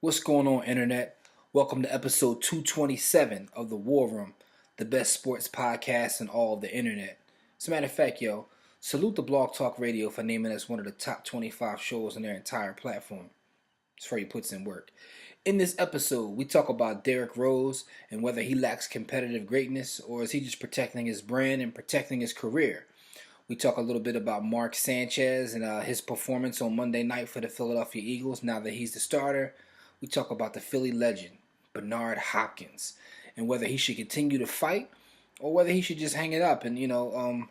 What's going on, Internet? Welcome to episode 227 of The War Room, the best sports podcast in all of the Internet. As a matter of fact, salute the Blog Talk Radio for naming us one of the top 25 shows on their entire platform. It's where he puts in work. In this episode, we talk about Derrick Rose and whether he lacks competitive greatness or is he just protecting his brand and protecting his career. We talk a little bit about Mark Sanchez and his performance on Monday night for the Philadelphia Eagles now that he's the starter. We talk about the Philly legend, Bernard Hopkins, and whether he should continue to fight or whether he should just hang it up and,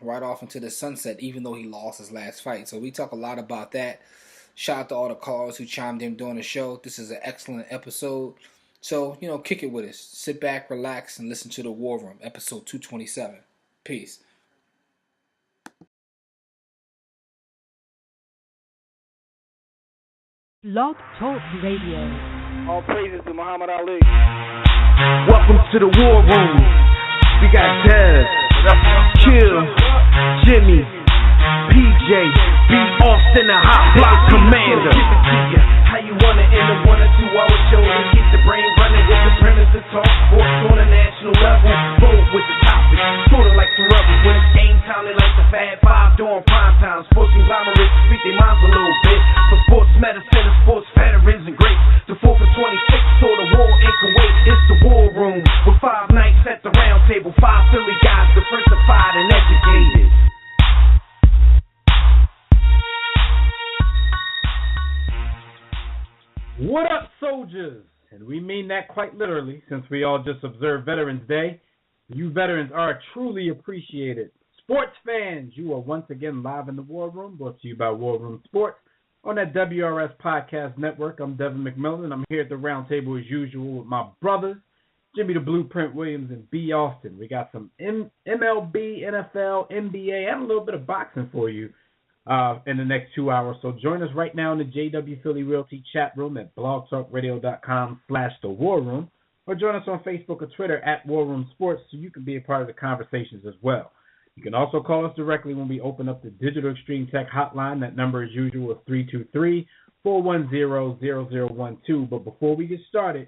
ride off into the sunset even though he lost his last fight. So we talk a lot about that. Shout out to all the callers who chimed in during the show. This is an excellent episode. So, kick it with us. Sit back, relax, and listen to The War Room, episode 227. Peace. Blog Talk Radio. All praises to Muhammad Ali. Welcome to the War Room. We got Dev, Kill, Jimmy, PJ, B. Austin, the Hot Block Commander. How you want it in a 1 or 2 hour show to keep the brain running with the premise to talk sports on a national level. Bold with the topic, sorta like the rebels when it's game time. They like the Fab Five during prime time. Sports conglomerates speak their minds a little bit. For sports medicine and sports veterans and greats. The 4th and 26th saw the war in Kuwait. It's the War Room with 5 nights at the round table. 5 Philly guys diversified and educated. What up, soldiers? And we mean that quite literally, since we all just observed Veterans Day. You veterans are truly appreciated. Sports fans, you are once again live in the War Room, brought to you by War Room Sports on that WRS Podcast Network. I'm Devin McMillan. I'm here at the round table as usual with my brothers, Jimmy the Blueprint Williams and B. Austin. We got some MLB, NFL, NBA, and a little bit of boxing for you in the next 2 hours. So join us right now in the JW Philly Realty chat room at blogtalkradio.com/The War Room, or join us on Facebook or Twitter at War Room Sports so you can be a part of the conversations as well. You can also call us directly when we open up the Digital Extreme Tech hotline. That number, as usual, is 323-410-0012. But before we get started,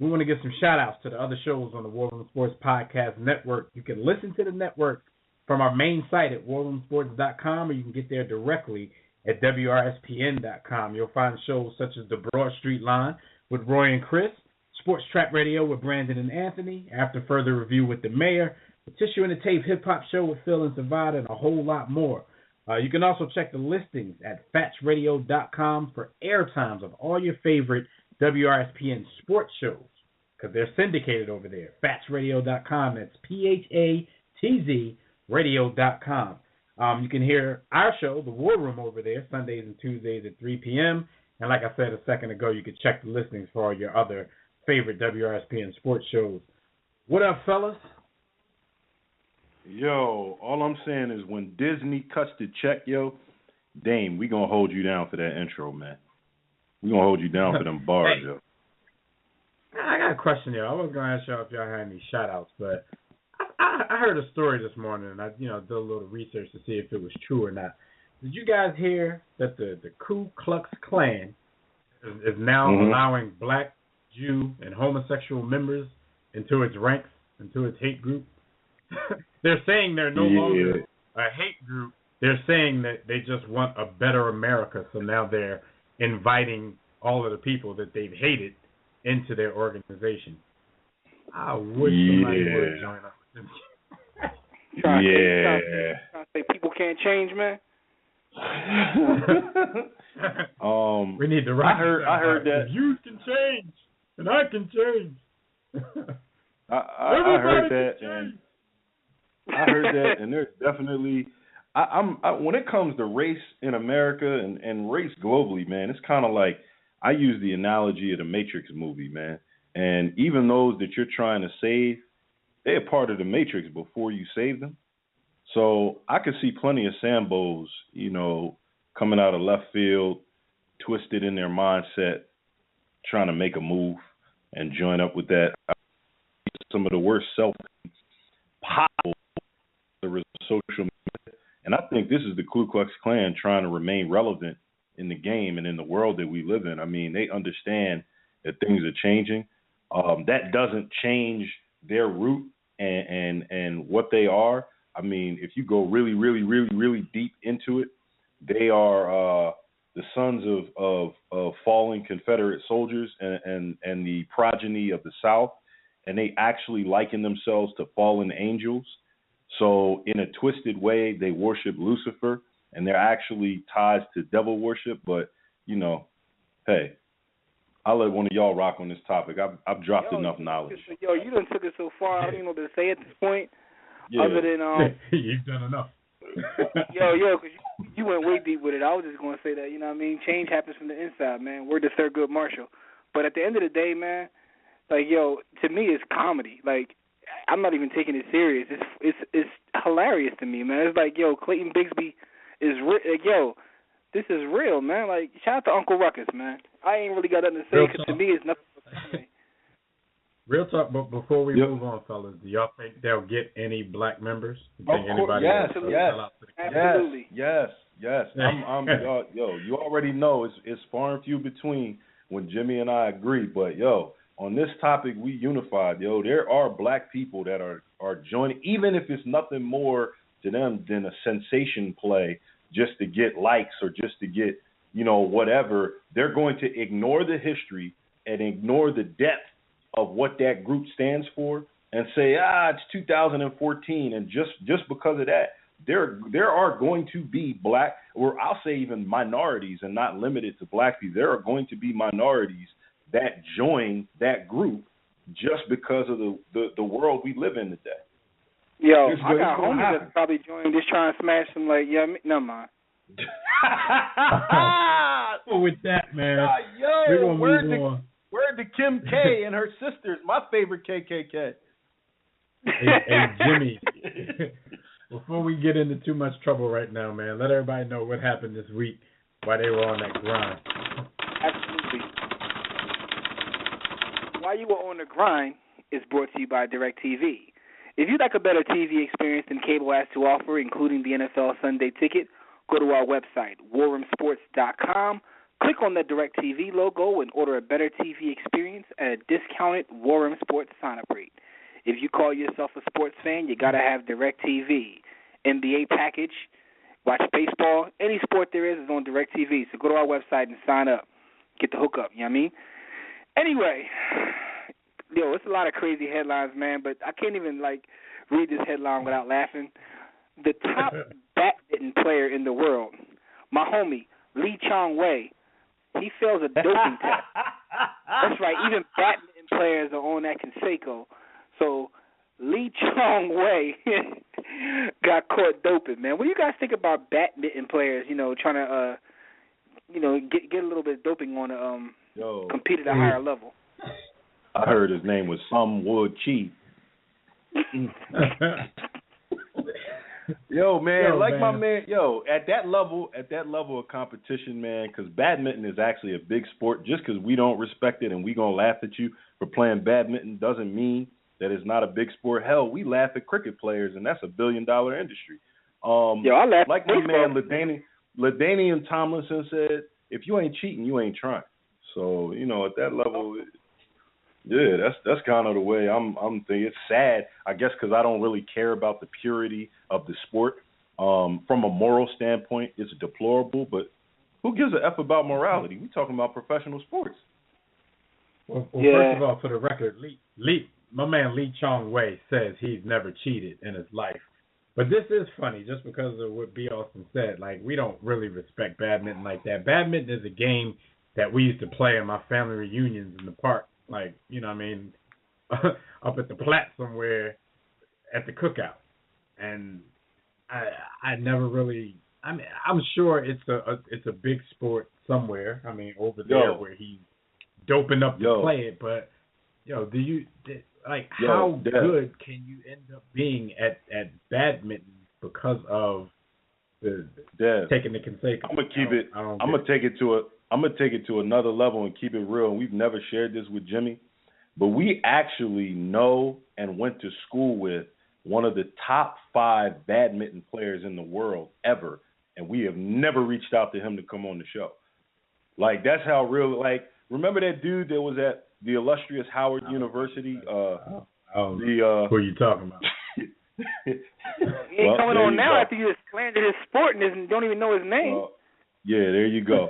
we want to give some shout-outs to the other shows on the War Room Sports Podcast Network. You can listen to the network from our main site at warroomsports.com, or you can get there directly at WRSPN.com. You'll find shows such as The Broad Street Line with Roy and Chris, Sports Trap Radio with Brandon and Anthony, After Further Review with the Mayor, the Tissue and the Tape Hip Hop Show with Phil and Savada, and a whole lot more. You can also check the listings at fatsradio.com for air times of all your favorite WRSPN sports shows, because they're syndicated over there. Fatsradio.com, that's PHATZ radio.com. You can hear our show, The War Room, over there, Sundays and Tuesdays at 3 p.m. And like I said a second ago, you can check the listings for all your other favorite WRSPN sports shows. What up, fellas? Yo, all I'm saying is when Disney cuts the check, Dame, we going to hold you down for that intro, man. We going to hold you down for them bars, Hey, yo. I got a question, yo. I was going to ask y'all if y'all had any shout-outs, but I heard a story this morning, and I did a little research to see if it was true or not. Did you guys hear that the Ku Klux Klan is now allowing black, Jew, and homosexual members into its ranks, into its hate group? They're saying they're no longer a hate group. They're saying that they just want a better America, so now they're inviting all of the people that they've hated into their organization. I wish somebody would join us. Trying to say people can't change, man. We need to write. I heard that you can change, and I can change. I heard that, and there's definitely. When it comes to race in America and race globally, man, it's kind of like I use the analogy of the Matrix movie, man. And even those that you're trying to save, they're part of the Matrix before you save them. So I could see plenty of Sambos, coming out of left field, twisted in their mindset, trying to make a move and join up with that. Some of the worst possible the social media. And I think this is the Ku Klux Klan trying to remain relevant in the game and in the world that we live in. I mean, they understand that things are changing. That doesn't change their root and what they are. I mean, if you go really, really, really, really deep into it, they are the sons of fallen Confederate soldiers and the progeny of the South, and they actually liken themselves to fallen angels. So in a twisted way, they worship Lucifer, and they're actually ties to devil worship. But, hey, I'll let one of y'all rock on this topic. I've dropped enough knowledge. You done took it so far, I don't even know what to say at this point. Yeah. Other than you've done enough. because you went way deep with it. I was just going to say that, change happens from the inside, man. We're the Thurgood Marshall. But at the end of the day, man, like, to me, it's comedy. Like, I'm not even taking it serious. It's hilarious to me, man. It's like, Clayton Bigsby is this is real, man. Like, shout out to Uncle Ruckus, man. I ain't really got nothing to say because to me it's nothing but comedy. Real talk, but before we move on, fellas, do y'all think they'll get any black members? Absolutely. Yes. You already know it's far and few between when Jimmy and I agree. But on this topic, we unified. There are black people that are joining, even if it's nothing more to them than a sensation play, just to get likes or just to get whatever. They're going to ignore the history and ignore the depth of what that group stands for and say, it's 2014, and just because of that, there are going to be black, or I'll say even minorities, and not limited to black people. There are going to be minorities that join that group just because of the world we live in today. I got homies that probably joined just trying to smash them. Like, never mind. With that, man, we're gonna move on. Word to Kim K and her sisters, my favorite KKK. Hey, Jimmy, before we get into too much trouble right now, man, let everybody know what happened this week while they were on that grind. Absolutely. While you were on the grind is brought to you by DirecTV. If you'd like a better TV experience than cable has to offer, including the NFL Sunday Ticket, go to our website, warroomsports.com. Click on the DirecTV logo and order a better TV experience at a discounted War Room Sports sign-up rate. If you call yourself a sports fan, you got to have DirecTV. NBA package, watch baseball, any sport there is on DirecTV. So go to our website and sign up. Get the hookup, you know what I mean? Anyway, it's a lot of crazy headlines, man, but I can't even, read this headline without laughing. The top badminton player in the world, my homie, Lee Chong-Wei, he fails a doping test. That's right. Even badminton players are on that Conseco. So Lee Chong-Wei got caught doping, man. What do you guys think about badminton players, trying to, get a little bit of doping on to compete at a higher level? I heard his name was Some Wood Chi. My man, at that level of competition, man, because badminton is actually a big sport. Just because we don't respect it and we gonna laugh at you for playing badminton doesn't mean that it's not a big sport. Hell, we laugh at cricket players, and that's $1 billion industry. I laugh. Like my man LaDainian Tomlinson said, if you ain't cheating, you ain't trying. So at that level. Yeah, that's kind of the way I'm thinking. It's sad, I guess, because I don't really care about the purity of the sport. From a moral standpoint, it's deplorable, but who gives a F about morality? We're talking about professional sports. Well, first of all, for the record, my man Lee Chong-Wei says he's never cheated in his life. But this is funny just because of what B. Austin said. Like, we don't really respect badminton like that. Badminton is a game that we used to play in my family reunions in the park. Like, up at the Platte somewhere at the cookout. And I never really, I'm sure it's a big sport somewhere. I mean, over there where he's doping up to play it. But, how good can you end up being at badminton because of taking the Conseco? I'm gonna take it to another level and keep it real. And we've never shared this with Jimmy, but we actually know and went to school with one of the top 5 badminton players in the world ever, and we have never reached out to him to come on the show. Like, that's how real. Like, remember that dude that was at the illustrious Howard University? Who are you talking about? He ain't coming on now after you just slandered his sport and don't even know his name. Yeah, there you go.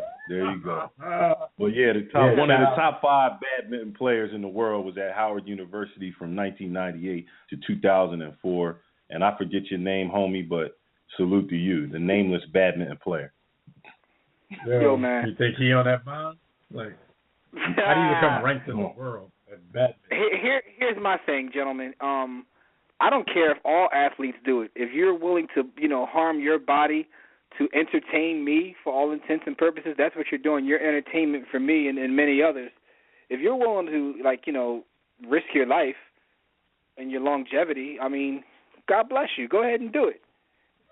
Well, yeah, one of the top 5 badminton players in the world was at Howard University from 1998 to 2004. And I forget your name, homie, but salute to you, the nameless badminton player. Yo, man. You think he on that bond? Like, how do you become ranked in the world at badminton? Here's my thing, gentlemen. I don't care if all athletes do it. If you're willing to, harm your body to entertain me for all intents and purposes, that's what you're doing. You're entertainment for me and many others. If you're willing to, risk your life and your longevity, I mean, God bless you. Go ahead and do it.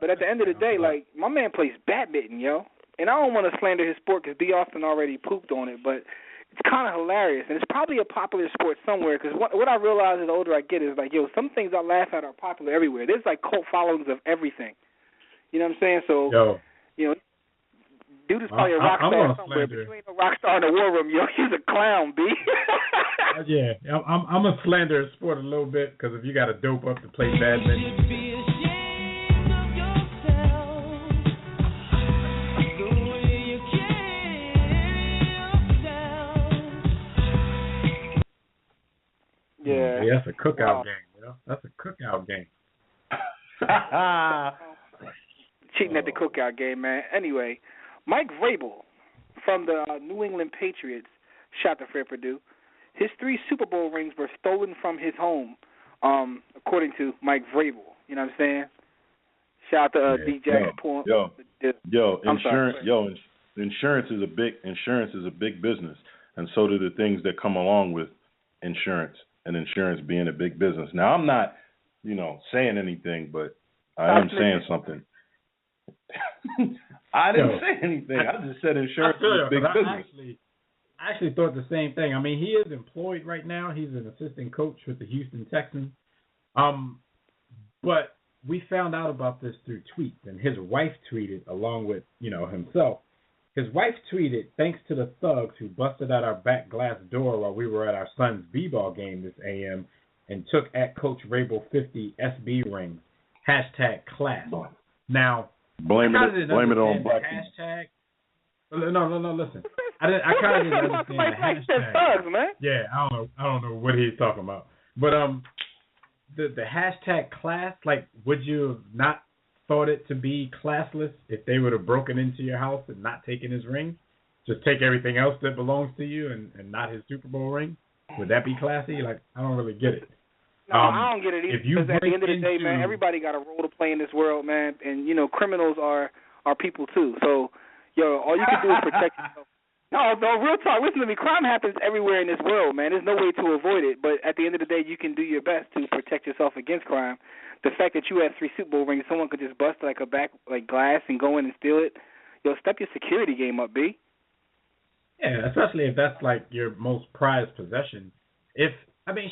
But at the end of the day, my man plays badminton, yo. And I don't want to slander his sport because B. Austin already pooped on it, but it's kind of hilarious. And it's probably a popular sport somewhere because what I realize the older I get is some things I laugh at are popular everywhere. There's cult followings of everything. You know what I'm saying? So, dude is probably a rock star somewhere, but you ain't no rock star in the war room, yo. He's a clown, B. I'm a slander sport a little bit because if you got to dope up to play badminton. Yeah, that's a cookout game, That's a cookout game. Cheating at the cookout game, man. Anyway, Mike Vrabel from the New England Patriots, shot to Fred Purdue. His 3 Super Bowl rings were stolen from his home, according to Mike Vrabel. You know what I'm saying? Shout out to DJ. Insurance is a big business, and so do the things that come along with insurance, and insurance being a big business. Now, I'm not, saying anything, but I am saying something. I didn't say anything. I just said insurance is a big business. I actually thought the same thing. I mean, he is employed right now. He's an assistant coach with the Houston Texans. But we found out about this through tweets, and his wife tweeted along with, himself. His wife tweeted, "Thanks to the thugs who busted out our back glass door while we were at our son's b-ball game this AM and took at Coach Vrabel 50 SB rings. #class." Now, blame it on black hashtag. No, listen. I kind of didn't understand the hashtag. Thugs, man. Yeah, I don't know what he's talking about. But the hashtag class, would you have not thought it to be classless if they would have broken into your house and not taken his ring? Just take everything else that belongs to you and not his Super Bowl ring? Would that be classy? I don't really get it. No, I don't get it either. Because at the end of the day, man, everybody got a role to play in this world, man. And, criminals are people too. So, all you can do is protect yourself. No, real talk. Listen to me. Crime happens everywhere in this world, man. There's no way to avoid it. But at the end of the day, you can do your best to protect yourself against crime. The fact that you have 3 Super Bowl rings, someone could just bust a back glass and go in and steal it. Step your security game up, B. Yeah, especially if that's your most prized possession.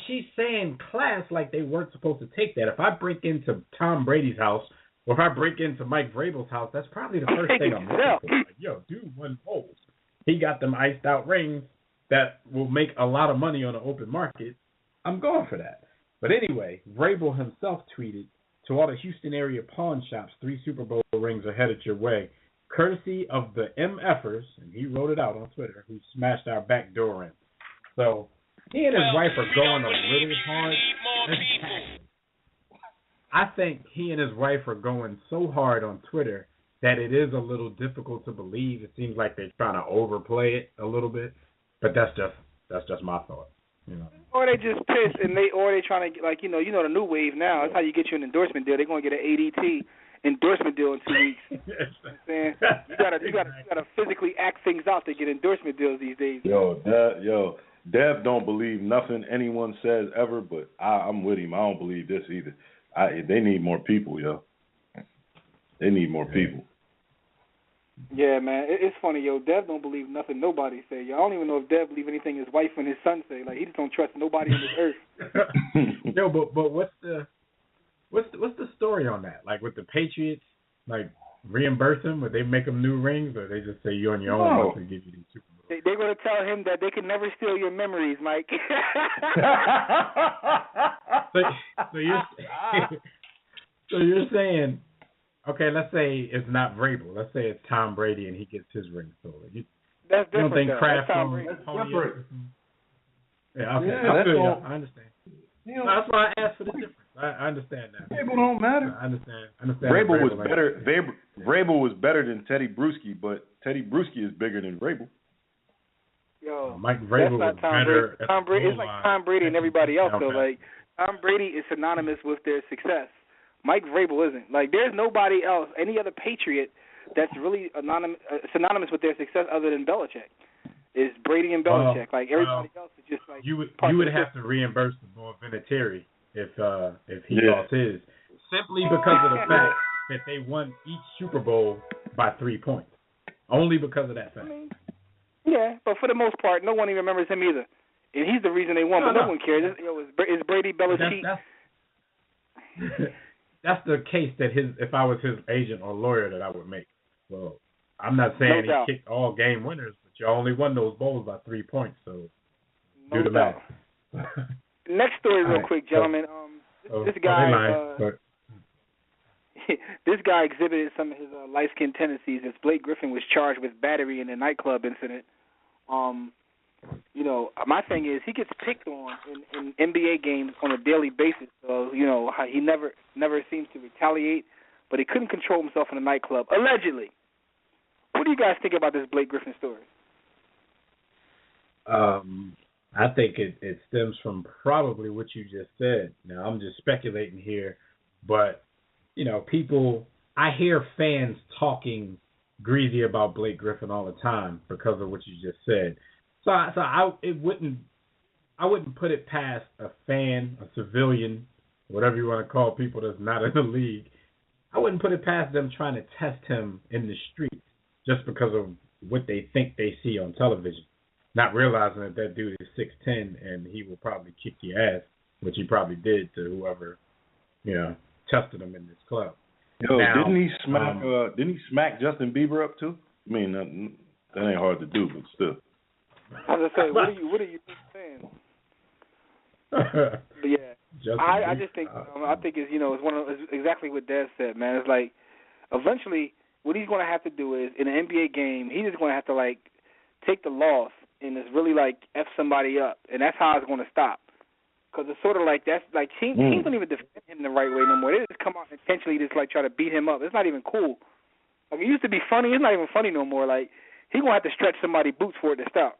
She's saying class like they weren't supposed to take that. If I break into Tom Brady's house or if I break into Mike Vrabel's house, that's probably the first thing I'm looking for. Dude won polls. He got them iced out rings that will make a lot of money on the open market. I'm going for that. But anyway, Vrabel himself tweeted, "To all the Houston area pawn shops, 3 Super Bowl rings are headed your way, courtesy of the MFers," and he wrote it out on Twitter, "who smashed our back door in." So he and his wife are going a little hard. I think he and his wife are going so hard on Twitter that it is a little difficult to believe. It seems like they're trying to overplay it a little bit, but that's just my thought. Or they just pissed and they trying to the new wave now. That's how you get you an endorsement deal. They're going to get an ADT endorsement deal in 2 weeks. You know what I'm saying? You gotta physically act things out to get endorsement deals these days. Dev don't believe nothing anyone says ever, but I'm with him. I don't believe this either. They need more people, yo. They need more people. Yeah, man. It's funny, yo. Dev don't believe nothing nobody say. Yo, I don't even know if Dev believe anything his wife and his son say. He just don't trust nobody on this earth. No, but what's the story on that? With the Patriots, reimburse him? Would they make him new rings, or they just say you're on your own No. once they give you these Super Bowls? They're going to tell him that they can never steal your memories, Mike. So you're saying, okay, let's say it's not Vrabel. Let's say it's Tom Brady and he gets his ring stolen. That's You don't different. think Kraft Tom will Brady. pony up? different. Yeah, okay. Yeah, I that's feel you. all. I understand. You know, That's why I asked for the difference. I understand that. Vrabel don't matter. I understand. Vrabel was ain't- better. Vrabel was better than Teddy Bruschi, but Teddy Bruschi is bigger than Vrabel. Yo, Mike Vrabel that's was not Tom better. Brady. Tom Brady. It's like Tom Brady and everybody else, though. Like Tom Brady is synonymous with their success. Mike Vrabel isn't. Like there's nobody else, any other Patriot that's really synonymous with their success other than Belichick. Is Brady and Belichick. Like everybody else is just like you would have to reimburse the boy Vinatieri if he lost his, simply because of the fact that they won each Super Bowl by 3 points. Only because of that fact. I mean, yeah, but for the most part, no one even remembers him either. And he's the reason they won, but no one cares. Is Brady Belichick? That's the case that if I was his agent or lawyer that I would make. Well, I'm not saying No doubt. he kicked all game winners, but you only won those bowls by 3 points, so No do the doubt. math. Next story, real All right, quick, gentlemen. This they guy, lying, but this guy exhibited some of his light-skinned tendencies as Blake Griffin was charged with battery in a nightclub incident. You know, my thing is he gets picked on in NBA games on a daily basis. So you know he never seems to retaliate, but he couldn't control himself in a nightclub allegedly. What do you guys think about this Blake Griffin story? I think it stems from probably what you just said. Now, I'm just speculating here, but, you know, I hear fans talking greasy about Blake Griffin all the time because of what you just said. So I wouldn't put it past a fan, a civilian, whatever you want to call people that's not in the league. I wouldn't put it past them trying to test him in the streets just because of what they think they see on television, not realizing that dude is 6'10" and he will probably kick your ass, which he probably did to whoever, you know, tested him in this club. Yo, Now, didn't he smack Justin Bieber up too? I mean, that ain't hard to do, but still. I was gonna say, what are you saying? But yeah, I just think I think it's it's exactly what Dad said, man. It's like eventually what he's going to have to do is in an NBA game, he's just going to have to like take the loss and it's really like F somebody up, and that's how it's going to stop. Because it's sort of like that's like teams don't even defend him the right way no more. They just come out intentionally just like try to beat him up. It's not even cool. Like it used to be funny. It's not even funny no more. Like he's going to have to stretch somebody's boots for it to stop.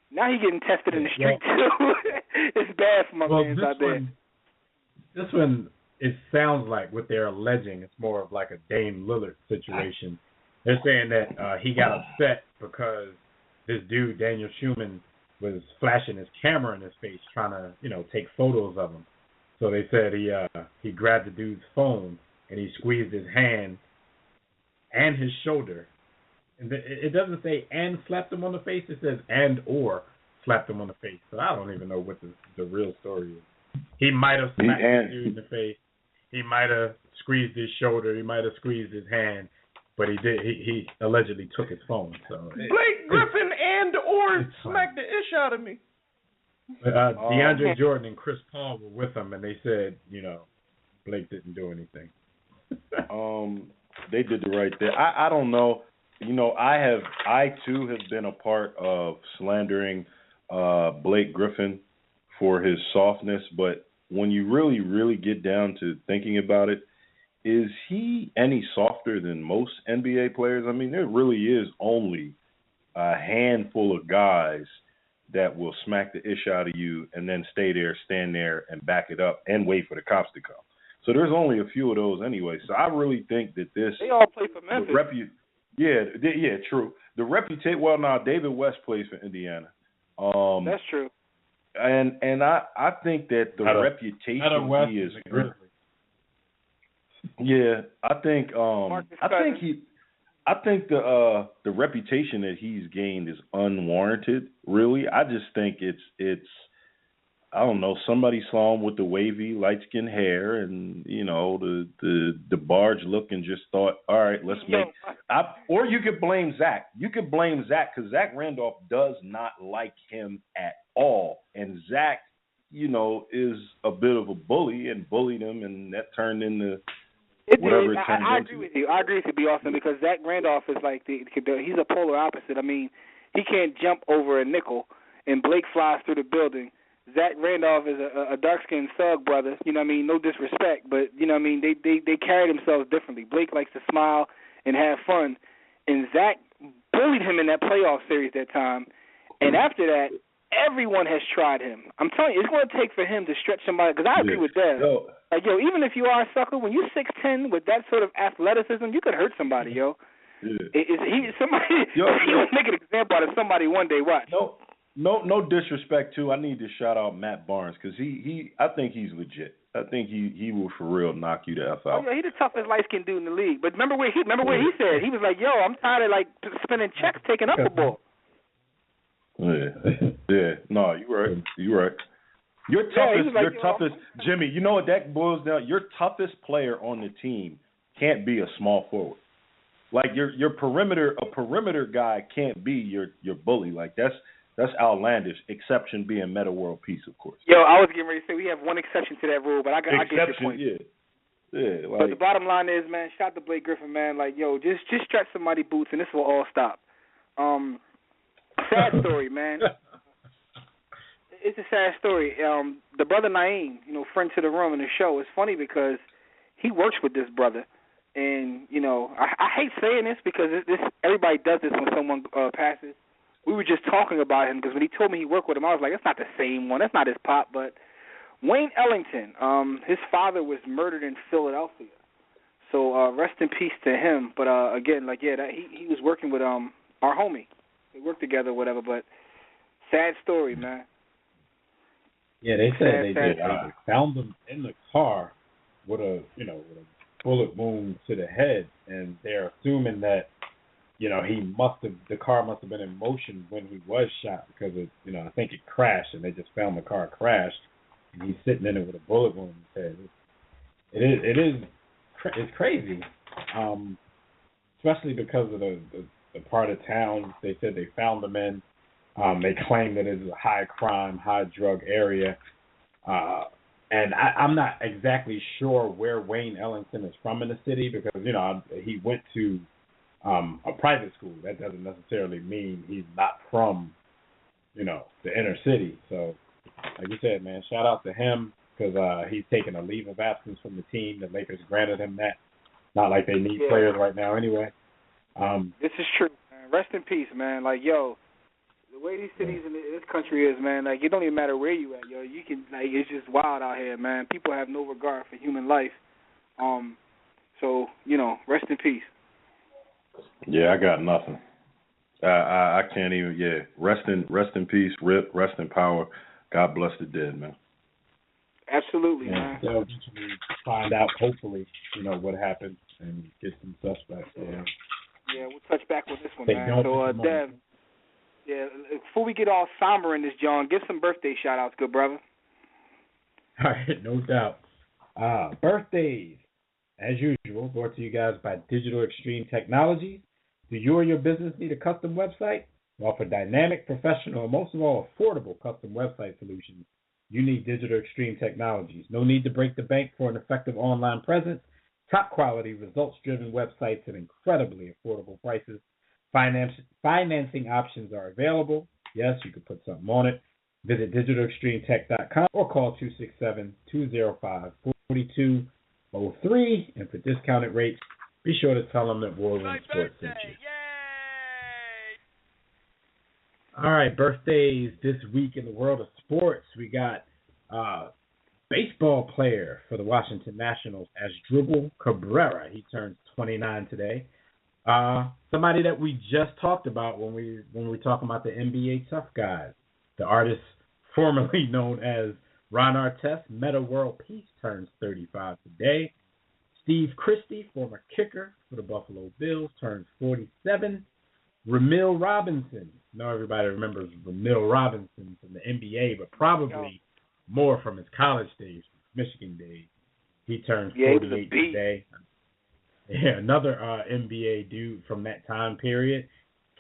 Now he's getting tested in the street too. It's bad for my mans out there. This one, it sounds like what they're alleging. It's more of like a Dame Lillard situation. They're saying that he got upset because this dude, Daniel Schumann, was flashing his camera in his face trying to, take photos of him. So they said he grabbed the dude's phone and he squeezed his hand and his shoulder. And it doesn't say and slapped him on the face. It says and or slapped him on the face. So I don't even know what the real story is. He might have smacked the dude in the face. He might have squeezed his shoulder. He might have squeezed his hand. But he allegedly took his phone. So Blake Griffin and or smacked the ish out of me. DeAndre Jordan and Chris Paul were with him, and they said, Blake didn't do anything. They did the right thing. I don't know. I too have been a part of slandering Blake Griffin for his softness, but when you really, really get down to thinking about it, is he any softer than most NBA players? I mean, there really is only a handful of guys that will smack the ish out of you and then stand there and back it up and wait for the cops to come. So there's only a few of those anyway. So I really think that they all play for Memphis. True. The reputation. Well, now David West plays for Indiana. That's true. And I think that the reputation West he is. Yeah, I think the reputation that he's gained is unwarranted. Really, I just think it's I don't know, somebody saw him with the wavy, light-skinned hair and, you know, the barge look and just thought, all right, let's make – or you could blame Zach. You could blame Zach because Zach Randolph does not like him at all. And Zach, you know, is a bit of a bully and bullied him, and that turned into whatever it turned into. I agree with you. I agree with you, B. Austin, because Zach Randolph is like he's a polar opposite. I mean, he can't jump over a nickel, and Blake flies through the building. Zach Randolph is a dark-skinned thug brother, you know what I mean, no disrespect, but, you know what I mean, they carry themselves differently. Blake likes to smile and have fun, and Zach bullied him in that playoff series that time, and after that, everyone has tried him. I'm telling you, it's going to take for him to stretch somebody, because I agree with Dev. Like, yo, even if you are a sucker, when you're 6'10", with that sort of athleticism, you could hurt somebody, yo. Yeah. He will make an example out of somebody one day, watch. No disrespect too. I need to shout out Matt Barnes because I think he's legit. I think he will for real knock you the F out. Oh yeah, he's the toughest light skinned dude in the league. But remember what he said? He was like, "Yo, I'm tired of like spending checks taking up the ball." Yeah. No, you're right. Your toughest, Jimmy. You know what that boils down? Your toughest player on the team can't be a small forward. Like your perimeter, a perimeter guy can't be your bully. Like that's outlandish, exception being Meta World Peace, of course. Yo, I was getting ready to say we have one exception to that rule, but I get your point. Yeah. Like, but the bottom line is, man, shout out to Blake Griffin, man. Like, yo, just stretch somebody's boots and this will all stop. Sad story, man. It's a sad story. The brother Naeem, you know, friend to the room in the show, it's funny because he works with this brother. And, you know, I hate saying this because everybody does this when someone passes. We were just talking about him because when he told me he worked with him, I was like, that's not the same one. That's not his pop. But Wayne Ellington, his father was murdered in Philadelphia. So rest in peace to him. But, again, like, yeah, he was working with our homie. They worked together or whatever. But sad story, man. Yeah, they said they found him in the car with a bullet wound to the head, and they're assuming that, you know, the car must have been in motion when he was shot because I think it crashed, and they just found the car crashed, and he's sitting in it with a bullet wound in his head. It's crazy, especially because of the part of town they said they found him in. They claim that it's a high crime, high drug area, and I'm not exactly sure where Wayne Ellington is from in the city because, you know, he went to a private school. That doesn't necessarily mean he's not from, you know, the inner city. So, like you said, man, shout out to him because he's taking a leave of absence from the team. The Lakers granted him that. Not like they need players right now anyway. This is true, man. Rest in peace, man. Like, yo, the way these cities in this country is, man, like, it don't even matter where you at, yo. You can, like, it's just wild out here, man. People have no regard for human life. So, you know, rest in peace. Yeah, I got nothing. I can't even. Yeah, rest in peace, rip, rest in power. God bless the dead, man. Absolutely, man. They'll eventually find out, hopefully, you know, what happened and get some suspects. Yeah, we'll touch back with this one, man. So, Dev, before we get all somber in this, John, give some birthday shout-outs, good brother. All right, no doubt. Birthdays, as usual, brought to you guys by Digital Extreme Technologies. Do you or your business need a custom website? We offer dynamic, professional, and most of all, affordable custom website solutions. You need Digital Extreme Technologies. No need to break the bank for an effective online presence. Top quality, results-driven websites at incredibly affordable prices. Financing options are available. Yes, you can put something on it. Visit digitalextremetech.com or call 267-205-4203. And for discounted rates, be sure to tell them that War Room Sports sent you. All right, birthdays this week in the world of sports. We got baseball player for the Washington Nationals, Asdrubal Cabrera. He turns 29 today. Somebody that we just talked about when we were talking about the NBA tough guys. The artist formerly known as Ron Artest, Meta World Peace, turns 35 today. Steve Christie, former kicker for the Buffalo Bills, turns 47. Ramil Robinson. I know everybody remembers Ramil Robinson from the NBA, but probably more from his college days, Michigan days. He turned Yeah, he was a 48 beast. today. Yeah, another NBA dude from that time period,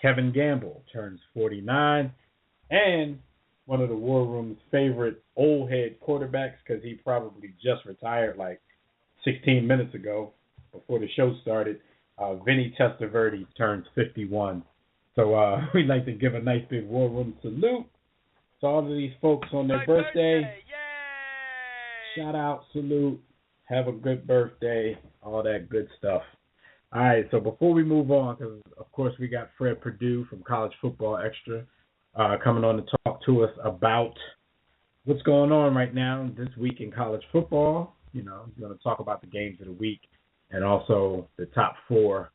Kevin Gamble, turns 49. And one of the War Room's favorite old head quarterbacks, because he probably just retired like 16 minutes ago before the show started, Vinny Testaverde turns 51. So we'd like to give a nice big War Room salute to all of these folks on their birthday. Yay! Shout out, salute, have a good birthday, all that good stuff. All right, so before we move on, because of course we got Fred Perdue from College Football Extra coming on to talk to us about what's going on right now this week in college football. You know, he's going to talk about the games of the week and also the top four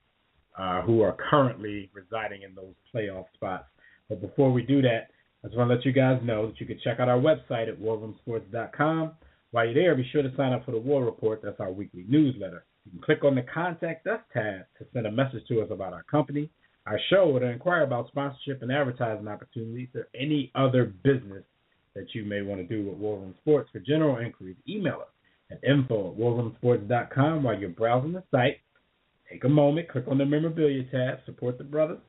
who are currently residing in those playoff spots. But before we do that, I just want to let you guys know that you can check out our website at warroomsports.com. While you're there, be sure to sign up for the War Report. That's our weekly newsletter. You can click on the Contact Us tab to send a message to us about our company, our show, or to inquire about sponsorship and advertising opportunities or any other business that you may want to do with War Room Sports. For general inquiries, email us at info@warroomsports.com. While you're browsing the site, take a moment, click on the memorabilia tab, support the brothers,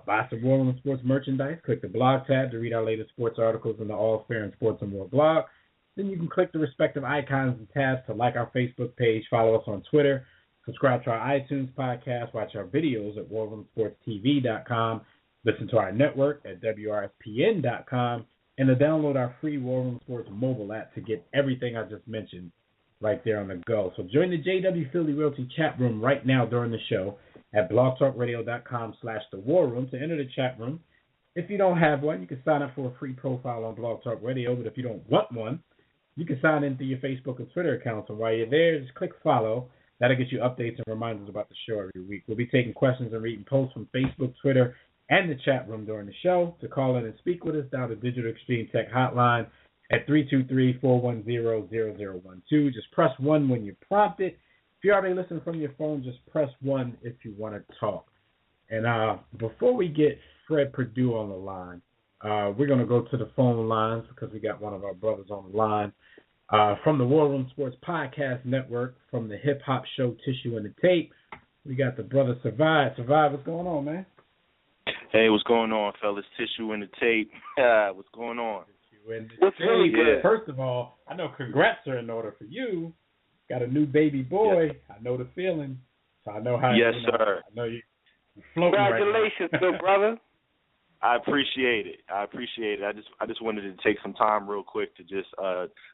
buy some War Room Sports merchandise, click the blog tab to read our latest sports articles in the All Fair and Sports and More blog. Then you can click the respective icons and tabs to like our Facebook page, follow us on Twitter, subscribe to our iTunes podcast, watch our videos at warroomsportstv.com, listen to our network at WRSPN.com, and to download our free War Room Sports mobile app to get everything I just mentioned right there on the go. So join the JW Philly Realty chat room right now during the show at blogtalkradio.com/The War Room to enter the chat room. If you don't have one, you can sign up for a free profile on Blog Talk Radio, but if you don't want one, you can sign in through your Facebook and Twitter accounts, and while you're there, just click follow. That'll get you updates and reminders about the show every week. We'll be taking questions and reading posts from Facebook, Twitter, and the chat room during the show. To call in and speak with us, dial the Digital Extreme Tech hotline at 323-410-0012. Just press 1 when you're prompted. If you're already listening from your phone, just press 1 if you want to talk. And before we get Fred Perdue on the line, we're going to go to the phone lines because we got one of our brothers on the line. From the War Room Sports Podcast Network, from the hip-hop show Tissue and the Tape, we got the brother Survive. Survive, what's going on, man? Hey, what's going on, fellas? Tissue and the Tape. What's going on? What's really good? First of all, I know congrats are in order for you. Got a new baby boy. Yes. I know the feeling. So I know how. Yes, sir. I know you're floating. Congratulations, right good brother. I appreciate it. I just wanted to take some time real quick to just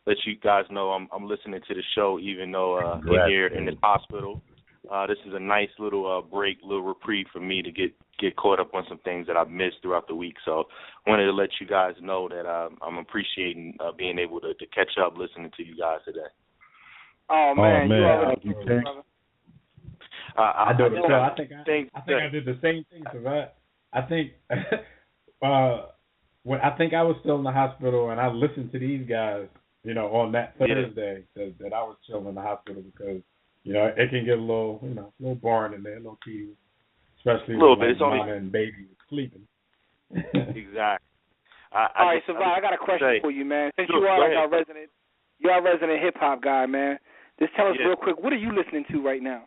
let you guys know I'm listening to the show, even though in here in this hospital. This is a nice little break, little reprieve for me to get caught up on some things that I've missed throughout the week. So I wanted to let you guys know that I'm appreciating being able to catch up listening to you guys today. Oh man, you already you brother. I do the show. I think I did the same thing. So I think when I think I was still in the hospital and I listened to these guys, you know, on that Thursday that I was chilling in the hospital because, you know, it can get a little boring in there, a little tedious, especially when mama and baby was sleeping. Exactly. All right, Survive, I got a question for you, man. Since you are like our resident hip hop guy, man, just tell us real quick, what are you listening to right now?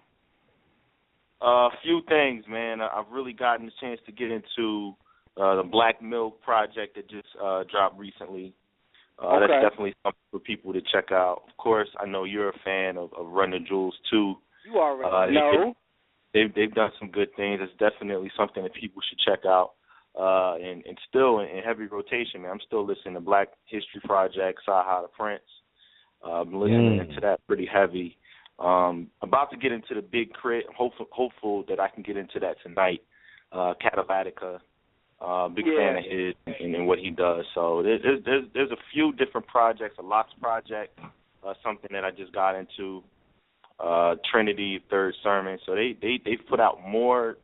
A few things, man. I've really gotten a chance to get into the Black Milk project that just dropped recently. That's definitely something for people to check out. Of course, I know you're a fan of Run the Jewels too. You already know. They've done some good things. It's definitely something that people should check out. And still in heavy rotation, man. I'm still listening to Black History Project, Saha the Prince. I'm listening to that pretty heavy. About to get into the Big Crit. Hopeful that I can get into that tonight. Catavatica. Big fan of his and what he does. So there's a few different projects. A Locks project, something that I just got into. Trinity Third Sermon. So they've put out more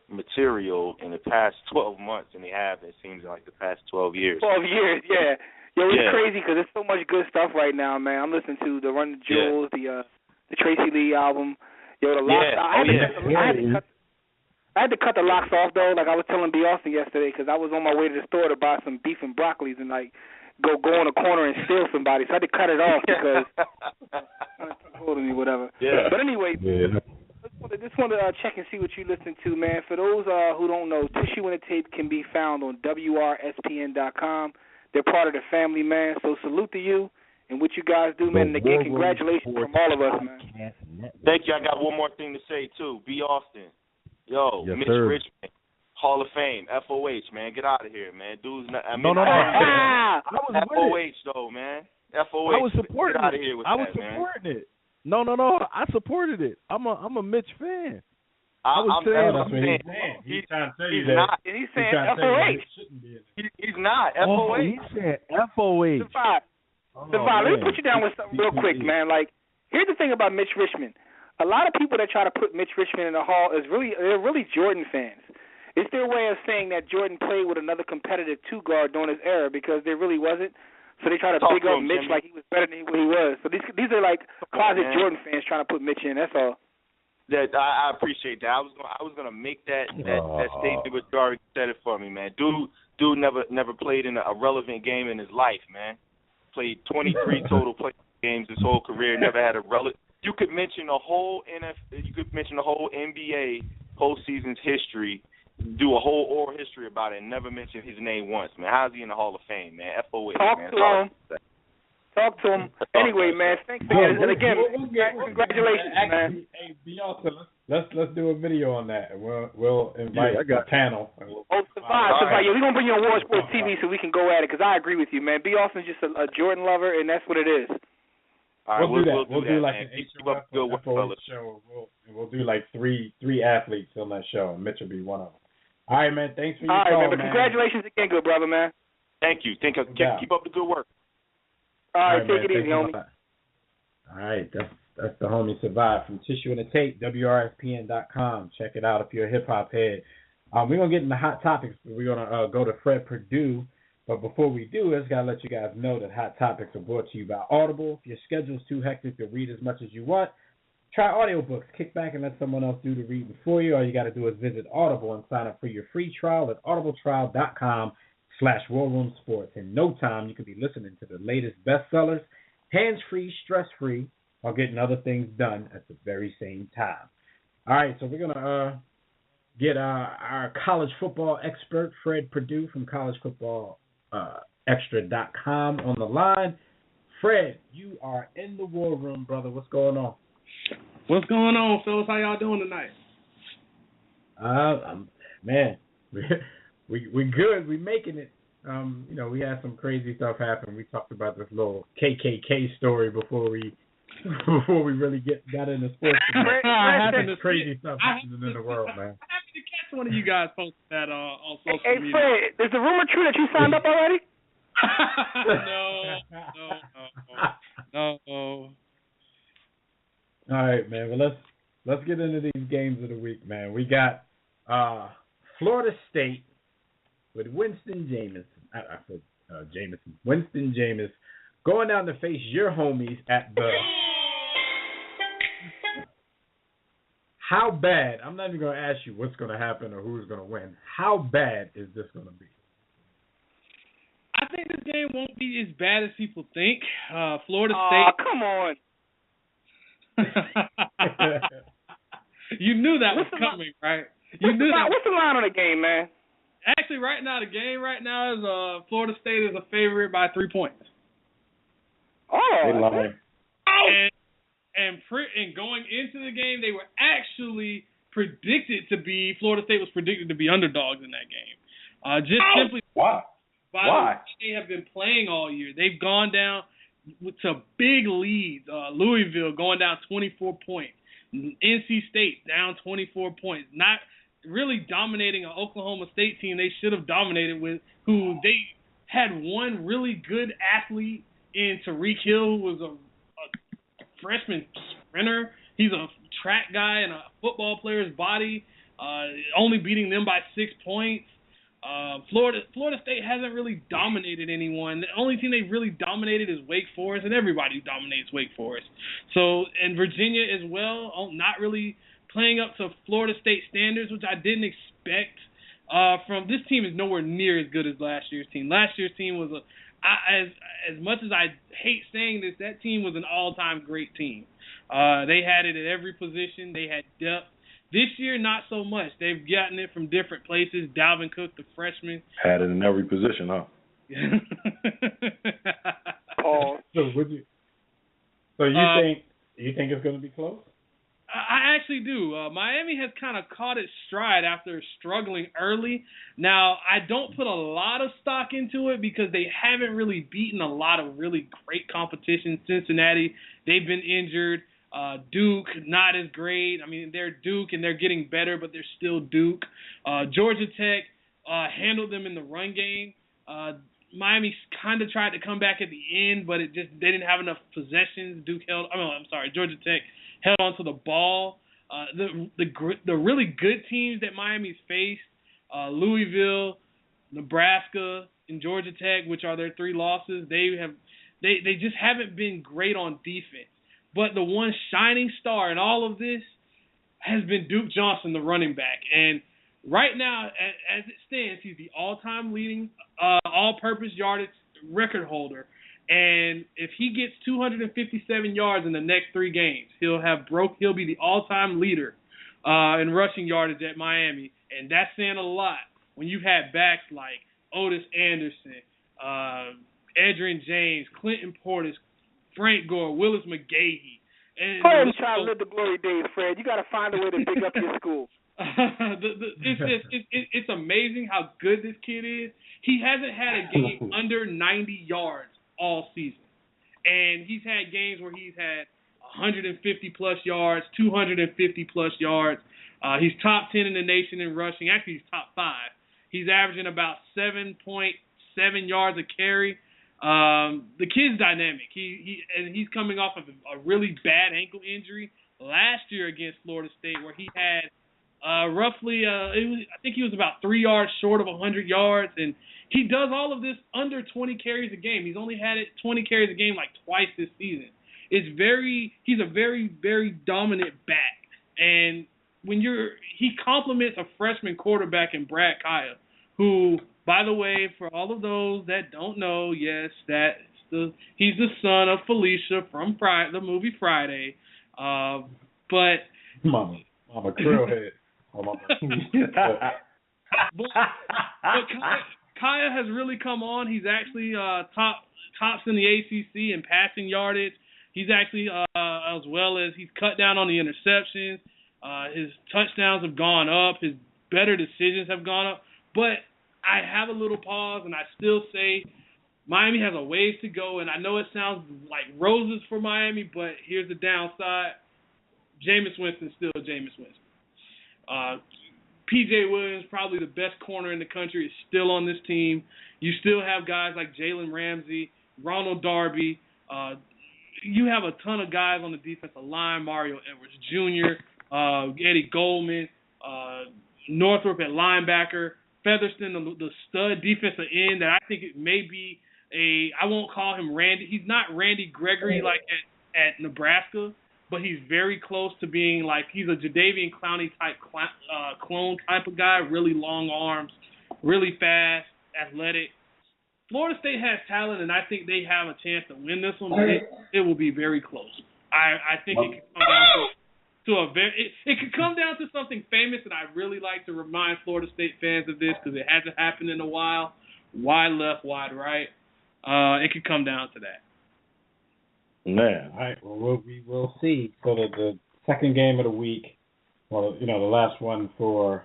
material in the past 12 months than they have, it seems like, the past 12 years. 12 years, yeah. Yo, it's crazy because there's so much good stuff right now, man. I'm listening to the Run the Jewels, the Tracy Lee album. Yo, the Locks. I had to cut the Locks off, though. Like I was telling B. Austin yesterday, because I was on my way to the store to buy some beef and broccolis, and like go on a corner and steal somebody. So I had to cut it off because it took hold of me, whatever. Yeah. But anyway, just wanted to check and see what you listening to, man. For those who don't know, Tissue and the Tape can be found on WRSPN.com. They're part of the family, man. So salute to you and what you guys do, man. And again, congratulations from all of us, man. Thank you. I got one more thing to say, too. B. Austin. Yo, yes, Mitch sir. Richmond, Hall of Fame, FOH, man. Get out of here, man. Dude's not. I mean, No. I was with FOH, though, man. FOH. I was supporting Get out of here with I was that, man. supporting it. No. I supported it. I'm a Mitch fan. I'm saying He's trying to tell you he's that. not. He's saying FOH. He's not. Oh, FOH. he said FOH. Devon, let me put you down with something real quick, man. Like, here's the thing about Mitch Richmond. A lot of people that try to put Mitch Richmond in the hall they're really Jordan fans. It's their way of saying that Jordan played with another competitive two guard during his era because there really wasn't. So they try to big up Mitch like he was better than what he was. So these are like closet Jordan fans trying to put Mitch in. That's all. That I appreciate that. I was gonna make that statement, but you already said it for me, man. Dude never played in a relevant game in his life, man. Played 23 total play games his whole career. Never had a relevant. You could mention the whole NFL. You could mention the whole NBA postseason's history. Do a whole oral history about it and never mention his name once, man. How's he in the Hall of Fame, man? FOH, man. Talk to him. Anyway, man, thanks again. And again, congratulations, man. Hey, Beyonce, let's do a video on that. And we'll invite a panel. Savai, we're going to bring you on War Sports TV so we can go at it because I agree with you, man. B. Austin's just a Jordan lover, and that's what it is. All right, we'll do that. We'll do like man. an HOF show. We'll do like three athletes on that show, and Mitch will be one of them. All right, man. Thanks for your call, man. But congratulations again, good brother, man. Thank you. Keep up the good work. All right, take it easy, homie. All right, that's the homie Survive from Tissue and the Tape, WRSPN.com. Check it out if you're a hip-hop head. We're going to get into hot topics. We're going to go to Fred Perdue. But before we do, I just got to let you guys know that Hot Topics are brought to you by Audible. If your schedule's too hectic to read as much as you want, try audiobooks. Kick back and let someone else do the reading for you. All you got to do is visit Audible and sign up for your free trial at audibletrial.com/warroomsports. In no time, you could be listening to the latest bestsellers, hands-free, stress-free, while getting other things done at the very same time. All right, so we're going to get our college football expert, Fred Perdue from collegefootballextra.com on the line. Fred, you are in the war room, brother. What's going on? What's going on, fellas? How y'all doing tonight? Man, we good. We making it. We had some crazy stuff happen. We talked about this little KKK story before we really got into sports. Crazy stuff happening in the world, man. I'm happy to catch one of you guys posting that on social media. Hey, Fred, is the rumor true that you signed up already? No. All right, man. Well, let's get into these games of the week, man. We got Florida State with Winston Jameis going down to face your homies at the. How bad? I'm not even going to ask you what's going to happen or who's going to win. How bad is this going to be? I think this game won't be as bad as people think. Florida State. Oh, come on. You knew that was coming, right? What's the line on the game, man? Actually, right now, the game right now is Florida State is a favorite by 3 points. Oh. And going into the game, they were actually Florida State was predicted to be underdogs in that game. Simply Why? By the way they have been playing all year. They've gone down to big leads. Louisville going down 24 points. NC State down 24 points. Not really dominating an Oklahoma State team they should have dominated with, who they had one really good athlete in Tariq Hill, who was a freshman sprinter. He's a track guy and a football player's body, only beating them by 6 points. Florida State hasn't really dominated anyone. The only team they've really dominated is Wake Forest, and everybody dominates Wake Forest. So, and Virginia as well, not really playing up to Florida State standards, which I didn't expect from this team. Is nowhere near as good as last year's team. Last year's team was as much as I hate saying this, that team was an all-time great team. They had it at every position. They had depth. This year, not so much. They've gotten it from different places. Dalvin Cook, the freshman. Had it in every position, huh? Paul. So you think it's going to be close? I actually do. Miami has kind of caught its stride after struggling early. Now, I don't put a lot of stock into it because they haven't really beaten a lot of really great competition. Cincinnati, they've been injured. Duke, not as great. I mean, they're Duke and they're getting better, but they're still Duke. Georgia Tech handled them in the run game. Miami kind of tried to come back at the end, but they didn't have enough possessions. Georgia Tech held onto the ball. The really good teams that Miami's faced, Louisville, Nebraska, and Georgia Tech, which are their 3 losses, they just haven't been great on defense. But the one shining star in all of this has been Duke Johnson, the running back. And right now, as it stands, he's the all-time leading all-purpose yardage record holder. And if he gets 257 yards in the next 3 games, he'll be the all-time leader in rushing yardage at Miami. And that's saying a lot when you've had backs like Otis Anderson, Edgerrin James, Clinton Portis, Frank Gore, Willis McGahee. And Go ahead and try to live the glory days, Fred. You got to find a way to pick up your school. It's amazing how good this kid is. He hasn't had a game under 90 yards all season. And he's had games where he's had 150-plus yards, 250-plus yards. He's top 10 in the nation in rushing. Actually, he's top 5. He's averaging about 7.7 yards a carry. The kid's dynamic. He's coming off of a really bad ankle injury last year against Florida State, where he had roughly, I think he was about 3 yards short of 100 yards, and he does all of this under 20 carries a game. He's only had it 20 carries a game like twice this season. He's a very, very dominant back, and he complements a freshman quarterback in Brad Kaya, who, by the way, for all of those that don't know, yes, he's the son of Felicia from the movie Friday. But Mama Trailhead. but Kaya has really come on. He's actually tops in the ACC in passing yardage. He's actually, as well as he's cut down on the interceptions. His touchdowns have gone up. His better decisions have gone up. But I have a little pause, and I still say Miami has a ways to go. And I know it sounds like roses for Miami, but here's the downside. Jameis Winston's still Jameis Winston. P.J. Williams, probably the best corner in the country, is still on this team. You still have guys like Jalen Ramsey, Ronald Darby. You have a ton of guys on the defensive line, Mario Edwards Jr., Eddie Goldman, Northrup at linebacker, Featherston, the stud defensive end that I think it may be I won't call him Randy. He's not Randy Gregory like at Nebraska, but he's very close to being like he's a Jadeveon Clowney type clone type of guy, really long arms, really fast, athletic. Florida State has talent, and I think they have a chance to win this one, but it will be very close. I think it could come down it could come down to something famous, and I really like to remind Florida State fans of this because it hasn't happened in a while. Wide left, wide right. It could come down to that. Man. All right. Well, we will see. So the second game of the week, the last one for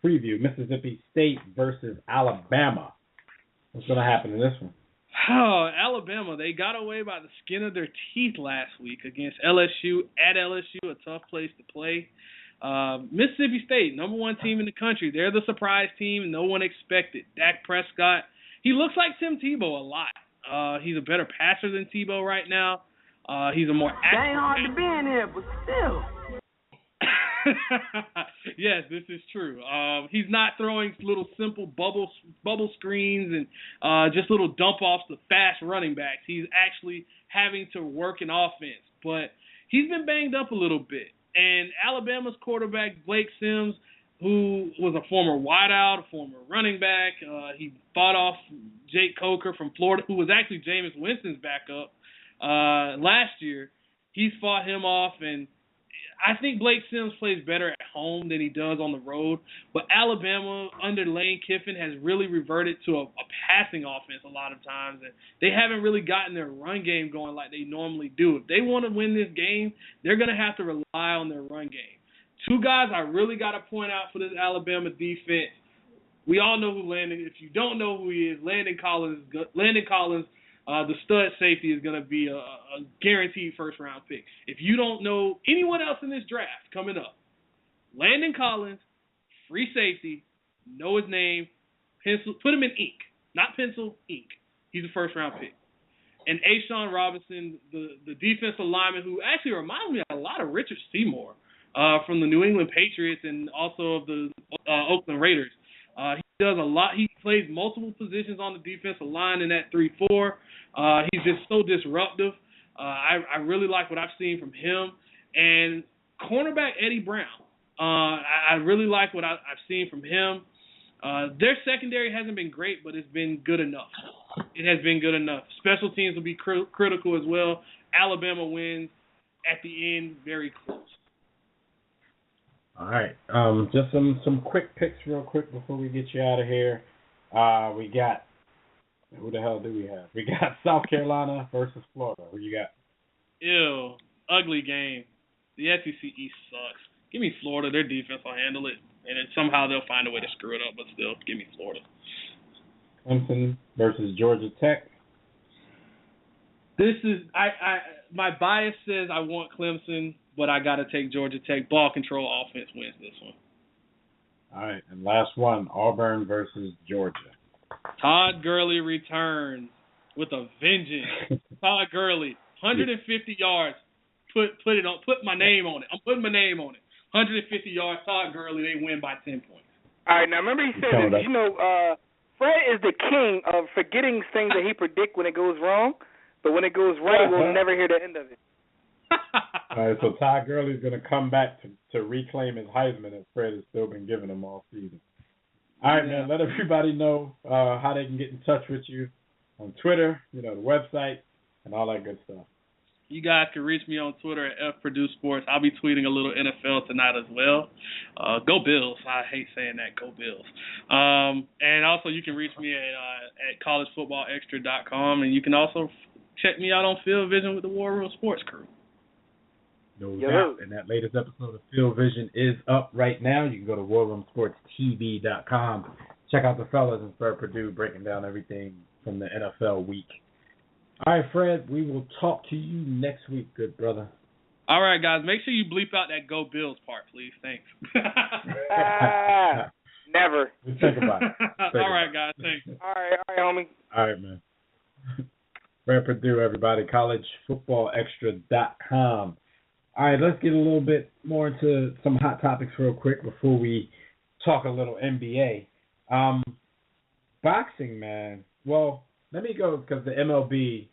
preview, Mississippi State versus Alabama. What's going to happen in this one? Oh, Alabama, they got away by the skin of their teeth last week against LSU, at LSU, a tough place to play. Mississippi State, number 1 team in the country. They're the surprise team. No one expected. Dak Prescott, he looks like Tim Tebow a lot. He's a better passer than Tebow right now. He's a more active. Ain't hard to be in here, but still. Yes, this is true. He's not throwing little simple bubble screens and just little dump-offs to fast running backs. He's actually having to work an offense. But he's been banged up a little bit. And Alabama's quarterback, Blake Sims, who was a former wideout, a former running back. He fought off Jake Coker from Florida, who was actually Jameis Winston's backup last year. He's fought him off, and I think Blake Sims plays better at home than he does on the road. But Alabama, under Lane Kiffin, has really reverted to a passing offense a lot of times, and they haven't really gotten their run game going like they normally do. If they want to win this game, they're going to have to rely on their run game. Two guys I really got to point out for this Alabama defense. We all know who Landon. If you don't know who he is, Landon Collins, the stud safety, is going to be a guaranteed first-round pick. If you don't know anyone else in this draft coming up, Landon Collins, free safety, know his name, pencil, put him in ink, not pencil, ink. He's a first-round pick. And A'Shawn Robinson, the defensive lineman, who actually reminds me a lot of Richard Seymour from the New England Patriots and also of the Oakland Raiders. He does a lot. He plays multiple positions on the defensive line in that 3-4. He's just so disruptive. I really like what I've seen from him. And cornerback Eddie Brown. I really like what I've seen from him. Their secondary hasn't been great, but it's been good enough. It has been good enough. Special teams will be critical as well. Alabama wins at the end, very close. All right. Just some quick picks real quick before we get you out of here. We got, who the hell do we have? We got South Carolina versus Florida. Who you got? Ew. Ugly game. The SEC East sucks. Give me Florida. Their defense will handle it. And then somehow they'll find a way to screw it up, but still, give me Florida. Clemson versus Georgia Tech. This is my bias says I want Clemson, but I got to take Georgia Tech. Ball control offense wins this one. All right, and last one, Auburn versus Georgia. Todd Gurley returns with a vengeance. Todd Gurley, 150 yards. Put my name on it. I'm putting my name on it. 150 yards, Todd Gurley. They win by 10 points. All right, now remember he said that, Fred is the king of forgetting things that he predict when it goes wrong, but when it goes right, we'll never hear the end of it. All right, so Todd Gurley's going to come back to reclaim his Heisman that Fred has still been giving him all season. All right, man, let everybody know how they can get in touch with you on Twitter, the website, and all that good stuff. You guys can reach me on Twitter at FPurdueSports. I'll be tweeting a little NFL tonight as well. Go Bills. I hate saying that. Go Bills. And also you can reach me at collegefootballextra.com, and you can also check me out on Field Vision with the War Room Sports Crew. No doubt. And that latest episode of Field Vision is up right now. You can go to warroomsportstv.com. Check out the fellas in Fred Purdue breaking down everything from the NFL week. All right, Fred, we will talk to you next week, good brother. All right, guys, make sure you bleep out that Go Bills part, please. Thanks. Never. Think about it. All right, guys, thanks. All right, homie. All right, man. Fred Purdue, everybody, collegefootballextra.com. All right, let's get a little bit more into some hot topics real quick before we talk a little NBA. Boxing, man. Well, let me go because the MLB,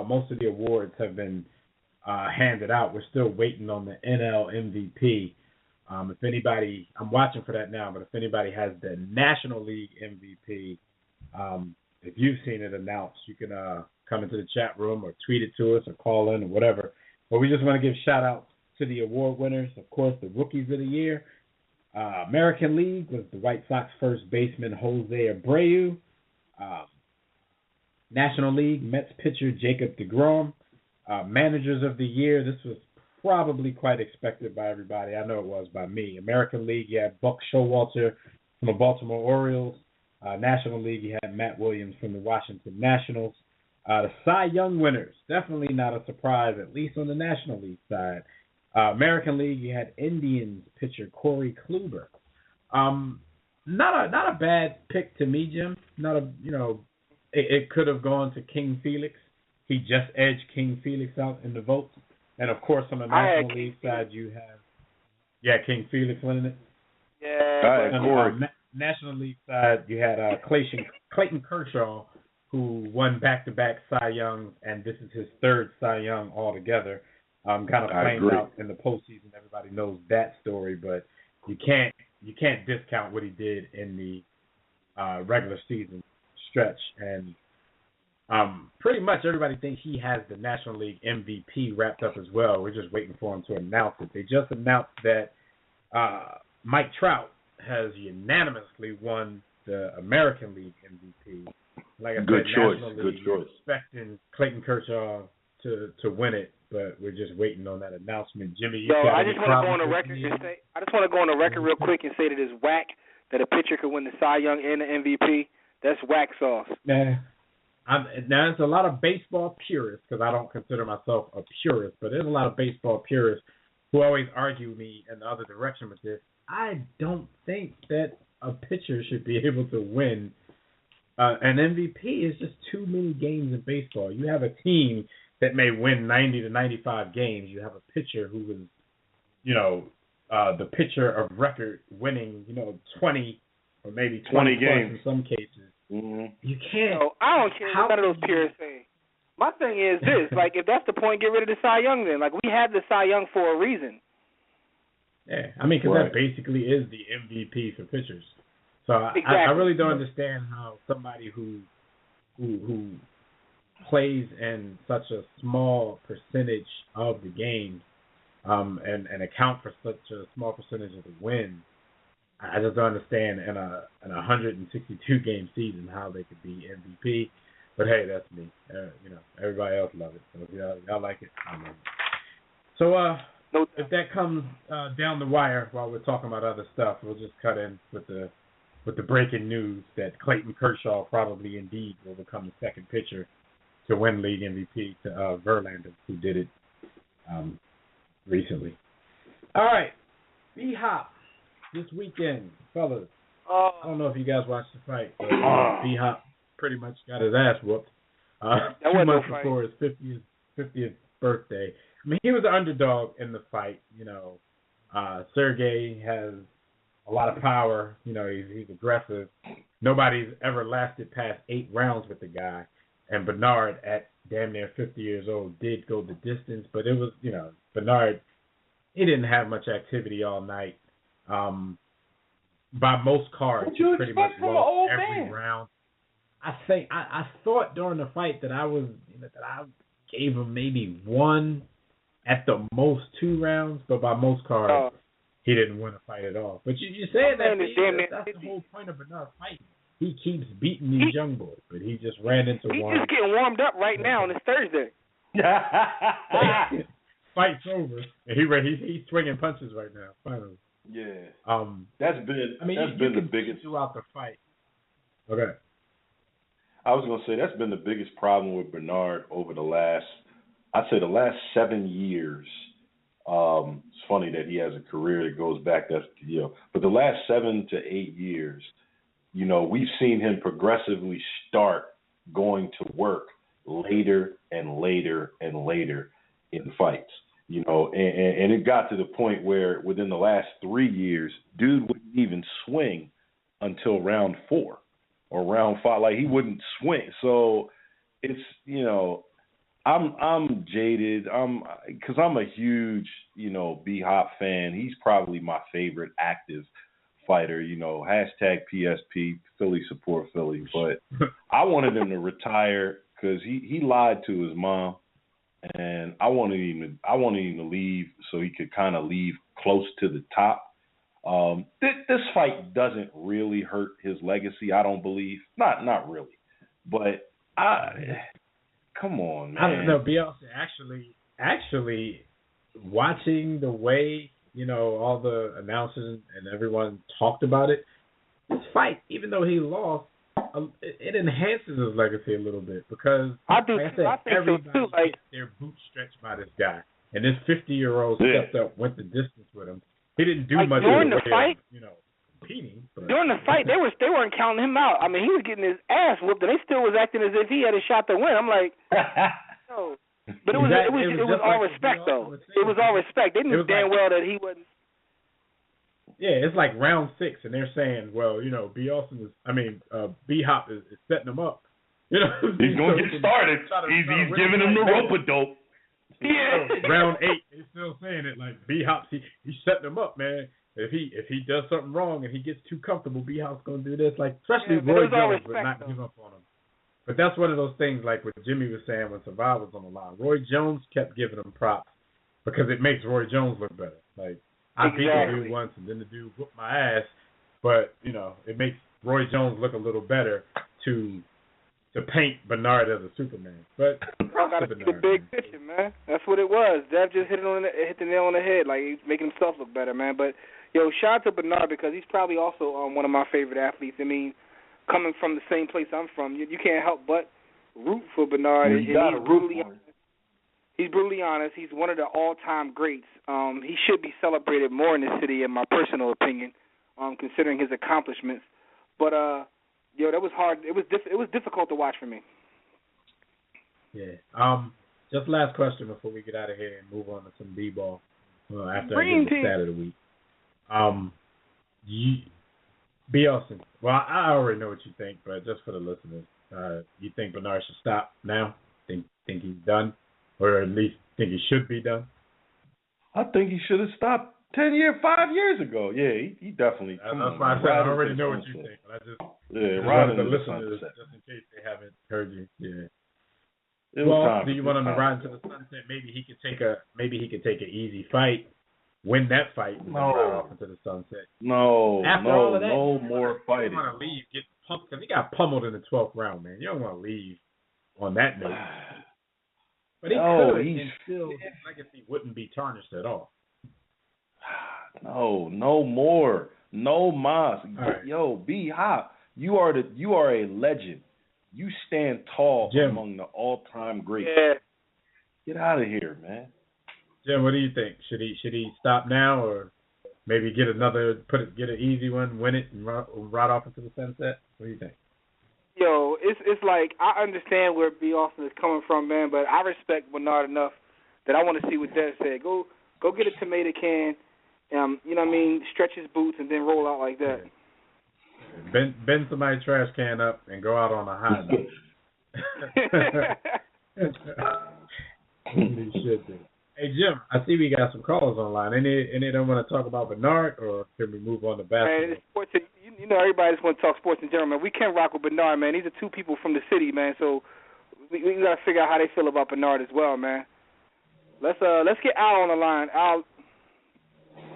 most of the awards have been handed out. We're still waiting on the NL MVP. If anybody, I'm watching for that now, but if anybody has the National League MVP, if you've seen it announced, you can come into the chat room or tweet it to us or call in or whatever. But we just want to give shout-outs to the award winners. Of course, the Rookies of the Year. American League was the White Sox first baseman Jose Abreu. National League, Mets pitcher Jacob deGrom. Managers of the Year, this was probably quite expected by everybody. I know it was by me. American League, you had Buck Showalter from the Baltimore Orioles. National League, you had Matt Williams from the Washington Nationals. The Cy Young winners, definitely not a surprise, at least on the National League side. American League, you had Indians pitcher Corey Kluber. Not a bad pick to me, Jim. It could have gone to King Felix. He just edged King Felix out in the votes. And, of course, on the National League side, you have King Felix winning it. Yeah. On the National League side, you had Clayton Kershaw, who won back-to-back Cy Young, and this is his third Cy Young altogether. Kind of flamed out in the postseason. Everybody knows that story, but you can't you can't discount what he did in the regular season stretch. And pretty much everybody thinks he has the National League MVP wrapped up as well. We're just waiting for him to announce it. They just announced that Mike Trout has unanimously won the American League MVP. Like I said, good choice. National Good League, choice. Expecting Clayton Kershaw to win it, but we're just waiting on that announcement. Jimmy, I just want to go on the record and say, I just want to go on the record real quick and say that it's whack that a pitcher could win the Cy Young and the MVP. That's whack sauce. Now, there's a lot of baseball purists, because I don't consider myself a purist, but there's a lot of baseball purists who always argue me in the other direction with this. I don't think that a pitcher should be able to win an MVP. Is just too many games in baseball. You have a team that may win 90 to 95 games. You have a pitcher who was, the pitcher of record winning, 20 or maybe 20 games in some cases. Mm-hmm. You can't. No, I don't care what none of those purists say. My thing is this: like, if that's the point, get rid of the Cy Young. Then, like, we have the Cy Young for a reason. Yeah, I mean, because that basically is the MVP for pitchers. So exactly. I really don't understand how somebody who plays in such a small percentage of the game and account for such a small percentage of the wins. I just don't understand in a 162 game season how they could be MVP. But hey, that's me. Everybody else loves it. So if y'all like it, I love it. So if that comes down the wire while we're talking about other stuff, we'll just cut in with the breaking news that Clayton Kershaw probably indeed will become the second pitcher to win league MVP to Verlander, who did it recently. All right, B-Hop this weekend, fellas. I don't know if you guys watched the fight, but B-Hop pretty much got his ass whooped 2 months before his 50th birthday. I mean, he was an underdog in the fight. Sergey has a lot of power. He's aggressive. Nobody's ever lasted past 8 rounds with the guy. And Bernard, at damn near 50 years old, did go the distance. But it was, Bernard, he didn't have much activity all night. By most cards, he pretty much lost every round. I thought during the fight that I gave him maybe 1, at the most 2 rounds, but by most cards, he didn't win a fight at all. But you said that's the whole point of Bernard fighting. He keeps beating these young boys, but he just ran into one. He's just getting warmed up right now, and it's Thursday. Fight's over, and he's swinging punches right now. Finally. Yeah. That's been the biggest throughout the fight. Okay. I was gonna say that's been the biggest problem with Bernard over the last 7 years. It's funny that he has a career that goes back but the last 7 to 8 years, we've seen him progressively start going to work later and later and later in fights. And it got to the point where within the last 3 years, dude wouldn't even swing until round 4 or round 5. Like, he wouldn't swing. So it's, I'm jaded. Because I'm a huge, B-Hop fan. He's probably my favorite active fighter. Hashtag PSP, Philly support Philly. But I wanted him to retire because he lied to his mom. And I wanted him to leave so he could kind of leave close to the top. This fight doesn't really hurt his legacy, I don't believe. Not really. But come on, man. I don't know, Bielsa, actually watching the way, all the announcers and everyone talked about it, this fight, even though he lost, it enhances his legacy a little bit because everybody gets their boot stretched by this guy. And this 50-year-old stepped up, went the distance with him. He didn't do much during the fight. Competing. During the fight, they weren't counting him out. I mean, he was getting his ass whooped, and they still was acting as if he had a shot to win. I'm like, no. But it was all respect, though. It was all respect. They knew damn well that he wasn't. Yeah, it's like round 6, and they're saying, well, B-Hop is setting him up. He's going to get started. He's giving him the rope-a-dope. Yeah. Round 8, they're still saying it like B-Hop. He's setting him up, man. If he does something wrong and he gets too comfortable, B Hop's gonna do this. Like especially but Roy it was all Jones would respect, not though. give up on him. But that's one of those things like what Jimmy was saying when Survivor was on the line. Roy Jones kept giving him props because it makes Roy Jones look better. Like I beat the dude once and then the dude whooped my ass, but it makes Roy Jones look a little better to paint Bernard as a Superman. But I gotta see the big picture, man. That's what it was. Dev just hit the nail on the head. Like he's making himself look better, man. But yo, shout out to Bernard because he's probably also one of my favorite athletes. I mean, coming from the same place I'm from, you can't help but root for Bernard. You gotta root for him. He's brutally honest. He's one of the all-time greats. He should be celebrated more in the city, in my personal opinion, considering his accomplishments. But that was hard. It was difficult to watch for me. Yeah. Just last question before we get out of here and move on to some b-ball. After I get the stat of the week. B. Austin. Well, I already know what you think, but just for the listeners, you think Bernard should stop now? Think he's done, or at least think he should be done? I think he should have stopped 5 years ago. Yeah, he definitely. That's why I said I already know what you think. But I just wanted the listeners just in case they haven't heard you. Yeah. Do you want him to ride into the sunset? Maybe he could take an easy fight, win that fight, and then ride off into the sunset. After all of that, no more fighting. You don't want to leave, get pumped because he got pummeled in the 12th round, man. You don't want to leave on that note. But he could, and still his legacy wouldn't be tarnished at all. No more. No mas. Right. Yo, B Hop, you are a legend. You stand tall among the all-time greats. Yeah. Get out of here, man. Jim, what do you think? Should he stop now, or maybe get an easy one, win it, and ride off into the sunset? What do you think? Yo, it's like I understand where B. Austin is coming from, man, but I respect Bernard enough that I want to see what Dev said. Go get a tomato can, you know what I mean, stretch his boots and then roll out like that. Bend somebody's trash can up and go out on a high note. He should do. Hey Jim, I see we got some callers online. Any of them want to talk about Bernard, or can we move on to basketball? Man, sports, everybody just want to talk sports in general, man. We can't rock with Bernard, man. These are two people from the city, man. So we got to figure out how they feel about Bernard as well, man. Let's get Al on the line.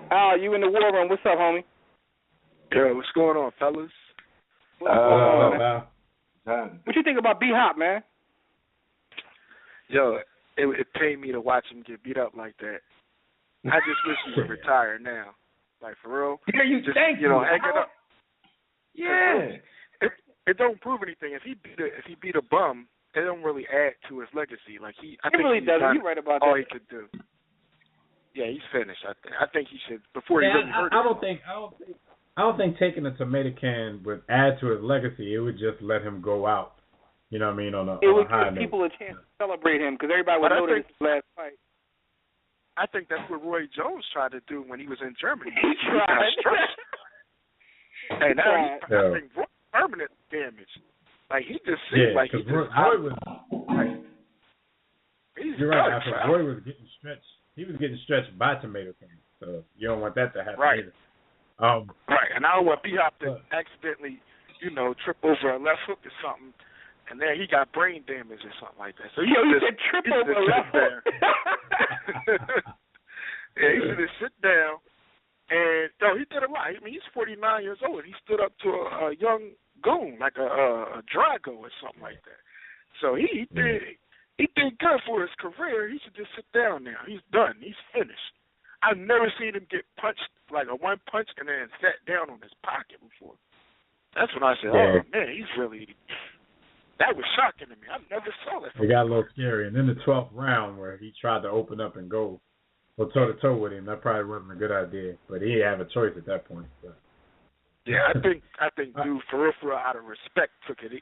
Al, you in the war room? What's up, homie? Yo, what's going on, fellas? What's going on, man? What you think about B-Hop, man? Yo, it pained me to watch him get beat up like that. I just wish he would retire now. Like, for real. Yeah, hang it up. Yeah. It don't prove anything. If he beat a bum, it don't really add to his legacy. Like I think really doesn't. You're right about all that. he could do. Yeah, he's finished. I think he should before he really hurt. I don't think taking a tomato can would add to his legacy. It would just let him go out. You know what I mean? On a high note. Give people a chance to celebrate him because everybody would know that it's his last fight. I think that's what Roy Jones tried to do when he was in Germany. He tried. And now he's I think permanent damage. Like he just seemed like he just Roy was. You're right. done, After Roy was getting stretched, he was getting stretched by tomato cans. So you don't want that to happen either. Right, and I don't want B-Hop to accidentally, trip over a left hook or something, and then he got brain damage or something like that. So he said trip over a left hook. Yeah, he should just sit down, and he did a lot. I mean, he's 49 years old. He stood up to a young goon, like a Drago or something like that. So he did good for his career. He should just sit down now. He's done. He's finished. I've never seen him get punched, like a one punch, and then sat down on his pocket before. That's when I said, oh, man, he's really, that was shocking to me. I never saw that. It got a little scary. And then the 12th round where he tried to open up and go toe-to-toe with him, that probably wasn't a good idea. But he didn't have a choice at that point. So. Yeah, I think dude, for real, out of respect, took it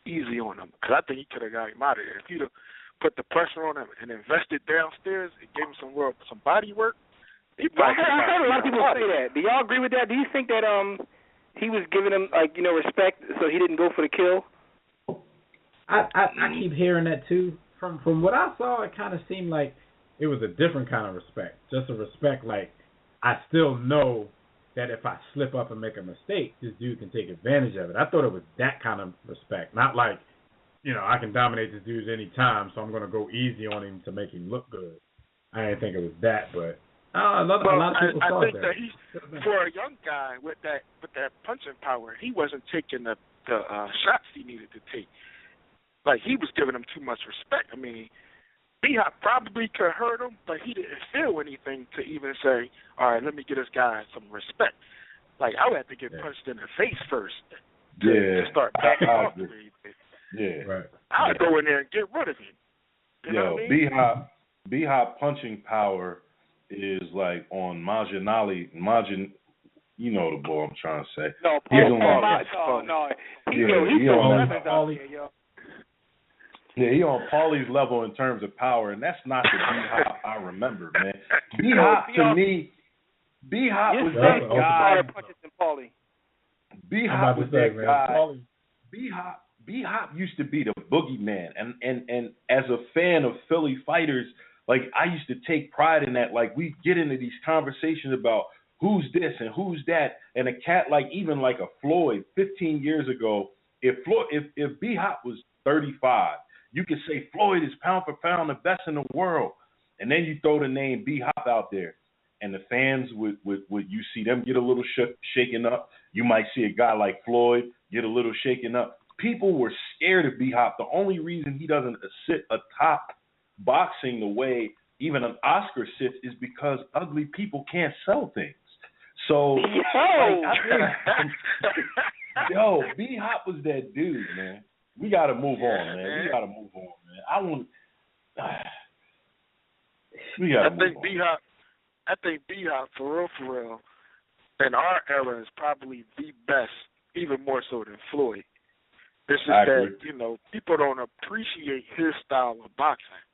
easy on him. Because I think he could have got him out of there. If he'd have put the pressure on him and invested downstairs and gave him some body work, he probably I heard a lot of people say that. Do y'all agree with that? Do you think that he was giving him respect so he didn't go for the kill? I keep hearing that too. From what I saw, it kind of seemed like it was a different kind of respect. Just a respect like I still know that if I slip up and make a mistake, this dude can take advantage of it. I thought it was that kind of respect, not like, I can dominate this dude any time, so I'm going to go easy on him to make him look good. I didn't think it was that, but a lot of people thought that. I think that for a young guy with that punching power, he wasn't taking the shots he needed to take. Like, he was giving him too much respect. I mean, B-Hop probably could hurt him, but he didn't feel anything to even say, all right, let me give this guy some respect. Like, I would have to get punched in the face first to start backing off. Yeah. Right. I would go in there and get rid of him. You know what I mean? B-Hop punching power is like on Majin Ali. You know the boy I'm trying to say. No, he on Paulie's level in terms of power, and that's not the B-Hop I remember, man. B-Hop to me, B-Hop was that guy. B-Hop was that guy. B-Hop used to be the boogeyman, and as a fan of Philly fighters, like, I used to take pride in that. Like, we get into these conversations about who's this and who's that, and a cat like even like a Floyd 15 years ago, if B-Hop was 35, you could say Floyd is pound for pound the best in the world, and then you throw the name B-Hop out there, and the fans would you see them get a little shaken up. You might see a guy like Floyd get a little shaken up. People were scared of B-Hop. The only reason he doesn't sit atop boxing the way even an Oscar sits is because ugly people can't sell things. So, B-Hop was that dude, man. We got to move on, man. We got to move on, man. I think B-Hop, for real, in our era is probably the best, even more so than Floyd. This is that, people don't appreciate his style of boxing.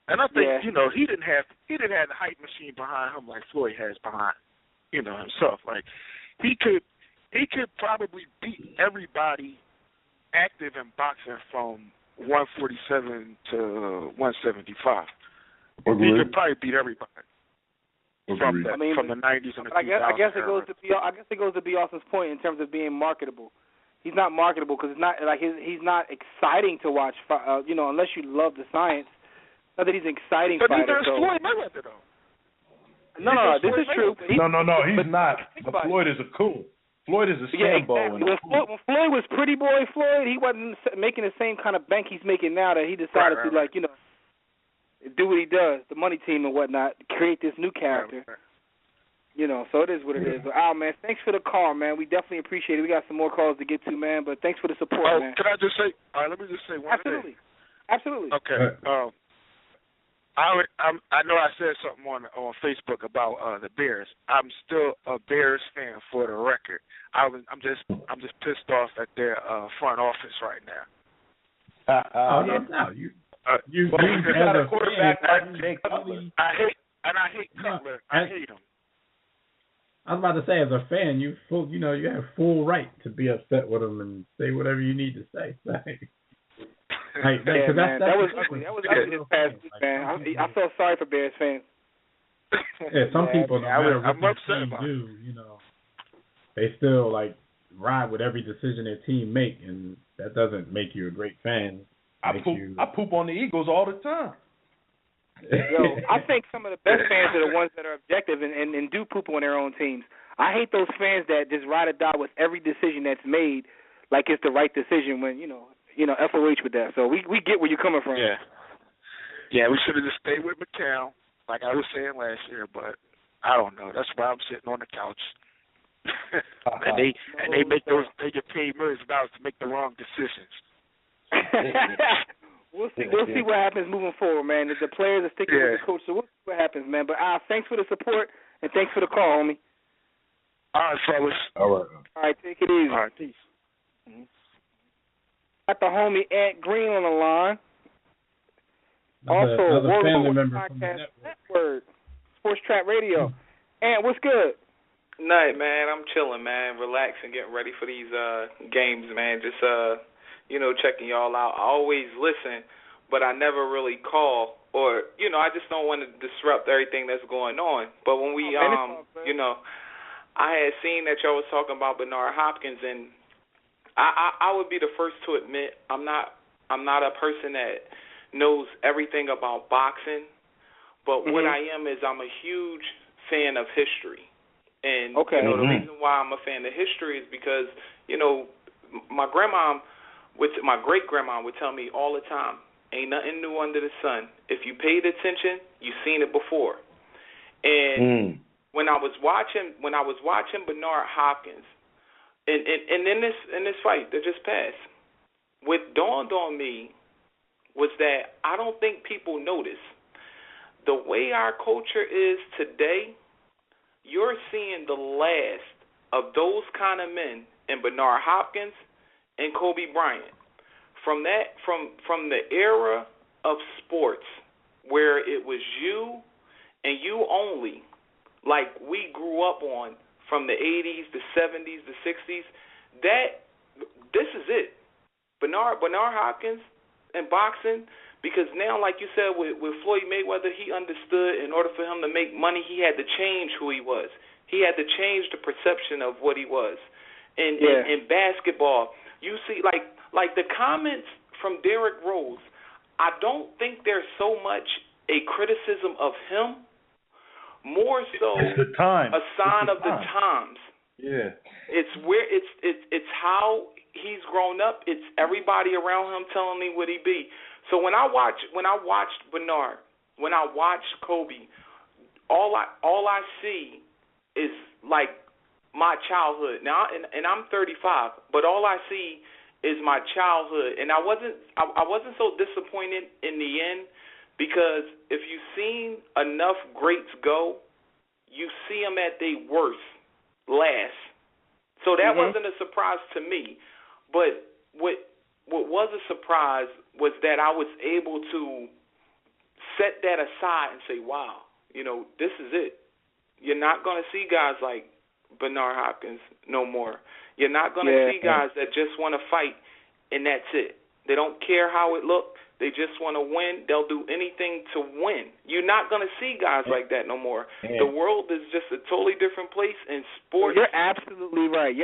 And I think, he didn't have the hype machine behind him like Floyd has behind, himself. Like, he could probably beat everybody active in boxing from 147 to 175. He could probably beat everybody. From the 90s and the 2000s. I guess it goes to be Austin's point in terms of being marketable. He's not marketable because it's not like he's not exciting to watch. Unless you love the science. Not that he's an exciting fighter. But neither is Floyd Mayweather, though. No, this is true. No, he's not. But Floyd is a cool. Floyd is a Sambo. Exactly. When Floyd was pretty boy Floyd, he wasn't making the same kind of bank he's making now that he decided to do what he does, the money team and whatnot, create this new character. Right. So it is what it is. But, man, thanks for the call, man. We definitely appreciate it. We got some more calls to get to, man, but thanks for the support, man. Can I just say, all right, let me just say one thing. Absolutely. Okay. I know I said something on Facebook about the Bears. I'm still a Bears fan for the record. I'm just pissed off at their front office right now. You got a quarterback. I hate Cutler. I hate him. I was about to say, as a fan, you have full right to be upset with him and say whatever you need to say. Man, that was ugly this past week, man. I felt sorry for Bears fans. Yeah, some people, no matter what their team do, they still ride with every decision their team make, and that doesn't make you a great fan. I poop on the Eagles all the time. I think some of the best fans are the ones that are objective and do poop on their own teams. I hate those fans that just ride or die with every decision that's made like it's the right decision when, FOH with that. So we get where you're coming from. Yeah, we should have just stayed with McCown, like I was saying last year, but I don't know. That's why I'm sitting on the couch. and they get paid millions of dollars to make the wrong decisions. We'll see what happens moving forward, man. If the players are sticking with the coach, so we'll see what happens, man. But thanks for the support and thanks for the call, homie. All right, fellas. All right, take it easy. All right, peace. Mm-hmm. Got the homie Ant Green on the line. Another family member from the network. Sports Trap Radio. Ant, what's good? Night, man. I'm chilling, man. Relaxing, getting ready for these games, man. Just checking y'all out. I always listen, but I never really call, or I just don't want to disrupt everything that's going on. But when we I had seen that y'all was talking about Bernard Hopkins, and I would be the first to admit I'm not a person that knows everything about boxing, but what I am is I'm a huge fan of history. And the reason why I'm a fan of history is because, my great grandma would tell me all the time, ain't nothing new under the sun. If you paid attention, you've seen it before. And when I was watching Bernard Hopkins, and in this fight that just passed, what dawned on me was that I don't think people notice the way our culture is today. You're seeing the last of those kind of men in Bernard Hopkins and Kobe Bryant. From the era of sports where it was you and you only, like we grew up on from the 80s, the 70s, the 60s, this is it. Bernard Hopkins and boxing, because now, like you said, with Floyd Mayweather, he understood in order for him to make money, he had to change who he was. He had to change the perception of what he was. In basketball, you see, like the comments from Derrick Rose, I don't think there's so much a criticism of him, more so it's the time. A sign of the times. Yeah. It's where it's how he's grown up. It's everybody around him telling me what he be. So when I watched Bernard, when I watched Kobe, all I see is like my childhood. Now, and I'm 35, but all I see is my childhood. And I wasn't so disappointed in the end, because if you've seen enough greats go, you see them at their worst last. So that wasn't a surprise to me. But what was a surprise was that I was able to set that aside and say, wow, this is it. You're not going to see guys like Bernard Hopkins no more. You're not going to see guys that just want to fight and that's it. They don't care how it looks. They just want to win. They'll do anything to win. You're not going to see guys like that no more. The world is just a totally different place in sports. You're absolutely right.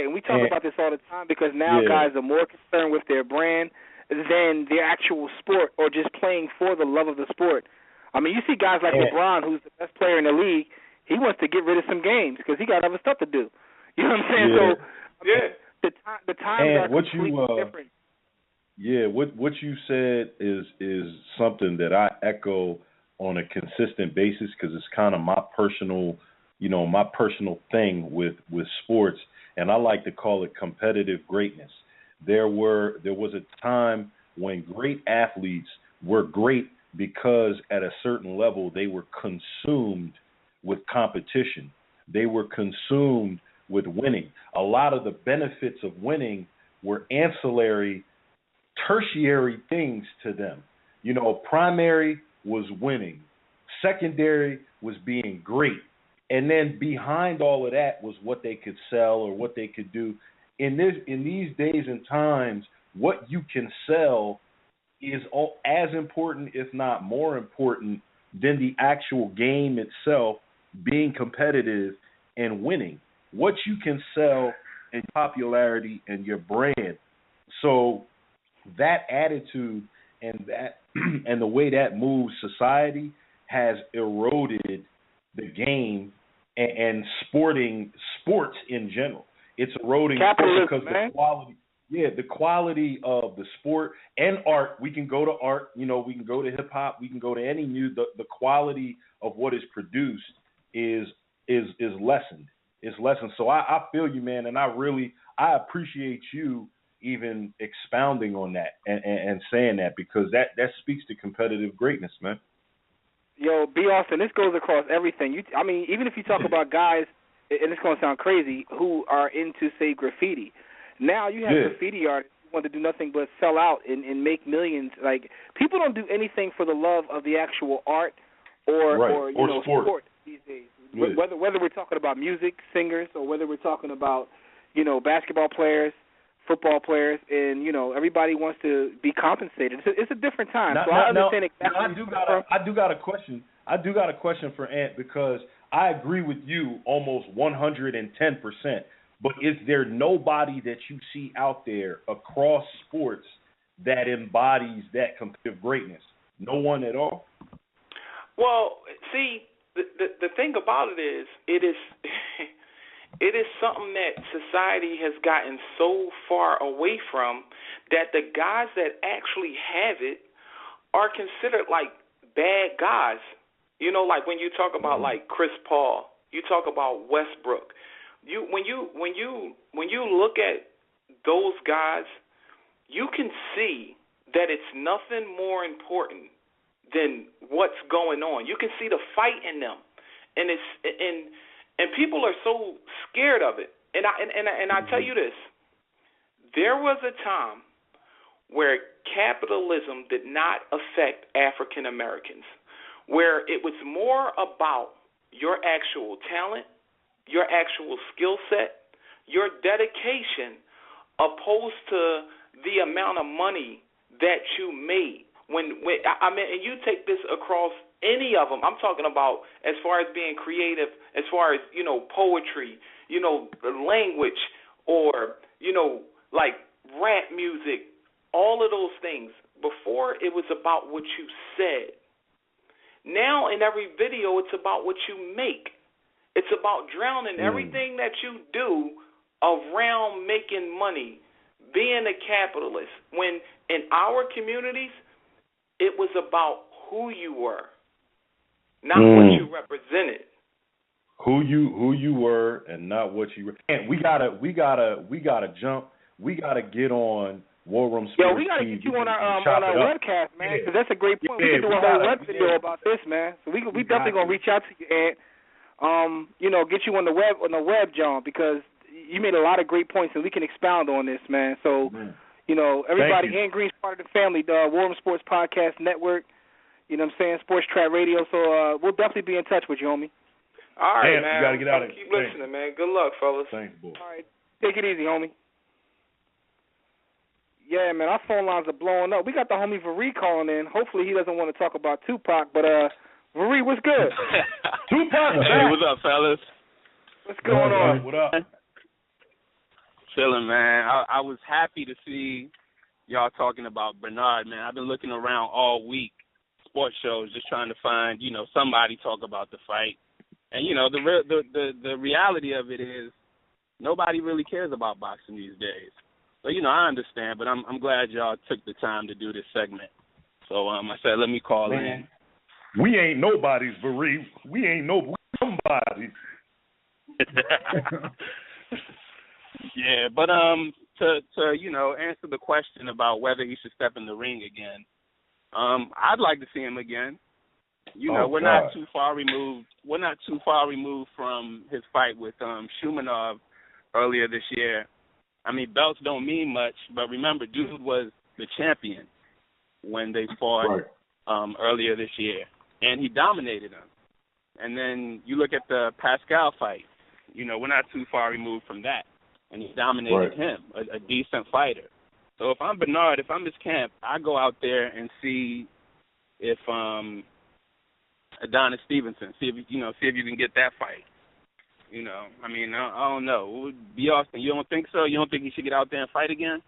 And we talk about this all the time, because now guys are more concerned with their brand than their actual sport, or just playing for the love of the sport. I mean, you see guys like LeBron, who's the best player in the league. He wants to get rid of some games because he got other stuff to do. You know what I'm saying? So the times are completely different. Yeah, what you said is something that I echo on a consistent basis, because it's kind of my personal thing with sports, and I like to call it competitive greatness. There was a time when great athletes were great because at a certain level they were consumed with competition. They were consumed with winning. A lot of the benefits of winning were ancillary, tertiary things to them. Primary was winning. Secondary was being great. And then behind all of that was what they could sell or what they could do. In these days and times, what you can sell is as important, if not more important, than the actual game itself, being competitive and winning. What you can sell in popularity and your brand. So that attitude and the way that moves society has eroded the game and sports in general. It's eroding because the quality of the sport and art. We can go to art, we can go to hip hop, we can go to any music. The quality of what is produced is lessened. It's lessened. So I feel you, man, and I appreciate you even expounding on that and saying that, because that speaks to competitive greatness, man. Yo, B. Austin, this goes across everything. Even if you talk about guys, and it's going to sound crazy, who are into, say, graffiti. Now you have graffiti artists who want to do nothing but sell out and make millions. Like, people don't do anything for the love of the actual art or sport these days. Yeah. Whether we're talking about music, singers, or whether we're talking about, basketball players, football players, and everybody wants to be compensated. It's a different time. I understand exactly. I do got a question. I do got a question for Ant, because I agree with you almost 110%. But is there nobody that you see out there across sports that embodies that competitive greatness? No one at all? Well, see, the thing about it is it is something that society has gotten so far away from that the guys that actually have it are considered like bad guys. Like when you talk about like Chris Paul, you talk about Westbrook. When you look at those guys, you can see that it's nothing more important than what's going on. You can see the fight in them, and people are so scared of it. And I tell you this, there was a time where capitalism did not affect African Americans, where it was more about your actual talent, your actual skill set, your dedication, opposed to the amount of money that you made. And you take this across any of them. I'm talking about as far as being creative, as far as poetry, language, or like rap music, all of those things. Before, it was about what you said. Now in every video, it's about what you make. It's about drowning everything that you do around making money, being a capitalist. When in our communities, it was about who you were, not what you represented. Who you were, and not what you were. And we gotta jump. We gotta get on War Room Sports. Yo, we gotta get you on our webcast, man, because that's a great point. We can do a whole web video about this, man. So we definitely gonna reach out to you and get you on the web, John, because you made a lot of great points, and we can expound on this, man. So. Everybody, Ant Green's part of the family, the War Room Sports Podcast Network, Sports Trap Radio. So we'll definitely be in touch with you, homie. All right, You man. got to get out of Keep listening, man. Good luck, fellas. Thanks, boy. All right. Take it easy, homie. Yeah, man, our phone lines are blowing up. We got the homie Varee calling in. Hopefully he doesn't want to talk about Tupac, but Varee, what's good? Tupac, hey, what's up, fellas? What's going on? What up? Chilling, man. I was happy to see y'all talking about Bernard, man. I've been looking around all week, sports shows, just trying to find, somebody talk about the fight. And the reality of it is nobody really cares about boxing these days. So I understand, but I'm glad y'all took the time to do this segment. So I said, let me call in. We ain't nobody's, Varee. We ain't somebody's. Yeah, but to answer the question about whether he should step in the ring again, I'd like to see him again. We're not too far removed. We're not too far removed from his fight with Shumanov earlier this year. I mean, belts don't mean much, but remember, dude was the champion when they fought earlier this year, and he dominated him. And then you look at the Pascal fight. We're not too far removed from that. And he dominated him, a decent fighter. So if I'm Bernard, if I'm his camp, I go out there and see if Adonis Stevenson, see if you can get that fight. I don't know. B. Austin, you don't think so? You don't think he should get out there and fight again?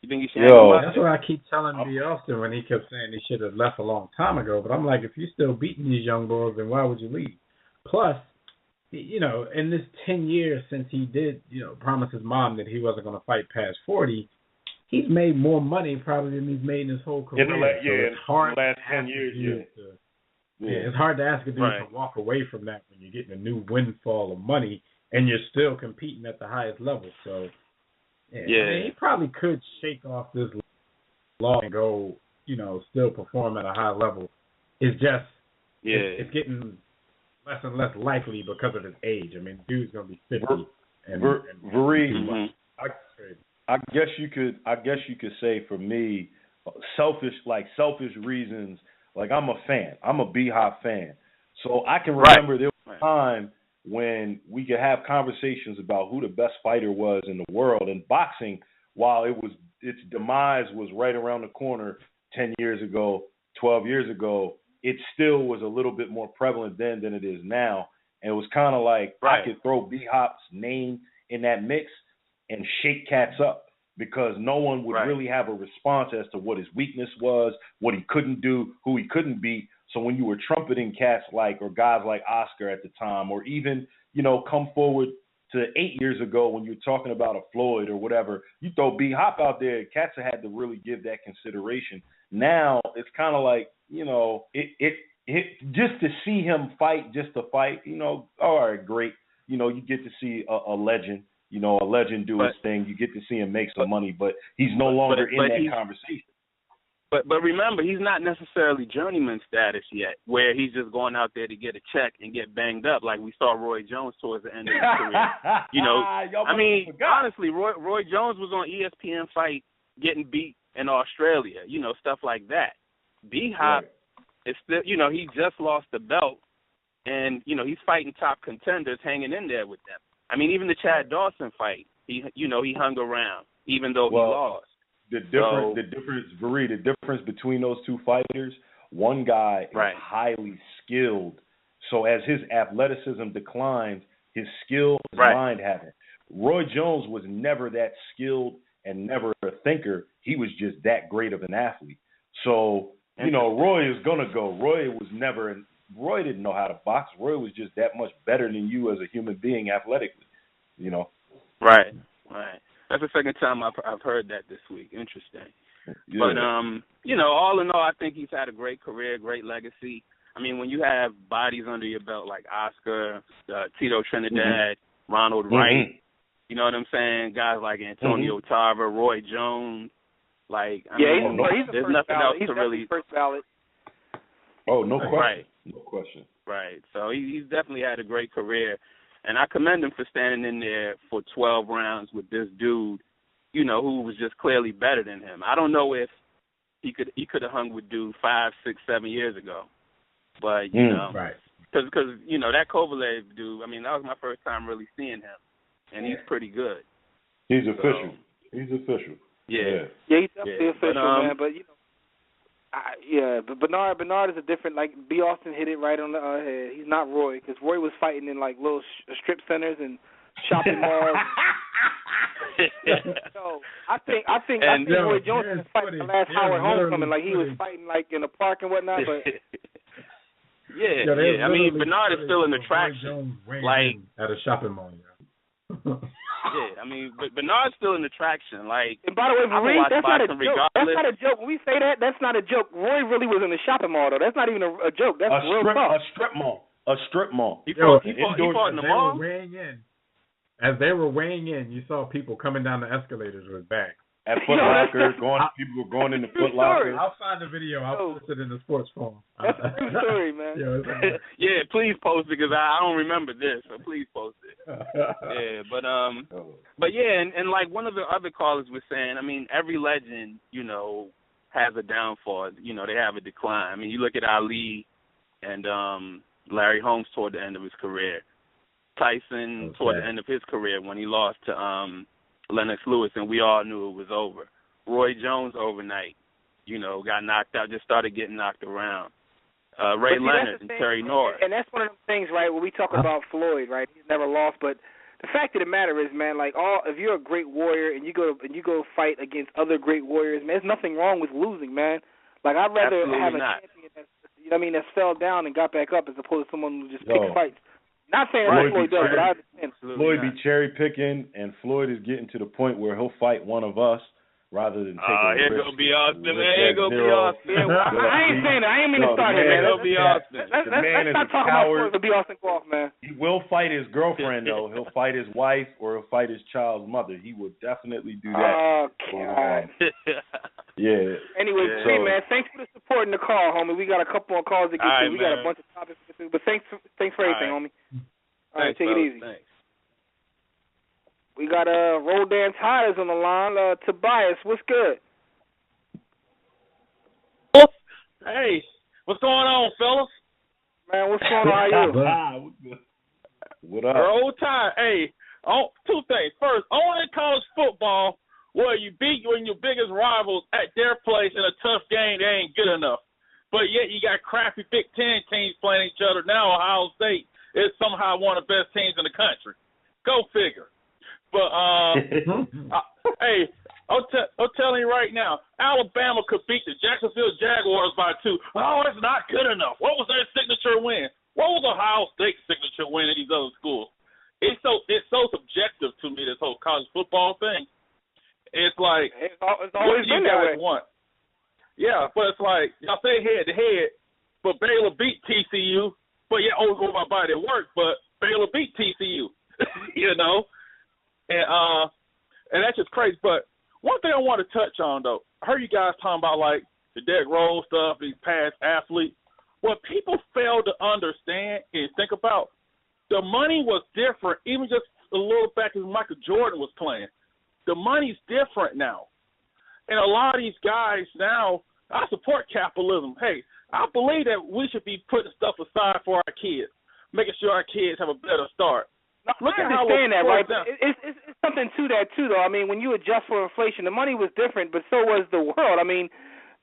You think he should? That's what I keep telling B. Austin when he kept saying he should have left a long time ago. But I'm like, if you're still beating these young boys, then why would you leave? Plus, in this 10 years since he did, promise his mom that he wasn't going to fight past 40, he's made more money probably than he's made in his whole career. In the last 10 years, it's hard to ask a dude to walk away from that when you're getting a new windfall of money and you're still competing at the highest level. So, I mean, he probably could shake off this law and go, still perform at a high level. It's just, it's getting less and less likely because of his age. I mean, dude's gonna be 50. Varee, I guess you could say for me, selfish reasons. Like I'm a fan. I'm a B-Hop fan. So I can remember there was a time when we could have conversations about who the best fighter was in the world, and boxing while its demise was right around the corner 10 years ago, 12 years ago, it still was a little bit more prevalent then than it is now. And it was kind of like I could throw B-Hop's name in that mix and shake cats up because no one would really have a response as to what his weakness was, what he couldn't do, who he couldn't beat. So when you were trumpeting cats like, or guys like Oscar at the time, or even, come forward to 8 years ago when you were talking about a Floyd or whatever, you throw B-Hop out there, cats had to really give that consideration. Now it's kind of like, it just to see him fight, just to fight, all right, great. You get to see a legend, a legend do his thing. You get to see him make some money, but he's no longer in that conversation. But remember, he's not necessarily journeyman status yet, where he's just going out there to get a check and get banged up like we saw Roy Jones towards the end of his career. Honestly, Roy Jones was on ESPN Fight getting beat in Australia, stuff like that. B-Hop is still, he just lost the belt, and, he's fighting top contenders hanging in there with them. I mean, even the Chad Dawson fight, he hung around, even though he lost. The difference between those two fighters, one guy is highly skilled. So as his athleticism declines, his skill, his mind haven't. Roy Jones was never that skilled and never a thinker. He was just that great of an athlete. So, Roy is going to go. Roy didn't know how to box. Roy was just that much better than you as a human being athletically, Right. That's the second time I've heard that this week. Interesting. Yeah. But, all in all, I think he's had a great career, great legacy. I mean, when you have bodies under your belt like Oscar, Tito Trinidad, Ronald Wright, you know what I'm saying? Guys like Antonio Tarver, Roy Jones. He's there's nothing else to really. First ballot. Oh, no question. Right. No question. Right. So he's definitely had a great career. And I commend him for standing in there for 12 rounds with this dude, who was just clearly better than him. I don't know if he could have hung with dude 5, 6, 7 years ago. But, because, that Kovalev dude, I mean, that was my first time really seeing him. And he's pretty good. He's official. Yeah. Yeah, he's definitely official, man. But, but Bernard is a different, B. Austin hit it right on the head. He's not Roy, because Roy was fighting in, little strip centers and shopping malls. So I think Roy Jones was fighting the last Howard Homecoming. He was fighting, in a park and whatnot, but... I mean, Bernard is still an attraction. At a shopping mall, Yeah, I mean, but Bernard's still an attraction. And by the way, Marie, that's not a joke. That's not a joke. When we say that, that's not a joke. Roy really was in the shopping mall, though. That's not even a joke. That's real talk. A strip mall. He fought in the mall. As they were weighing in, you saw people coming down the escalators with bags. At Foot Locker, people were going into Foot Locker. I'll find the video. I'll post it in the sports forum. That's a true story, man. Yeah, please post it because I don't remember this. So please post it. Yeah, but yeah, and one of the other callers was saying, I mean, every legend, has a downfall. They have a decline. I mean, you look at Ali and Larry Holmes toward the end of his career. Tyson toward the end of his career when he lost to Lennox Lewis, and we all knew it was over. Roy Jones overnight, got knocked out, just started getting knocked around. Ray Leonard and Terry Norris. And that's one of the things, right, when we talk about Floyd, right, he's never lost, but the fact of the matter is, man, if you're a great warrior and you go fight against other great warriors, man, there's nothing wrong with losing, man. I'd rather have a champion that fell down and got back up as opposed to someone who just picked fights. Not saying that's what Floyd does, but I understand. Floyd be cherry picking, and Floyd is getting to the point where he'll fight one of us rather than taking a risk. Here go be Austin, man. Here go be Austin. I ain't saying that. I ain't mean to start it, man. He'll be Austin. The man is a coward. Be Austin Golf, man. He will fight his girlfriend, though. He'll fight his wife or he'll fight his child's mother. He will definitely do that. Oh, God. Yeah. Anyway, man, thanks for the support and the call, homie. We got a couple more calls to get to. We got a bunch of topics to get to. But thanks for everything, homie. All right, take it easy. Thanks. We got Roldan Tires on the line. Tobias, what's good? Hey, what's going on, fellas? Man, what's going on? How you? What up? Roll Tide. Hey, two things. First, only college football well, you beat one of your biggest rivals at their place in a tough game, they ain't good enough. But yet you got crappy Big Ten teams playing each other. Now Ohio State is somehow one of the best teams in the country. Go figure. But, hey, I'm telling you right now, Alabama could beat the Jacksonville Jaguars by 2. Oh, it's not good enough. What was their signature win? What was Ohio State's signature win at these other schools? It's so subjective to me, this whole college football thing. It's like, it's always been that way. Want? Yeah, but it's like, y'all say head-to-head, but Baylor beat TCU, but yeah, go by body at work, but Baylor beat TCU, you know? And that's just crazy. But one thing I want to touch on, though, I heard you guys talking about, like, the Derrick Rose stuff, these past athletes. What people fail to understand and think about, the money was different, even just a little back as Michael Jordan was playing. The money's different now. And a lot of these guys now, I support capitalism. Hey, I believe that we should be putting stuff aside for our kids, making sure our kids have a better start. Look at how understand that, right? It's something to that too, though. I mean, when you adjust for inflation, the money was different, but so was the world. I mean,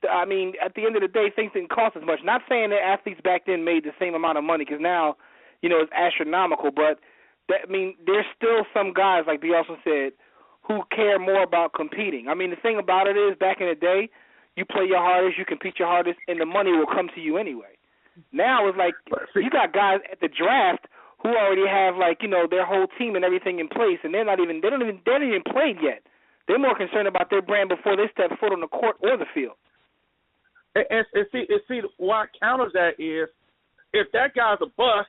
at the end of the day, things didn't cost as much. Not saying that athletes back then made the same amount of money, because now, you know, it's astronomical. But there's still some guys, like B. also said, who care more about competing. I mean, the thing about it is, back in the day, you play your hardest, you compete your hardest, and the money will come to you anyway. Now it's like you got guys at the draft who already have, like, you know, their whole team and everything in place, and they haven't even played yet. They're more concerned about their brand before they step foot on the court or the field. And see, what counters that is, if that guy's a bust,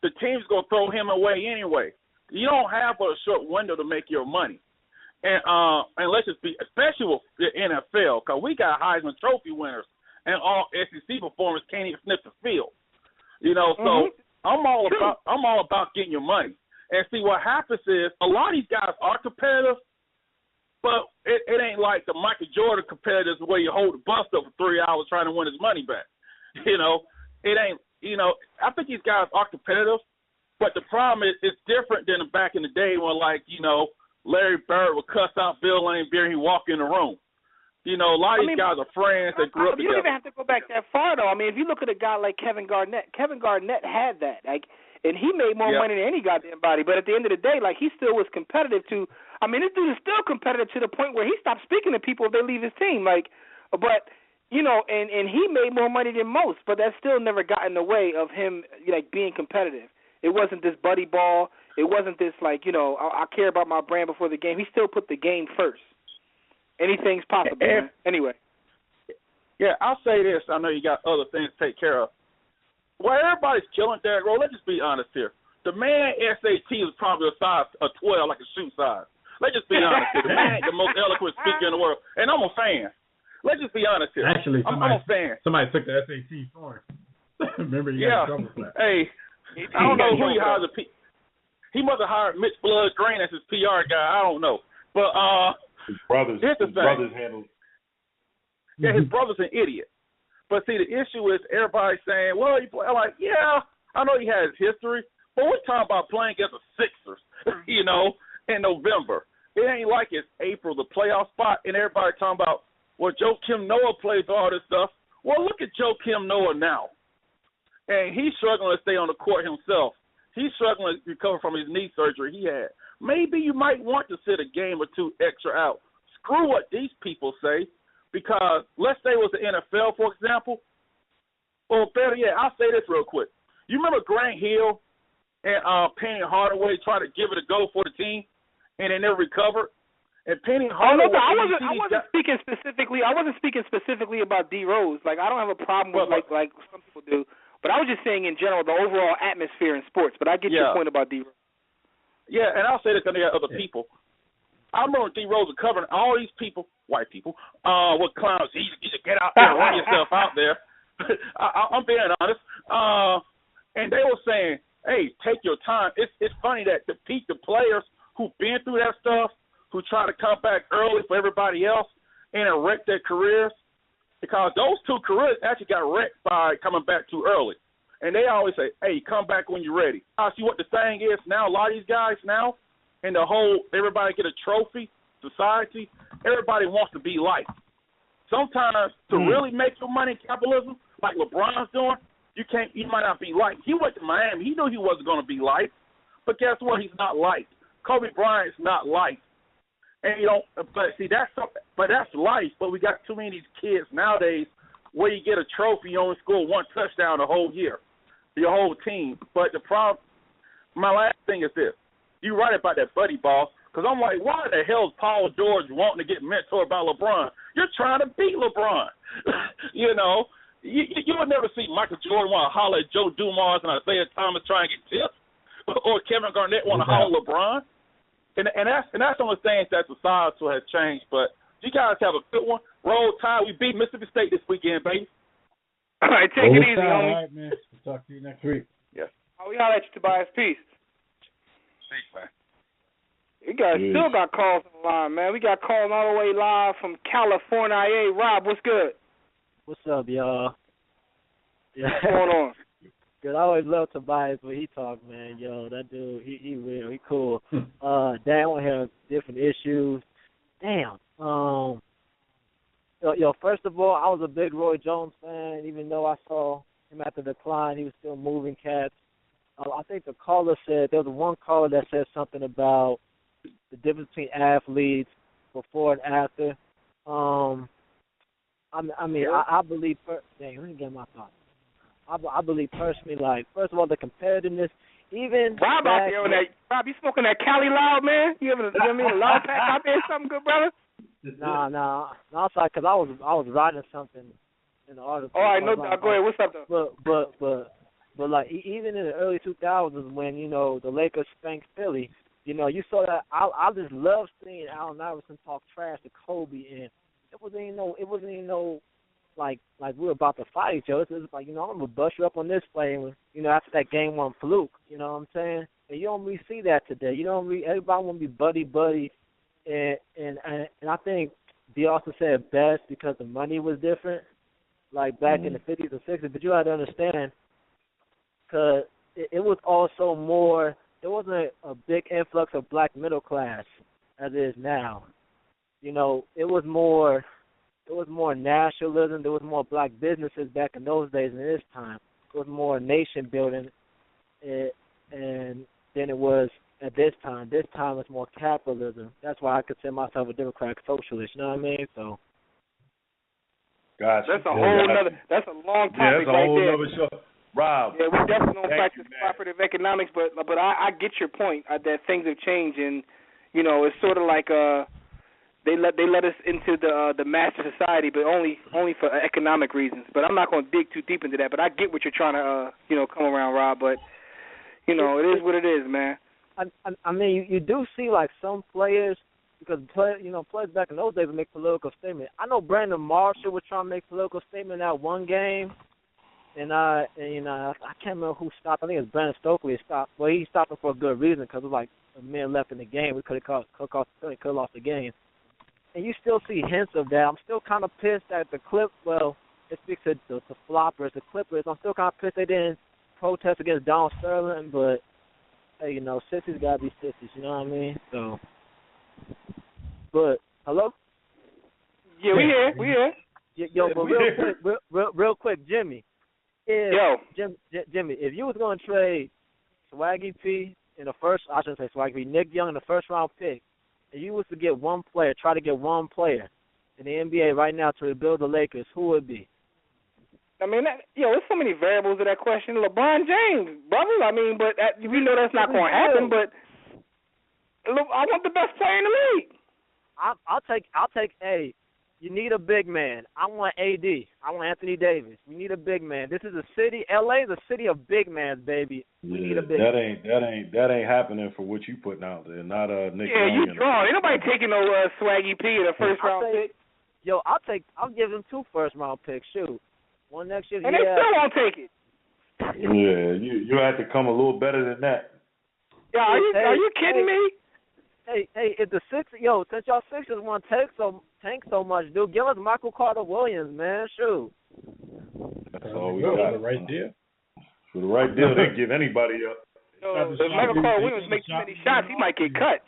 the team's going to throw him away anyway. You don't have a short window to make your money. And let's just be, especially with the NFL, because we got Heisman Trophy winners and all SEC performers can't even sniff the field. You know, so I'm all about getting your money. And see, what happens is a lot of these guys are competitive, but it ain't like the Michael Jordan competitors where you hold the bus up for 3 hours trying to win his money back. You know, it ain't. You know, I think these guys are competitive, but the problem is it's different than back in the day when, like, you know, Larry Bird would cuss out Bill Laimbeer and he'd walk in the room. You know, a lot of these guys are friends that grew up together. You don't even have to go back that far, though. I mean, if you look at a guy like Kevin Garnett had that. Like, and he made more money than any goddamn body. But at the end of the day, like, he still was competitive to – I mean, this dude is still competitive to the point where he stopped speaking to people if they leave his team. Like, but, you know, and he made more money than most, but that still never got in the way of him, like, being competitive. It wasn't this buddy ball. It wasn't this, like, you know, I care about my brand before the game. He still put the game first. Anything's possible, man. Anyway. Yeah, I'll say this. I know you got other things to take care of. Well, everybody's killing Derrick Rose. Let's just be honest here. The man SAT was probably a size of 12, like a shoe size. Let's just be honest here. The man, the most eloquent speaker in the world. And I'm a fan. Let's just be honest here. Actually, I'm a fan. Somebody took the SAT for him. Remember, you got in trouble for that. Hey, I don't know who he hired. He must have hired Mitch Blood Green as his PR guy. I don't know. But his brothers handled. Yeah, his brother's an idiot. But see, the issue is everybody saying, well, you play. I'm like, yeah, I know he has his history, but we're talking about playing against the Sixers, you know, in November. It ain't like it's April, the playoff spot, and everybody talking about, well, Joakim Noah plays all this stuff. Well, look at Joakim Noah now. And he's struggling to stay on the court himself. He's struggling to recover from his knee surgery he had. Maybe you might want to sit a game or two extra out. Screw what these people say, because let's say it was the NFL, for example. Or better yet, I'll say this real quick. You remember Grant Hill and Penny Hardaway tried to give it a go for the team, and they never recovered? And Penny Hardaway. I wasn't speaking specifically. I wasn't speaking specifically about D Rose. Like, I don't have a problem with like some people do. But I was just saying in general the overall atmosphere in sports. But I get your point about D Rose. Yeah, and I'll say this, and there are other people. I remember D Rose covering all these people, white people, with clowns. You should get out there and run yourself out there. I'm being honest. And they were saying, hey, take your time. It's funny that the players who've been through that stuff, who try to come back early for everybody else and wreck their careers, because those two careers actually got wrecked by coming back too early. And they always say, hey, come back when you're ready. I see what the thing is now. A lot of these guys now, and the whole everybody get a trophy society, everybody wants to be liked. Sometimes to really make your money in capitalism, like LeBron's doing, you might not be liked. He went to Miami. He knew he wasn't going to be liked. But guess what? He's not liked. Kobe Bryant's not liked. And that's life. But we got too many of these kids nowadays where you get a trophy, you only score one touchdown the whole year, your whole team. But the problem, my last thing is this. You're right about that buddy ball, because I'm like, why the hell is Paul George wanting to get mentored by LeBron? You're trying to beat LeBron. You would never see Michael Jordan want to holler at Joe Dumars and Isaiah Thomas trying to get tips, or Kevin Garnett want to holler at LeBron. And that's one of the things that society has changed. But you guys have a good one. Roll Tide. We beat Mississippi State this weekend, baby. All right, take it easy, homie. All right, man. We'll talk to you next week. Yes. We holler at you, Tobias. Peace. Thanks, man. We still got calls on the line, man. We got calls all the way live from California. Hey, Rob, what's good? What's up, y'all? Yeah. What's going on? Good. I always love Tobias when he talk, man. Yo, that dude, he real, he cool. Damn, we have different issues. Damn. Yo, first of all, I was a big Roy Jones fan, even though I saw him at the decline. He was still moving cats. I think the caller said, there was one caller that said something about the difference between athletes before and after. I believe, dang, let me get my thoughts. I believe personally, like, first of all, the competitiveness, even Rob out there on that. Rob, you smoking that Cali Loud, man? You having a loud pack out there, something good, brother? Nah. I'm sorry, because I was writing something in the article. All right, go ahead. What's up, though? But like, even in the early 2000s, when the Lakers spanked Philly, you saw that. I just love seeing Allen Iverson talk trash to Kobe, and it wasn't even no like we were about to fight each other. It was like, I'm gonna bust you up on this play, and after that game one fluke, you know what I'm saying? And you don't really see that today. Everybody want to be buddy, and I think D also said it best because the money was different, like back in the 50s and 60s. But you had to understand, because it was also more. There wasn't a big influx of black middle class as it is now. It was more nationalism. There was more black businesses back in those days than this time. It was more nation building, and than it was at this time. This time it's more capitalism. That's why I consider myself a democratic socialist. You know what I mean? So. Gotcha. That's a whole other. That's a long topic that's a right whole there. other show. Rob. Yeah, we definitely don't practice cooperative economics, but I get your point that things have changed, and it's sort of like they let us into the master society, but only for economic reasons. But I'm not going to dig too deep into that. But I get what you're trying to come around, Rob. But it is what it is, man. I mean, you do see like some players, because players back in those days would make political statements. I know Brandon Marshall was trying to make political statement that one game. And I can't remember who stopped. I think it was Brandon Stokely stopped. Well, he stopped him for a good reason because it was like a minute left in the game. We could have lost the game. And you still see hints of that. I'm still kind of pissed at the Clip. Well, it speaks to the floppers, the Clippers. I'm still kind of pissed they didn't protest against Donald Sterling. But hey, sissies gotta be sissies. You know what I mean? So, but hello. Yeah, we here. Yo, but real quick, Jimmy. Jimmy, if you was going to trade Swaggy P Nick Young in the first round pick, and you was to get one player, try to get one player in the NBA right now to rebuild the Lakers, who would it be? I mean, there's so many variables to that question. LeBron James, brother. I mean, but we know that's not going to happen. But I want the best player in the league. I'll take A. You need a big man. I want AD. I want Anthony Davis. We need a big man. This is a city. LA is a city of big mans, baby. We need a big man. That ain't happening for what you putting out there. Not Nick. Yeah, you draw. Ain't nobody taking no Swaggy P in the first round pick. Yo, I'll give him 2 first round picks. Shoot, one next year. And they still won't take it. Yeah, you have to come a little better than that. Yeah, are you kidding me? Hey, if the Sixers, since y'all Sixers want tank so much, dude, give us Michael Carter Williams, man. Shoot. That's all we got. For the right deal. For the right deal, they give anybody up. If Michael Carter Williams makes too many shots, he might get cut.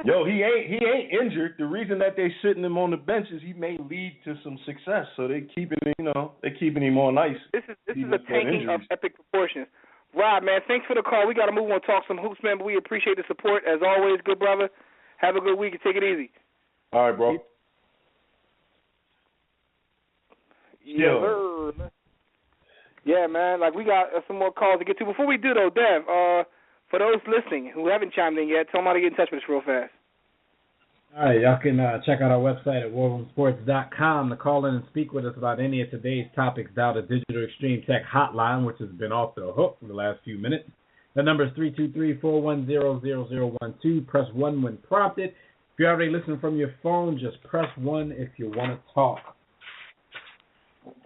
Yo, he ain't injured. The reason that they sitting him on the bench is he may lead to some success. So they keeping him on ice. This is a tanking of epic proportions. Rob, man, thanks for the call. We got to move on, talk some hoops, man. But we appreciate the support as always, good brother. Have a good week and take it easy. All right, bro. Yeah, sir. Yeah, man. Like we got some more calls to get to. Before we do, though, Dev, for those listening who haven't chimed in yet, tell them how to get in touch with us real fast. All right, y'all can check out our website at warroomsports.com to call in and speak with us about any of today's topics. Dial the Digital Extreme Tech hotline, which has been off the hook for the last few minutes. The number is 323-410-0012. Press 1 when prompted. If you're already listening from your phone, just press 1 if you want to talk.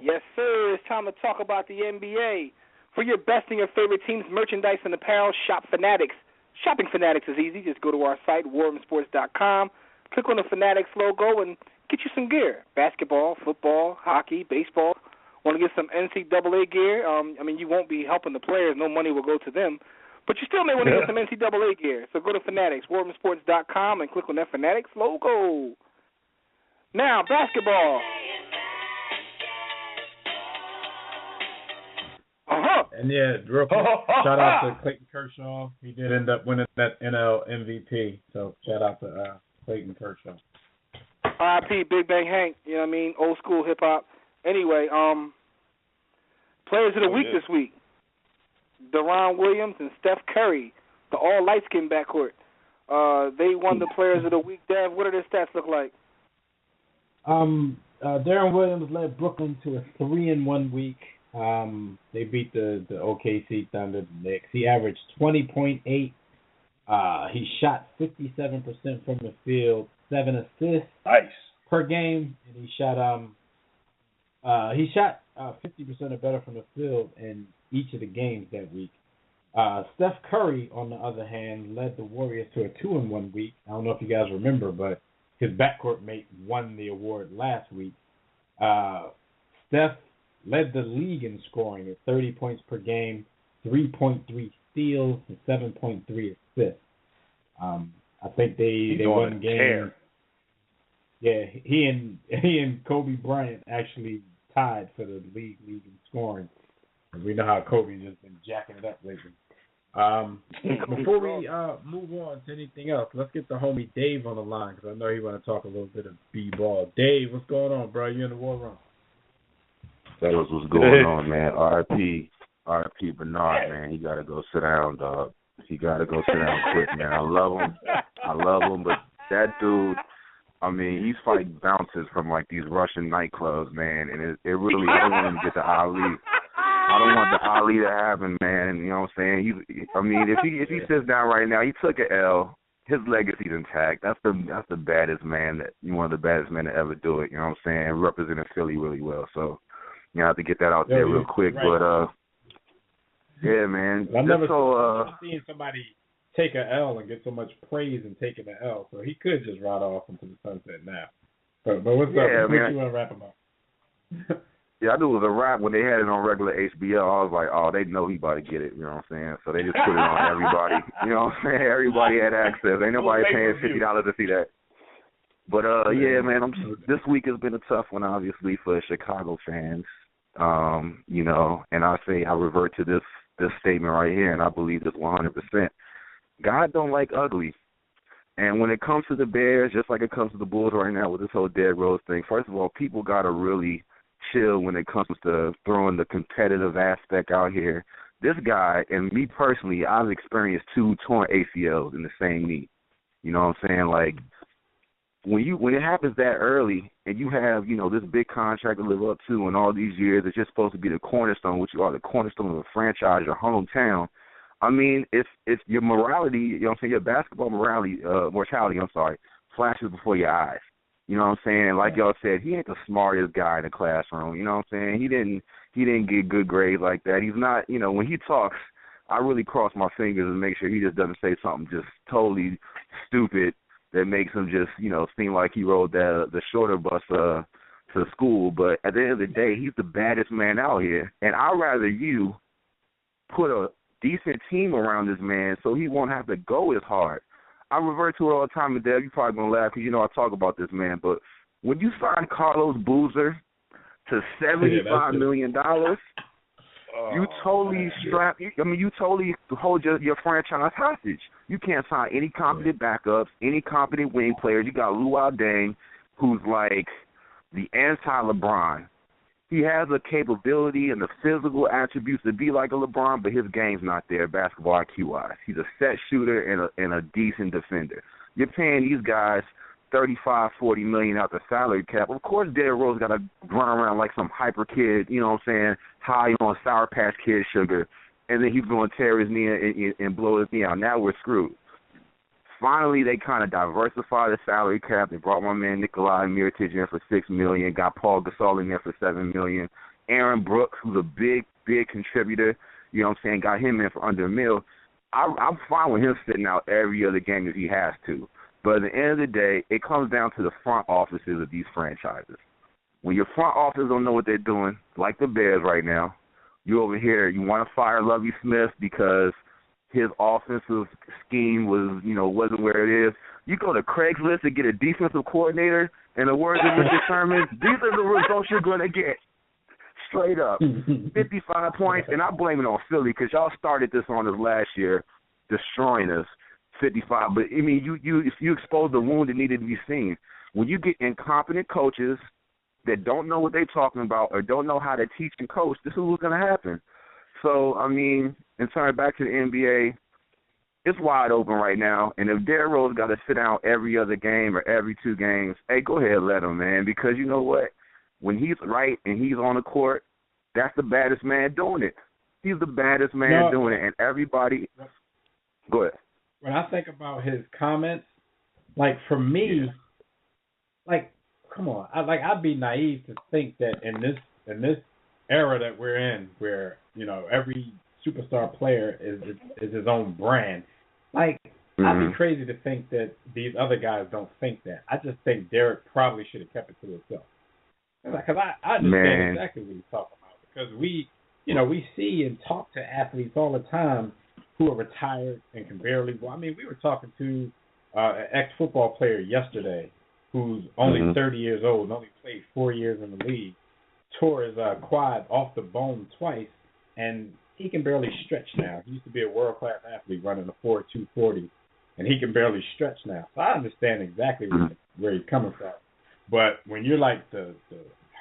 Yes, sir. It's time to talk about the NBA. For your best and your favorite teams, merchandise and apparel, shop Fanatics. Shopping Fanatics is easy. Just go to our site, warroomsports.com. Click on the Fanatics logo and get you some gear. Basketball, football, hockey, baseball. Want to get some NCAA gear? You won't be helping the players. No money will go to them. But you still may want to get some NCAA gear. So go to Fanatics, warroomsports.com, and click on that Fanatics logo. Now, basketball. And yeah, real quick, shout out to Clayton Kershaw. He did end up winning that NL MVP. So shout out to Clayton Kershaw. R.I.P. Big Bang Hank. You know what I mean? Old school hip hop. Anyway, players of the week this week: Deron Williams and Steph Curry, the all light skinned backcourt. They won the players of the week. Dev, what do their stats look like? Deron Williams led Brooklyn to a 3-1 week. They beat the OKC Thunder, the Knicks. He averaged 20.8. He shot 57% from the field, 7 assists per game, and he shot 50% or better from the field in each of the games that week. Steph Curry, on the other hand, led the Warriors to a 2-1 week. I don't know if you guys remember, but his backcourt mate won the award last week. Steph led the league in scoring at 30 points per game, 3.3 steals, and 7.3 assists. I think they won games. Yeah, he and Kobe Bryant actually tied for the league in scoring. And we know how Kobe's just been jacking it up lately. Before we move on to anything else, let's get the homie Dave on the line because I know he want to talk a little bit of B-ball. Dave, what's going on, bro? You in the war room? Fellas, what's going on, man? R.I.P. Bernard, man. He got to go sit down, dog. He got to go sit down quick, man. I love him, but that dude, I mean, he's fighting bouncers from, like, these Russian nightclubs, man, and it really, I don't want him to get to Ali. I don't want the Ali to happen, man. You know what I'm saying? If he sits down right now, he took an L. His legacy's intact. That's the baddest man one of the baddest men to ever do it. You know what I'm saying? Representing Philly really well. So you have to get that out there real quick. Right. But yeah, man. I've never seen somebody take an L and get so much praise in taking an L. So he could just ride off into the sunset now. But what's up? What you want to rap about? Yeah, I knew it was a rap when they had it on regular HBO. I was like, oh, they know he about to get it, you know what I'm saying? So they just put it on everybody. You know what I'm saying? Everybody had access. Ain't nobody paying $50 to see that. But, yeah, man, this week has been a tough one, obviously, for Chicago fans. You know, and I revert to this statement right here, and I believe this 100%. God don't like ugly. And when it comes to the Bears, just like it comes to the Bulls right now with this whole Derrick Rose thing, first of all, people got to really chill when it comes to throwing the competitive aspect out here. This guy, and me personally, I've experienced 2 torn ACLs in the same knee. You know what I'm saying? Like, when it happens that early and you have, you know, this big contract to live up to and all these years, it's just supposed to be the cornerstone, which you are the cornerstone of the franchise, your hometown. I mean, if your morality, you know what I'm saying, your basketball mortality, flashes before your eyes. You know what I'm saying? Like y'all said, he ain't the smartest guy in the classroom. You know what I'm saying? He didn't get good grades like that. He's not, you know, when he talks, I really cross my fingers and make sure he just doesn't say something just totally stupid that makes him just, you know, seem like he rode the shorter bus to school. But at the end of the day, he's the baddest man out here. And I'd rather you put a decent team around this man so he won't have to go as hard. I revert to it all the time, and Deb, you're probably going to laugh because you know I talk about this, man. But when you sign Carlos Boozer to $75 million, you totally you totally hold your franchise hostage. You can't sign any competent backups, any competent wing players. You got Luol Deng, who's like the anti-LeBron. He has the capability and the physical attributes to be like a LeBron, but his game's not there basketball IQ-wise. He's a set shooter and a decent defender. You're paying these guys $35, $40 million out the salary cap. Of course, Derrick Rose got to run around like some hyper kid, you know what I'm saying, high on Sour Patch Kid sugar, and then he's going to tear his knee and blow his knee out. Now we're screwed. Finally, they kind of diversified the salary cap. They brought my man Nikolai Mirotic in for $6 million, got Paul Gasol in there for $7 million. Aaron Brooks, who's a big contributor, you know what I'm saying, got him in for under $1 million. I'm fine with him sitting out every other game if he has to. But at the end of the day, it comes down to the front offices of these franchises. When your front offices don't know what they're doing, like the Bears right now, you over here, you want to fire Lovie Smith because his offensive scheme wasn't where it is. You go to Craigslist to get a defensive coordinator, and the words of Richard Sherman, these are the results you're going to get. Straight up. 55 points, and I blame it on Philly because y'all started this on us last year, destroying us. 55, but I mean, you expose the wound that needed to be seen. When you get incompetent coaches that don't know what they're talking about or don't know how to teach and coach, this is what's going to happen. So, I mean, and turning back to the NBA, it's wide open right now. And if Derrick Rose got to sit down every other game or every 2 games, hey, go ahead, let him, man. Because you know what? When he's right and he's on the court, that's the baddest man doing it. He's the baddest man doing it. And everybody, go ahead. When I think about his comments, like for me, like come on, I'd be naive to think that in this era that we're in, where every superstar player is his own brand. Like I'd be crazy to think that these other guys don't think that. I just think Derrick probably should have kept it to himself. Because I understand exactly what he's talking about. Because we see and talk to athletes all the time who are retired and can barely – I mean, we were talking to an ex-football player yesterday who's only 30 years old and only played 4 years in the league, tore his quad off the bone twice, and he can barely stretch now. He used to be a world-class athlete running a 4.240, and he can barely stretch now. So I understand exactly where he's coming from. But when you're like the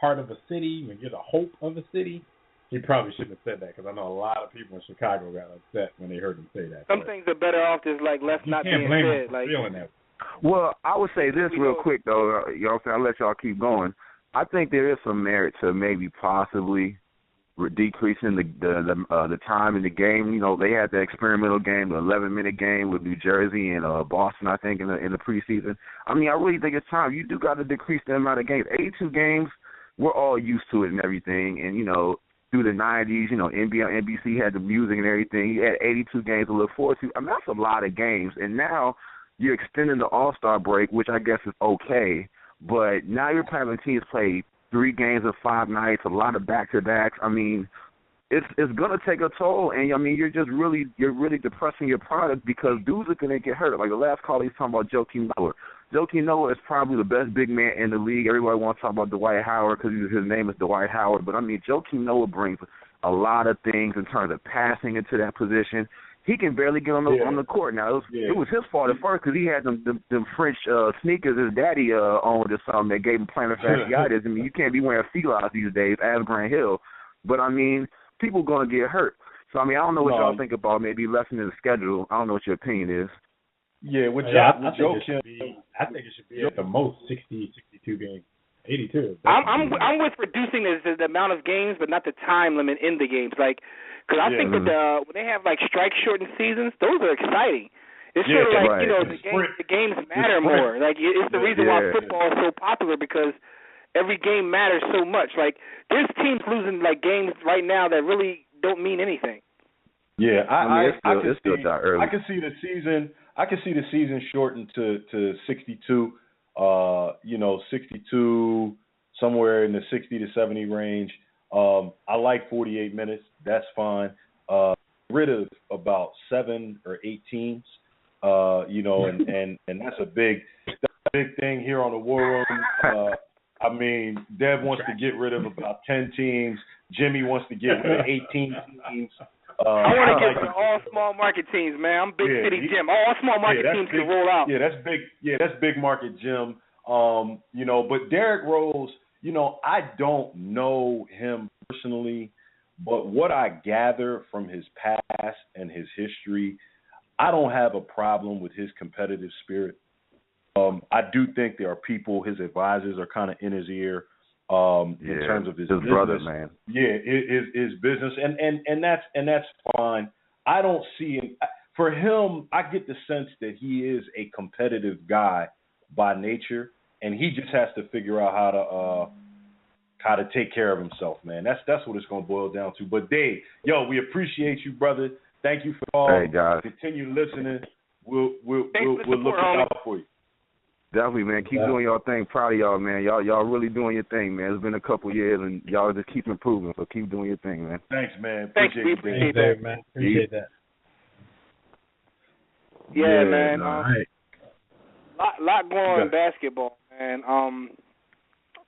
heart of a city, when you're the hope of a city, he probably shouldn't have said that because I know a lot of people in Chicago got upset when they heard him say that. Some things are better off just like left not being said. Like feeling that. Well, I would say this real quick though. You know what I'm saying? I'll let y'all keep going. I think there is some merit to maybe possibly decreasing the time in the game. You know, they had the experimental game, the 11-minute game with New Jersey and Boston, I think, in the preseason. I mean, I really think it's time. You do got to decrease the amount of games. 82 games, we're all used to it and everything. And, through the 90s, NBC had the music and everything. You had 82 games to look forward to. I mean, that's a lot of games. And now you're extending the All-Star break, which I guess is okay. But now you're having teams play 3 games of 5 nights, a lot of back-to-backs. I mean, it's going to take a toll. And, I mean, you're really depressing your product because dudes are going to get hurt. Like the last call, he's talking about Joakim Noah. Joakim Noah is probably the best big man in the league. Everybody wants to talk about Dwight Howard because his name is Dwight Howard. But, I mean, Joakim Noah brings a lot of things in terms of passing into that position. He can barely get on the court. Now, it was his fault at first because he had them French sneakers his daddy owned or something that gave him plantar fasciitis. I mean, you can't be wearing Filas these days, as Grant Hill. But, I mean, people going to get hurt. So, I mean, I don't know what y'all think about maybe lessening the schedule. I don't know what your opinion is. Yeah, I think it should be at the most 60, 62 games. 82. I'm with reducing the amount of games, but not the time limit in the games. Like, because I think that when they have like strike shortened seasons, those are exciting. It's sort of like the games matter more. Like it's the reason why football is so popular because every game matters so much. Like there's teams losing like games right now that really don't mean anything. Yeah, I can see the season shortened to 62. 62, somewhere in the 60 to 70 range. I like 48 minutes. That's fine. Rid of about 7 or 8 teams. You know, and that's a big thing here on the War Room. I mean, Dev wants to get rid of about 10 teams. Jimmy wants to get rid of 18 teams. I want to get rid of all small market teams, man. I'm Big City Jim. All small market teams can roll out. Yeah, that's big. Yeah, that's big market Jim. You know, but Derrick Rose, you know, I don't know him personally, but what I gather from his past and his history, I don't have a problem with his competitive spirit. I do think there are people, his advisors are kind of in his ear in terms of his business. Brother, man. Yeah, his business, and that's fine. I don't see him. For him, I get the sense that he is a competitive guy by nature, and he just has to figure out how to take care of himself, man. That's what it's going to boil down to. But Dave, yo, we appreciate you, brother. Thank you for all. Hey, guys. Continue listening. We'll look out for you. Definitely, man. Keep doing your thing. Proud of y'all, man. Y'all really doing your thing, man. It's been a couple years, and y'all just keep improving. So keep doing your thing, man. Thanks, man. Appreciate that, man. Appreciate that. Yeah, man. All right. Lot going on in basketball, man.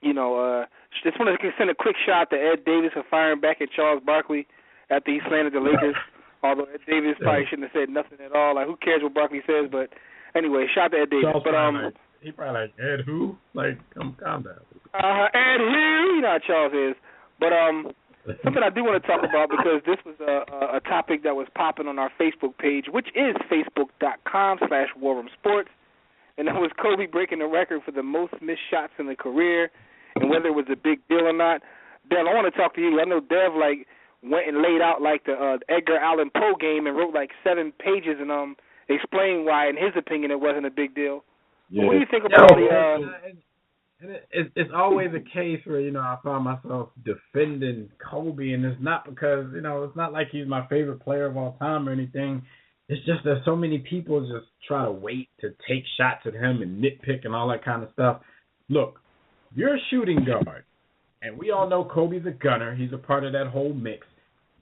You know, just want to send a quick shout to Ed Davis for firing back at Charles Barkley after he slandered the Lakers. Although Ed Davis probably shouldn't have said nothing at all. Like, who cares what Barkley says? But anyway, shout out to Ed Davis. Charles he probably like, Ed who? Like, calm down. Ed who? You know how Charles is. But something I do want to talk about, because this was a topic that was popping on our Facebook page, which is facebook.com/warroomsports. And that was Kobe breaking the record for the most missed shots in the career, and whether it was a big deal or not. Dev, I want to talk to you. I know Dev went and laid out the Edgar Allan Poe game and wrote 7 pages and explained why, in his opinion, it wasn't a big deal. Yeah. What do you think about It's always a case where, you know, I find myself defending Kobe, and it's not because, you know, it's not like he's my favorite player of all time or anything. It's just that so many people just try to wait to take shots at him and nitpick and all that kind of stuff. Look, you're a shooting guard, and we all know Kobe's a gunner. He's a part of that whole mix.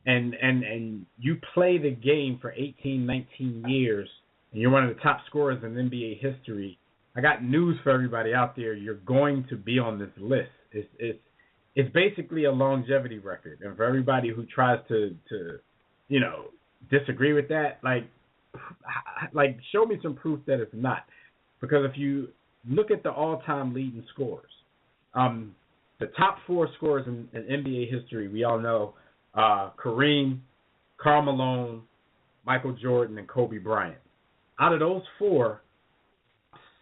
And you play the game for 18, 19 years, and you're one of the top scorers in NBA history. I got news for everybody out there. You're going to be on this list. It's basically a longevity record. And for everybody who tries to you know, disagree with that, like show me some proof that it's not. Because if you look at the all-time leading scorers, the top 4 scorers in NBA history, we all know Kareem, Karl Malone, Michael Jordan, and Kobe Bryant. Out of those 4,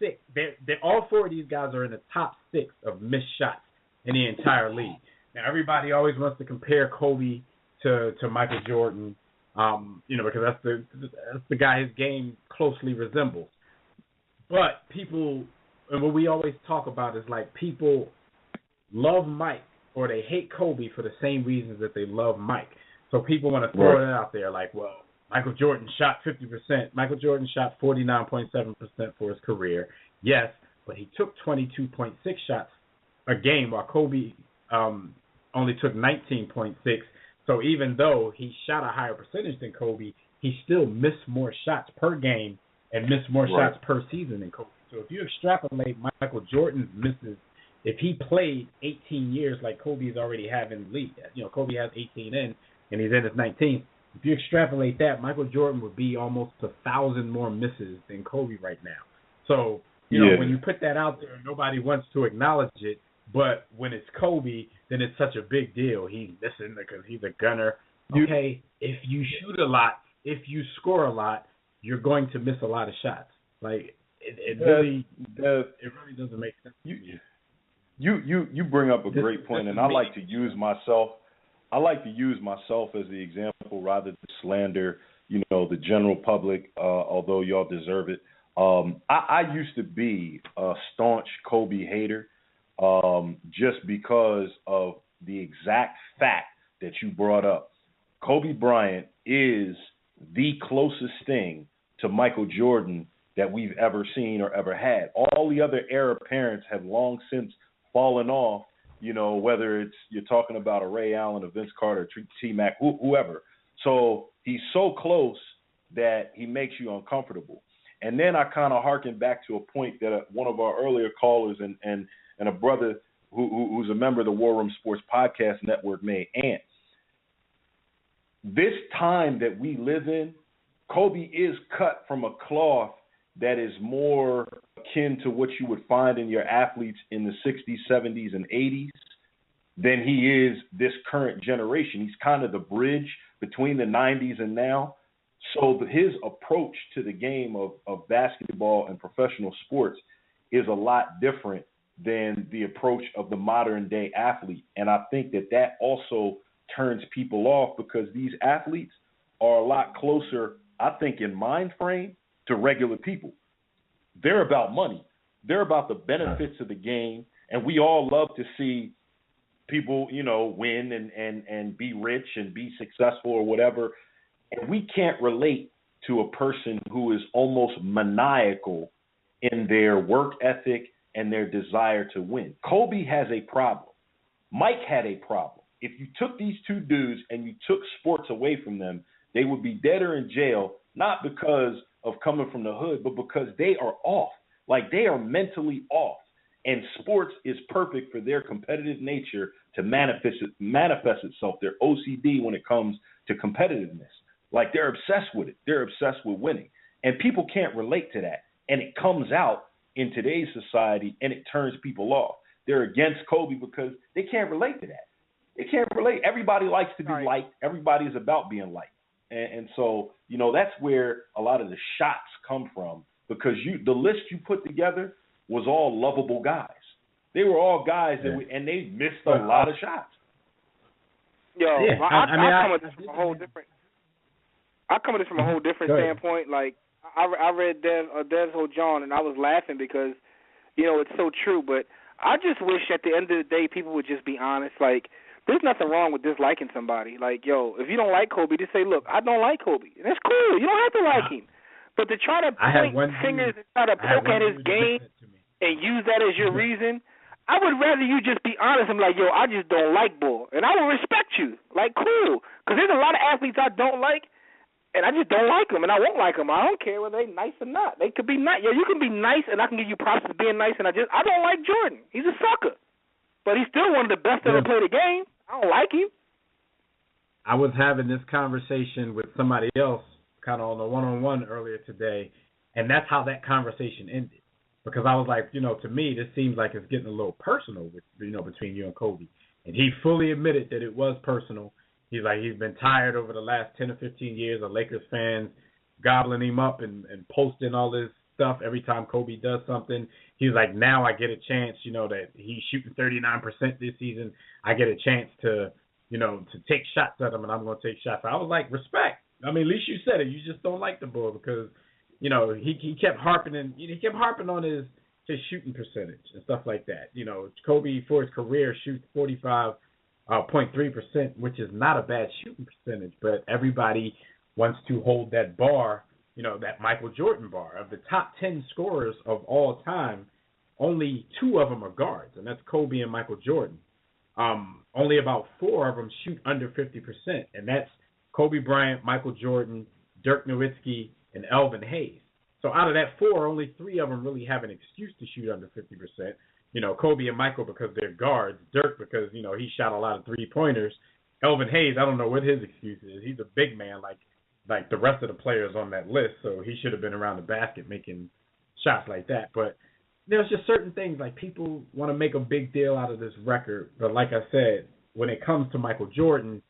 6, all 4 of these guys are in the top 6 of missed shots in the entire league. Now, everybody always wants to compare Kobe to Michael Jordan, you know, because that's the guy his game closely resembles. But people, and what we always talk about is people love Mike or they hate Kobe for the same reasons that they love Mike. So people want to throw it out there well, Michael Jordan shot 50%. Michael Jordan shot 49.7% for his career. Yes, but he took 22.6 shots a game while Kobe only took 19.6. So even though he shot a higher percentage than Kobe, he still missed more shots per game and missed more shots per season than Kobe. So if you extrapolate Michael Jordan's misses, if he played 18 years like Kobe's already have in the league, you know, Kobe has 18 in and he's in his 19th. If you extrapolate that, Michael Jordan would be almost 1,000 more misses than Kobe right now. So, you know, when you put that out there, nobody wants to acknowledge it. But when it's Kobe, then it's such a big deal. He's missing because he's a gunner. Okay, if you shoot a lot, if you score a lot, you're going to miss a lot of shots. It really doesn't make sense. You bring up a great point, and I like to use myself as the example rather than slander, you know, the general public, although y'all deserve it. I used to be a staunch Kobe hater just because of the exact fact that you brought up. Kobe Bryant is the closest thing to Michael Jordan that we've ever seen or ever had. All the other heir apparents have long since fallen off, you know, whether it's you're talking about a Ray Allen, a Vince Carter, T-Mac, whoever. So he's so close that he makes you uncomfortable. And then I kind of harken back to a point that one of our earlier callers and a brother who's a member of the War Room Sports Podcast Network made. And this time that we live in, Kobe is cut from a cloth that is more akin to what you would find in your athletes in the 60s, 70s, and 80s than he is this current generation. He's kind of the bridge between the 90s and now. So his approach to the game of basketball and professional sports is a lot different than the approach of the modern day athlete. And I think that also turns people off because these athletes are a lot closer, I think, in mind frame to regular people. They're about money. They're about the benefits of the game. And we all love to see people, win and be rich and be successful or whatever. And we can't relate to a person who is almost maniacal in their work ethic and their desire to win. Kobe has a problem. Mike had a problem. If you took these two dudes and you took sports away from them, they would be dead or in jail, not because of coming from the hood, but because they are off. Like, they are mentally off. And sports is perfect for their competitive nature to manifest itself, their OCD when it comes to competitiveness. Like, they're obsessed with it. They're obsessed with winning. And people can't relate to that. And it comes out in today's society, and it turns people off. They're against Kobe because they can't relate to that. They can't relate. Everybody likes to be liked. Everybody is about being liked. And so, that's where a lot of the shots come from, because the list you put together was all lovable guys. They were all guys and they missed a lot of shots. Yo, I come at this from a whole different. I come at this from a whole different standpoint. Like, I read Dev's whole John, and I was laughing because, it's so true. But I just wish at the end of the day people would just be honest. Like, there's nothing wrong with disliking somebody. Like, yo, if you don't like Kobe, just say, look, I don't like Kobe. And that's cool. You don't have to like him. But to try to point fingers and try to poke at his game and use that as your reason, I would rather you just be honest and be like, yo, I just don't like Bull. And I will respect you. Like, cool. Because there's a lot of athletes I don't like, and I just don't like them, and I won't like them. I don't care whether they're nice or not. They could be nice. Yo, you can be nice, and I can give you props for being nice, and I don't like Jordan. He's a sucker. But he's still one of the best to ever play the game. I don't like him. I was having this conversation with somebody else kind of on a one-on-one earlier today, and that's how that conversation ended. Because I was like, to me, this seems like it's getting a little personal, between you and Kobe. And he fully admitted that it was personal. He's like, he's been tired over the last 10 or 15 years of Lakers fans gobbling him up and posting all this stuff every time Kobe does something. He's like, now I get a chance, that he's shooting 39% this season. I get a chance to take shots at him, and I'm going to take shots. I was like, respect. I mean, at least you said it. You just don't like the Bull because, he kept harping on his shooting percentage and stuff like that. Kobe for his career shoots 45.3%, which is not a bad shooting percentage, but everybody wants to hold that bar, that Michael Jordan bar. Of the top 10 scorers of all time, only 2 of them are guards, and that's Kobe and Michael Jordan. Only about 4 of them shoot under 50%, and that's Kobe Bryant, Michael Jordan, Dirk Nowitzki, and Elvin Hayes. So out of that 4, only 3 of them really have an excuse to shoot under 50%. Kobe and Michael because they're guards. Dirk because, he shot a lot of three-pointers. Elvin Hayes, I don't know what his excuse is. He's a big man like the rest of the players on that list, so he should have been around the basket making shots like that. But there's just certain things, like people want to make a big deal out of this record. But like I said, when it comes to Michael Jordan,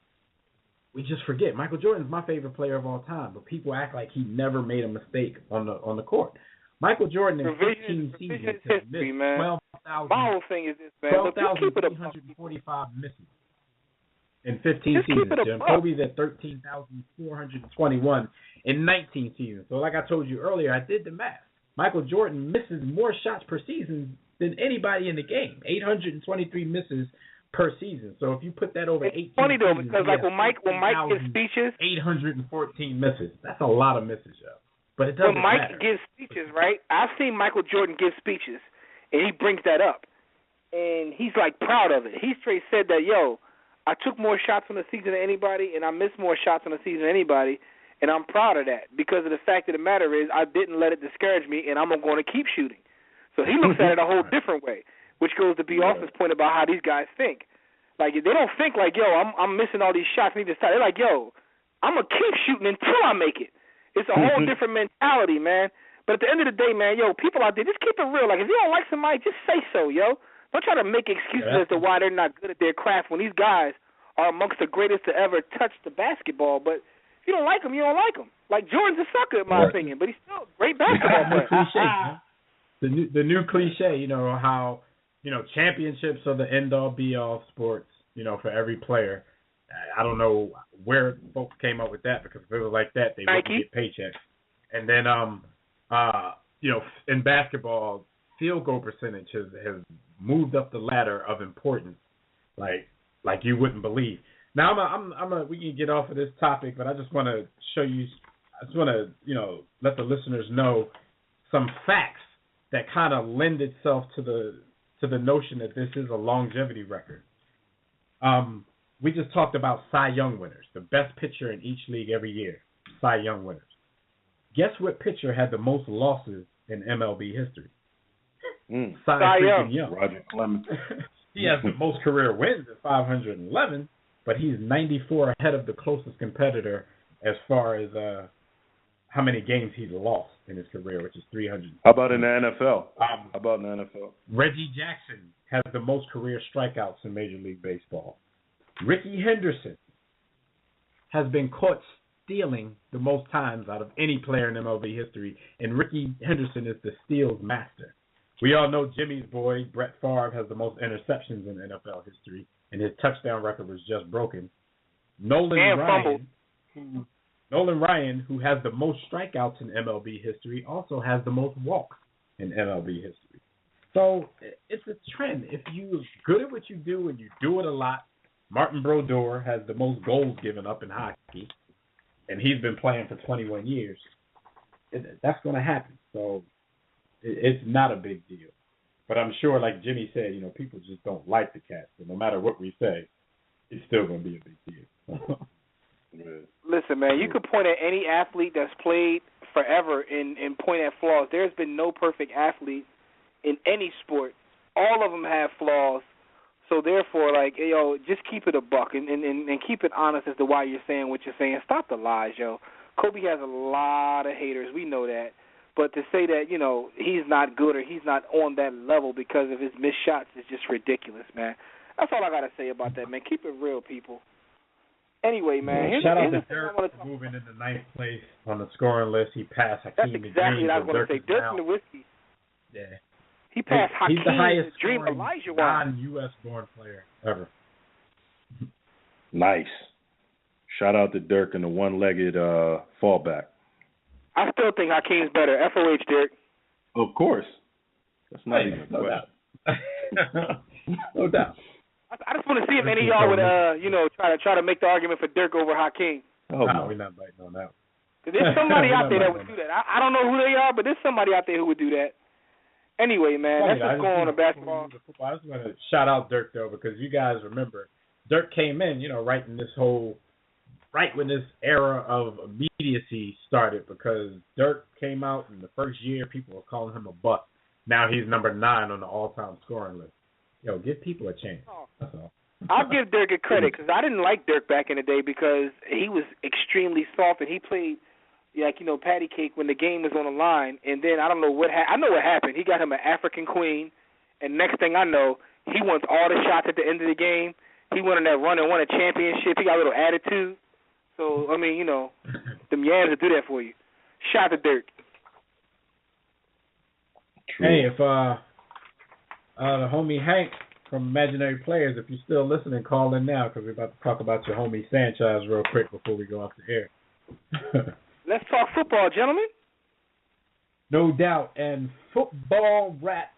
we just forget. Michael Jordan's my favorite player of all time, but people act like he never made a mistake on the court. Michael Jordan in 15 seasons has missed 12,345 misses in 15 seasons. Jim. Kobe's at 13,421 in 19 seasons. So like I told you earlier, I did the math. Michael Jordan misses more shots per season than anybody in the game. 823 misses per season. So if you put that over 18 funny though, because like when Mike gives speeches, 814 misses. That's a lot of misses, yo. But it doesn't when Mike matter. gives speeches, right? I've seen Michael Jordan give speeches, and he brings that up, and he's like proud of it. He straight said that, yo, I took more shots on the season than anybody, and I missed more shots on the season than anybody, And I'm proud of that because of the fact of the matter is I didn't let it discourage me, and I'm going to keep shooting. So he looks at it a whole different way, which goes to B. Austin's point about how these guys think. Like, they don't think like, yo, I'm missing all these shots. They're like, yo, I'm going to keep shooting until I make it. It's a whole different mentality, man. But at the end of the day, man, yo, people out there, just keep it real. Like, if you don't like somebody, just say so, yo. Don't try to make excuses as to why they're not good at their craft when these guys are amongst the greatest to ever touch the basketball. But if you don't like them, you don't like them. Like, Jordan's a sucker, in my opinion, but he's still a great basketball player. The new cliche, you know, how, you know, championships are the end-all, be-all sports, you know, for every player. I don't know where folks came up with that, because if it was like that, they wouldn't get paychecks. And then, you know, in basketball, field goal percentage has moved up the ladder of importance, like you wouldn't believe. Now, we can get off of this topic, but I just want to show you, I just want to, you know, let the listeners know some facts that kind of lend itself to the notion that this is a longevity record. We just talked about Cy Young winners, the best pitcher in each league every year, Cy Young winners. Guess what pitcher had the most losses in MLB history? Cy Young. Roger Clemens. He has the most career wins at 511, but he's 94 ahead of the closest competitor as far as how many games he's lost in his career, which is 300. How about in the NFL? Reggie Jackson has the most career strikeouts in Major League Baseball. Ricky Henderson has been caught stealing the most times out of any player in MLB history, and Ricky Henderson is the steals master. We all know Jimmy's boy, Brett Favre, has the most interceptions in NFL history, and his touchdown record was just broken. Nolan Ryan, who has the most strikeouts in MLB history, also has the most walks in MLB history. So it's a trend. If you're good at what you do and you do it a lot, Martin Brodeur has the most goals given up in hockey, and he's been playing for 21 years. That's going to happen. So it's not a big deal. But I'm sure, like Jimmy said, you know, people just don't like the cat. So no matter what we say, it's still going to be a big deal. Listen, man, you could point at any athlete that's played forever and point at flaws. There's been no perfect athlete in any sport. All of them have flaws. So therefore, like, yo, just keep it a buck and keep it honest as to why you're saying what you're saying. Stop the lies, yo. Kobe has a lot of haters. We know that. But to say that, you know, he's not good or he's not on that level because of his missed shots is just ridiculous, man. That's all I got to say about that, man. Keep it real, people. Anyway, man. Shout out to Dirk moving into ninth place on the scoring list. He passed Hakeem. That's exactly what I was going to say. Dirk Nowitzki. Yeah. He passed Hakeem, he's the highest Dream Elijah non-U.S. born player ever. Nice. Shout out to Dirk and the one-legged fallback. I still think Hakeem's better. FOH, Dirk. Of course. That's not even a question. No doubt. I just want to see if any of y'all would, you know, try to make the argument for Dirk over Hakeem. Oh, no, we're not biting on that. Because there's somebody out there that would do that. I don't know who they are, but there's somebody out there who would do that. Anyway, man, let's just go on to basketball. I just want to shout out Dirk, though, because you guys remember, Dirk came in, you know, right when this era of immediacy started, because Dirk came out in the first year, people were calling him a bust. Now he's number 9 on the all-time scoring list. Yo, give people a chance. That's all. I'll give Dirk a credit, because I didn't like Dirk back in the day because he was extremely soft, and he played like, you know, patty cake when the game was on the line. And then I don't know what I know what happened. He got him an African queen, and next thing I know, he wants all the shots at the end of the game. He went on that run and won a championship. He got a little attitude. So, I mean, you know, them yams will do that for you. Shout out to Dirk. Hey, if the homie Hank from Imaginary Players, if you're still listening, call in now, because we're about to talk about your homie Sanchez real quick before we go off the air. Let's talk football, gentlemen. No doubt. And Football Rap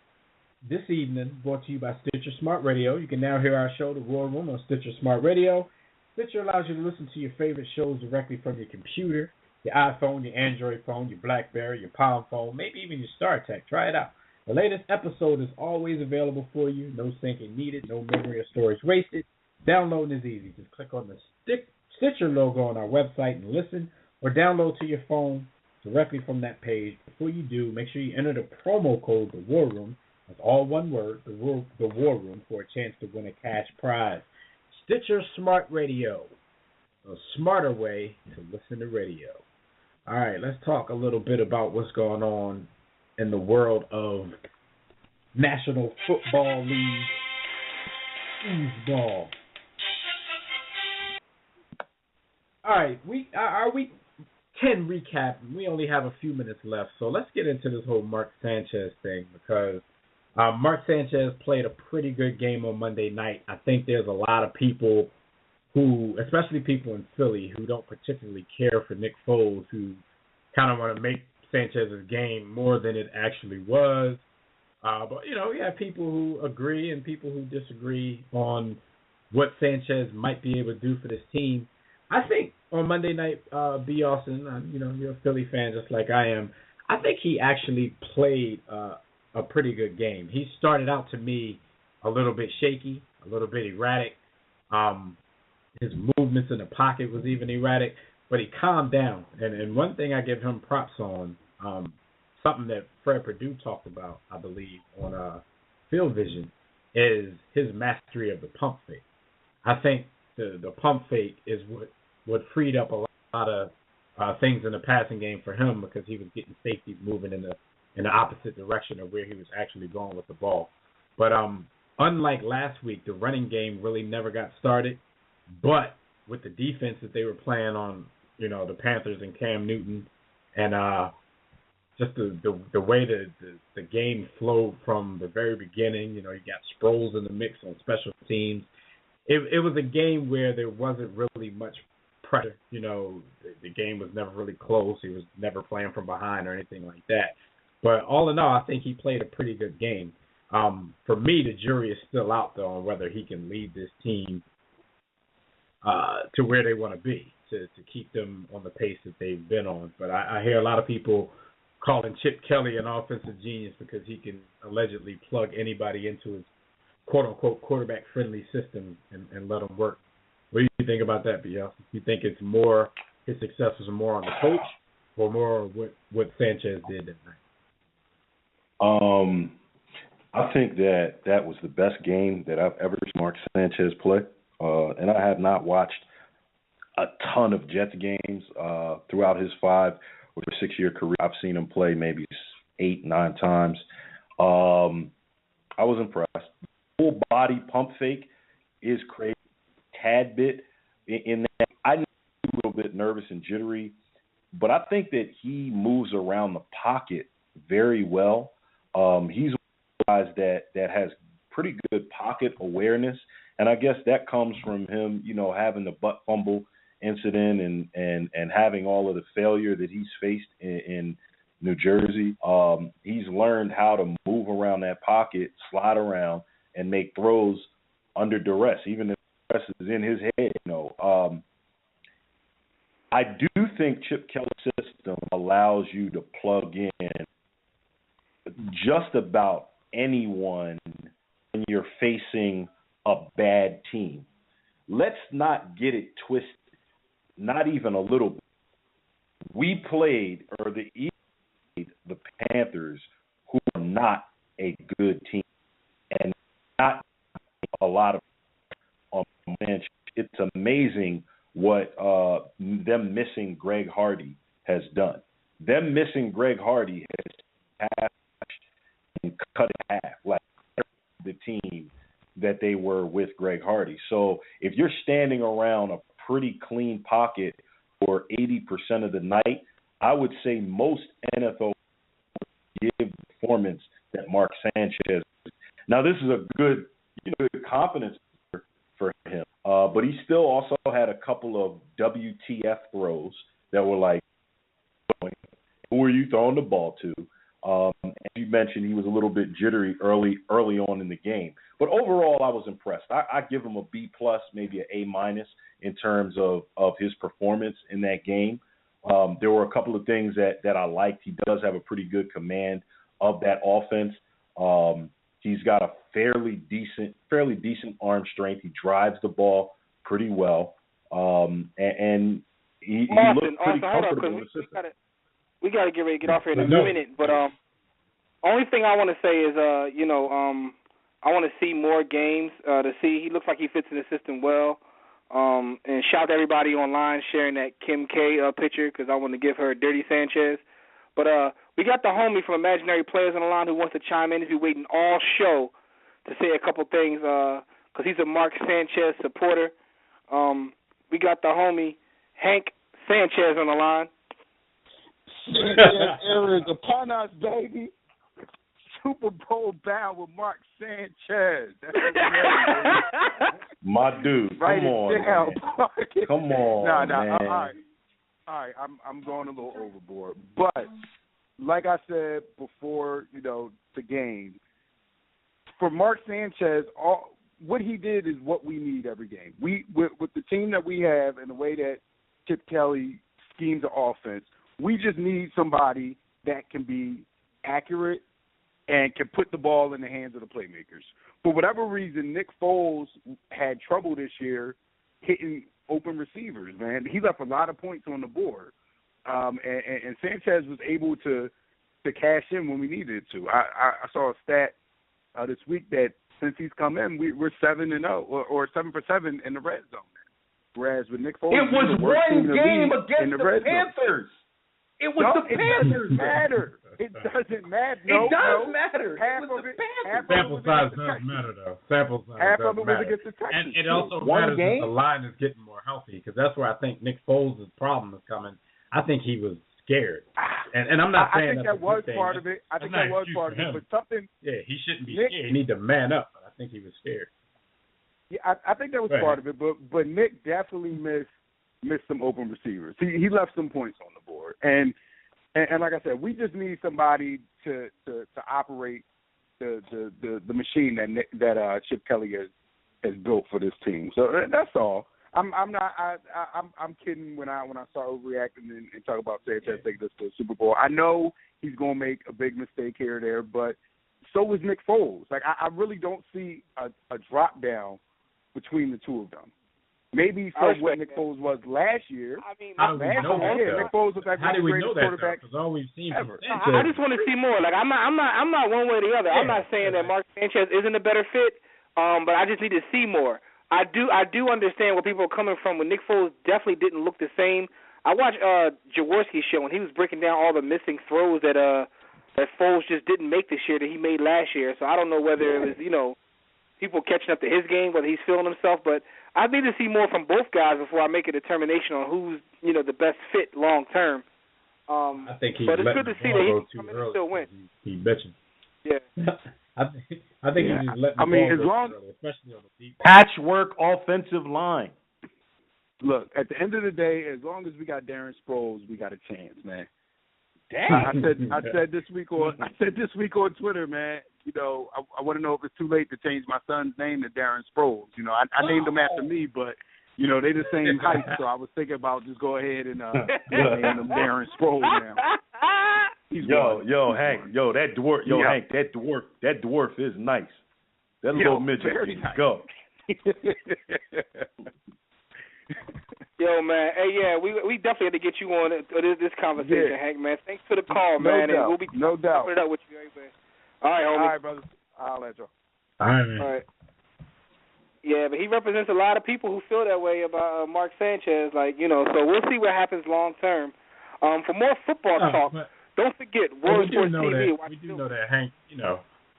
this evening brought to you by Stitcher Smart Radio. You can now hear our show, The War Room, on Stitcher Smart Radio. Stitcher allows you to listen to your favorite shows directly from your computer, your iPhone, your Android phone, your BlackBerry, your Palm phone, maybe even your StarTech. Try it out. The latest episode is always available for you. No syncing needed, no memory or storage wasted. Downloading is easy. Just click on the Stitcher logo on our website and listen, or download to your phone directly from that page. Before you do, make sure you enter the promo code, The War Room. That's all one word, The War Room, for a chance to win a cash prize. Stitcher Smart Radio, a smarter way to listen to radio. All right, let's talk a little bit about what's going on in the world of National Football League foosball. All right, our week 10 recap. We only have a few minutes left, so let's get into this whole Mark Sanchez thing, because Mark Sanchez played a pretty good game on Monday night. I think there's a lot of people who, especially people in Philly, who don't particularly care for Nick Foles, who kind of want to make Sanchez's game more than it actually was. But, you know, we have people who agree and people who disagree on what Sanchez might be able to do for this team. I think on Monday night, B. Austin, you know, you're a Philly fan just like I am. I think he actually played a pretty good game. He started out, to me, a little bit shaky, a little bit erratic. His movements in the pocket was even erratic, but he calmed down. And one thing I give him props on, something that Fred Perdue talked about, I believe, on Field Vision, is his mastery of the pump fake. I think the pump fake is what freed up a lot of things in the passing game for him, because he was getting safeties moving in the opposite direction of where he was actually going with the ball. But unlike last week, the running game really never got started. But with the defense that they were playing on, you know, the Panthers and Cam Newton, and just the way the game flowed from the very beginning, you know, you got Sproles in the mix on special teams. It was a game where there wasn't really much pressure. You know, the game was never really close. He was never playing from behind or anything like that. But all in all, I think he played a pretty good game. For me, the jury is still out, though, on whether he can lead this team to where they want to be, to keep them on the pace that they've been on. But I hear a lot of people calling Chip Kelly an offensive genius because he can allegedly plug anybody into his quote-unquote quarterback-friendly system and let them work. What do you think about that, BL? Do you think it's more, his success was more on the coach or more what Sanchez did that night? I think that was the best game that I've ever seen Mark Sanchez play. And I have not watched a ton of Jets games throughout his 5 or 6 year career. I've seen him play maybe 8-9 times. I was impressed. Full body pump fake is crazy. Tad bit in that. I know he's a little bit nervous and jittery, but I think that he moves around the pocket very well. He's one of the guys that has pretty good pocket awareness, and I guess that comes from him, you know, having the butt fumble incident and having all of the failure that he's faced in New Jersey. He's learned how to move around that pocket, slide around, and make throws under duress, even if the duress is in his head. You know, I do think Chip Kelly's system allows you to plug in just about anyone when you're facing a bad team. Let's not get it twisted, not even a little bit. We played, or the Eagles played, the Panthers, who are not a good team, and not a lot of on the bench. It's amazing what them missing Greg Hardy has done. Them missing Greg Hardy has passed and cut in half, like the team that they were with Greg Hardy. So if you're standing around a pretty clean pocket for 80% of the night, I would say most NFL give the performance that Mark Sanchez. Now this is a good, confidence for him, but he still also had a couple of WTF throws that were like, who are you throwing the ball to? As you mentioned, he was a little bit jittery early on in the game. But overall, I was impressed. I give him a B+, maybe an A- in terms of his performance in that game. There were a couple of things that I liked. He does have a pretty good command of that offense. He's got a fairly decent arm strength. He drives the ball pretty well. And he Austin, looked pretty hold on, comfortable in the system. We got to get ready to get off here in a minute. But only thing I want to say is, I want to see more games to see. He looks like he fits in the system well. And shout out to everybody online sharing that Kim K picture because I want to give her a Dirty Sanchez. But we got the homie from Imaginary Players on the line who wants to chime in. He's been waiting all show to say a couple things because he's a Mark Sanchez supporter. We got the homie Hank Sanchez on the line. Sanchez era is upon us, baby. Super Bowl bound with Mark Sanchez. That's what my dude, Write come on, down, man. Come on, man. All right, I'm going a little overboard, but like I said before, the game, for Mark Sanchez, what he did is what we need every game. With the team that we have and the way that Chip Kelly schemes the offense, we just need somebody that can be accurate and can put the ball in the hands of the playmakers. For whatever reason, Nick Foles had trouble this year hitting open receivers, man. He left a lot of points on the board. And Sanchez was able to cash in when we needed to. I saw a stat this week that since he's come in, we're 7-0 or 7 for 7 in the red zone. Whereas with Nick Foles, it was one game against the Panthers. It was the Panthers. It doesn't matter. It doesn't matter. No, it does matter. Half it of was it. Sample size does matter, though. Sample size half does of it matter. was against the Texans. And it also matters that the line is getting more healthy because that's where I think Nick Foles' problem is coming. I think he was scared. And I'm not saying I think that was part of it. I think that was part of it. But something. Yeah, he shouldn't be scared. He need to man up. But I think he was scared. Yeah, I think that was part of it. But Nick definitely missed some open receivers. He left some points on the board. And like I said, we just need somebody to operate the machine that Chip Kelly has built for this team. So that's all. I'm kidding when I start overreacting and talk about Sanchez taking this to the Super Bowl. I know he's gonna make a big mistake here or there, but so was Nick Foles. Like I really don't see a drop down between the two of them. Maybe from what Nick Foles was last year. I mean, how do we know that? Nick Foles was like how do we know that? Because all we've seen ever. I just want to see more. Like I'm not one way or the other. Yeah. I'm not saying that Mark Sanchez isn't a better fit, but I just need to see more. I do understand where people are coming from. When Nick Foles definitely didn't look the same. I watched Jaworski's show and he was breaking down all the missing throws that Foles just didn't make this year that he made last year. So I don't know whether it was people catching up to his game, whether he's feeling himself, but I need to see more from both guys before I make a determination on who's the best fit long term. I think he's but it's good to see that he can come in and still win. He bitching. Yeah. I think he's just letting the ball go early, especially on the deep. Patchwork offensive line. Look, at the end of the day, as long as we got Darren Sproles, we got a chance, man. Damn. I said this week on Twitter, man. I want to know if it's too late to change my son's name to Darren Sproles. I named him after me, but they the same height, so I was thinking about just go ahead and name him Darren Sproles now. Hank, that dwarf, Hank, that dwarf is nice. That little midget, nice. go. Yo, man. Hey, yeah, we definitely had to get you on this conversation, Hank, man. Thanks for the call, man. No doubt. And we'll be doubt. it up with you, man. All right, homie. All right, brother. I'll let you. All right, man. All right. Yeah, but he represents a lot of people who feel that way about Mark Sanchez. So we'll see what happens long term. For more football talk, don't forget World Sports TV. We do know that Hank,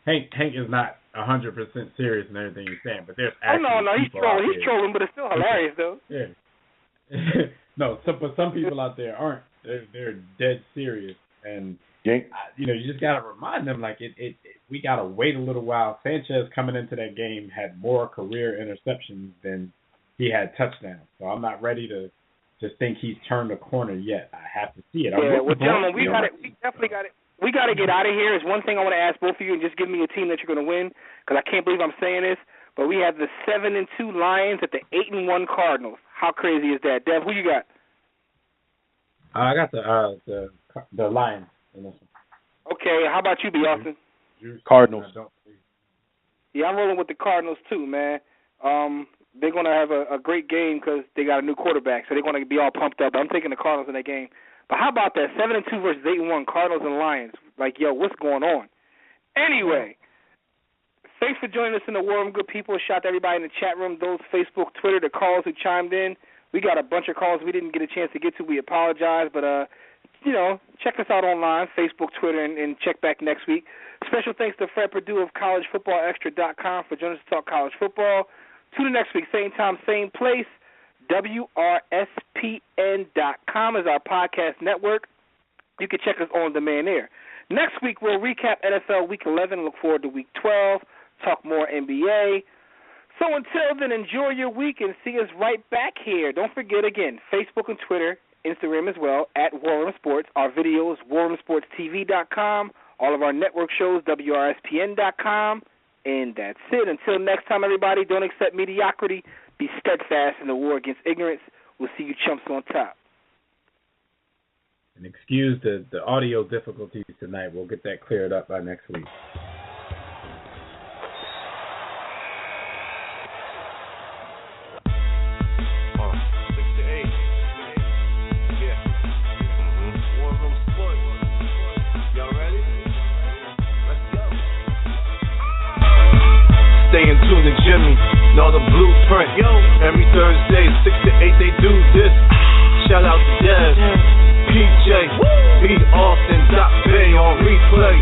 Hank is not 100% serious in everything he's saying, but there's actually he's trolling. He's trolling, but it's still hilarious, though. Yeah. But some people out there aren't. They're dead serious, and you just got to remind them we got to wait a little while. Sanchez coming into that game had more career interceptions than he had touchdowns, so I'm not ready to think he's turned the corner yet. I have to see it. Gentlemen, we definitely got it. We got to get out of here. There's one thing I want to ask both of you, and just give me a team that you're going to win, because I can't believe I'm saying this, but we have the 7-2 Lions at the 8-1 Cardinals. How crazy is that? Dev, who you got? I got the Lions in this one. Okay, how about you, B. Austin? Cardinals. Yeah, I'm rolling with the Cardinals too, man. they're going to have a great game because they got a new quarterback, so they're going to be all pumped up. I'm taking the Cardinals in that game. But how about that 7-2 versus 8-1 Cardinals and Lions? Like, yo, what's going on? Anyway, thanks for joining us in the War Room, good people. Shout out to everybody in the chat room, those Facebook, Twitter, the callers who chimed in. We got a bunch of calls we didn't get a chance to get to. We apologize, but check us out online, Facebook, Twitter, and check back next week. Special thanks to Fred Perdue of collegefootballextra.com for joining us to talk college football. Tune in next week, same time, same place. WRSPN.com is our podcast network. You can check us on demand there. Next week, we'll recap NFL Week 11, look forward to Week 12, talk more NBA. So until then, enjoy your week and see us right back here. Don't forget, again, Facebook and Twitter, Instagram as well, at War Room Sports. Our videos, WarRoomSportsTV.com. All of our network shows, WRSPN.com. And that's it. Until next time, everybody, don't accept mediocrity. Be steadfast in the war against ignorance. We'll see you chumps on top. And excuse the audio difficulties tonight. We'll get that cleared up by next week. Stay in tune to Jimmy, know the blueprint. Every Thursday, 6 to 8, they do this. Shout out to Dev, PJ, B. Austin, Bay on replay.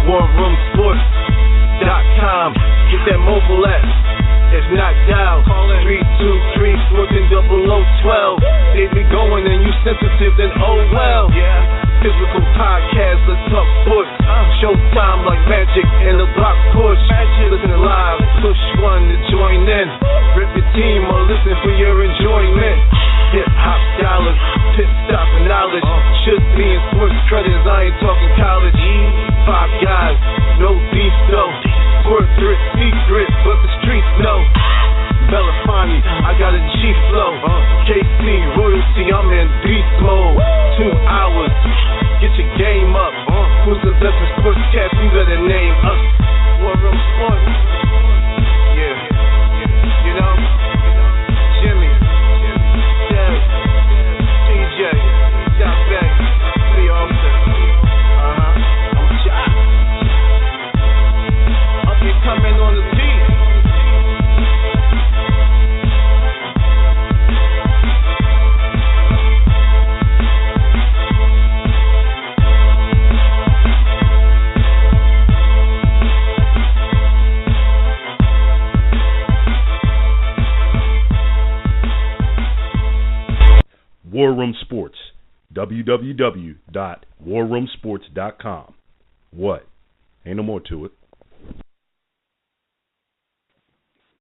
WarRoomSports.com. Get that mobile app. If not, dial 323-140012. They be going and you sensitive, then oh well. Physical podcast, let's talk sports. Showtime like magic in the block push. Listen live, push one to join in. Rip your team or listen for your enjoyment. Hip hop dollars, pit stop and knowledge. Should be in sports credits, I ain't talking college. 5 guys, no beef though. Worth it, secret, but the streets know. Belafonte, I got a G flow. KC, royalty, I'm in beast mode. 2 hours, get your game up. Who's the best in sportscast? You better name us. War Room Sports. Yeah, you know, Jimmy, Dev, TJ, Stop Back, B. Austin. I'm shot. Up and coming on the beat. War Room Sports. www.warroomsports.com. What? Ain't no more to it.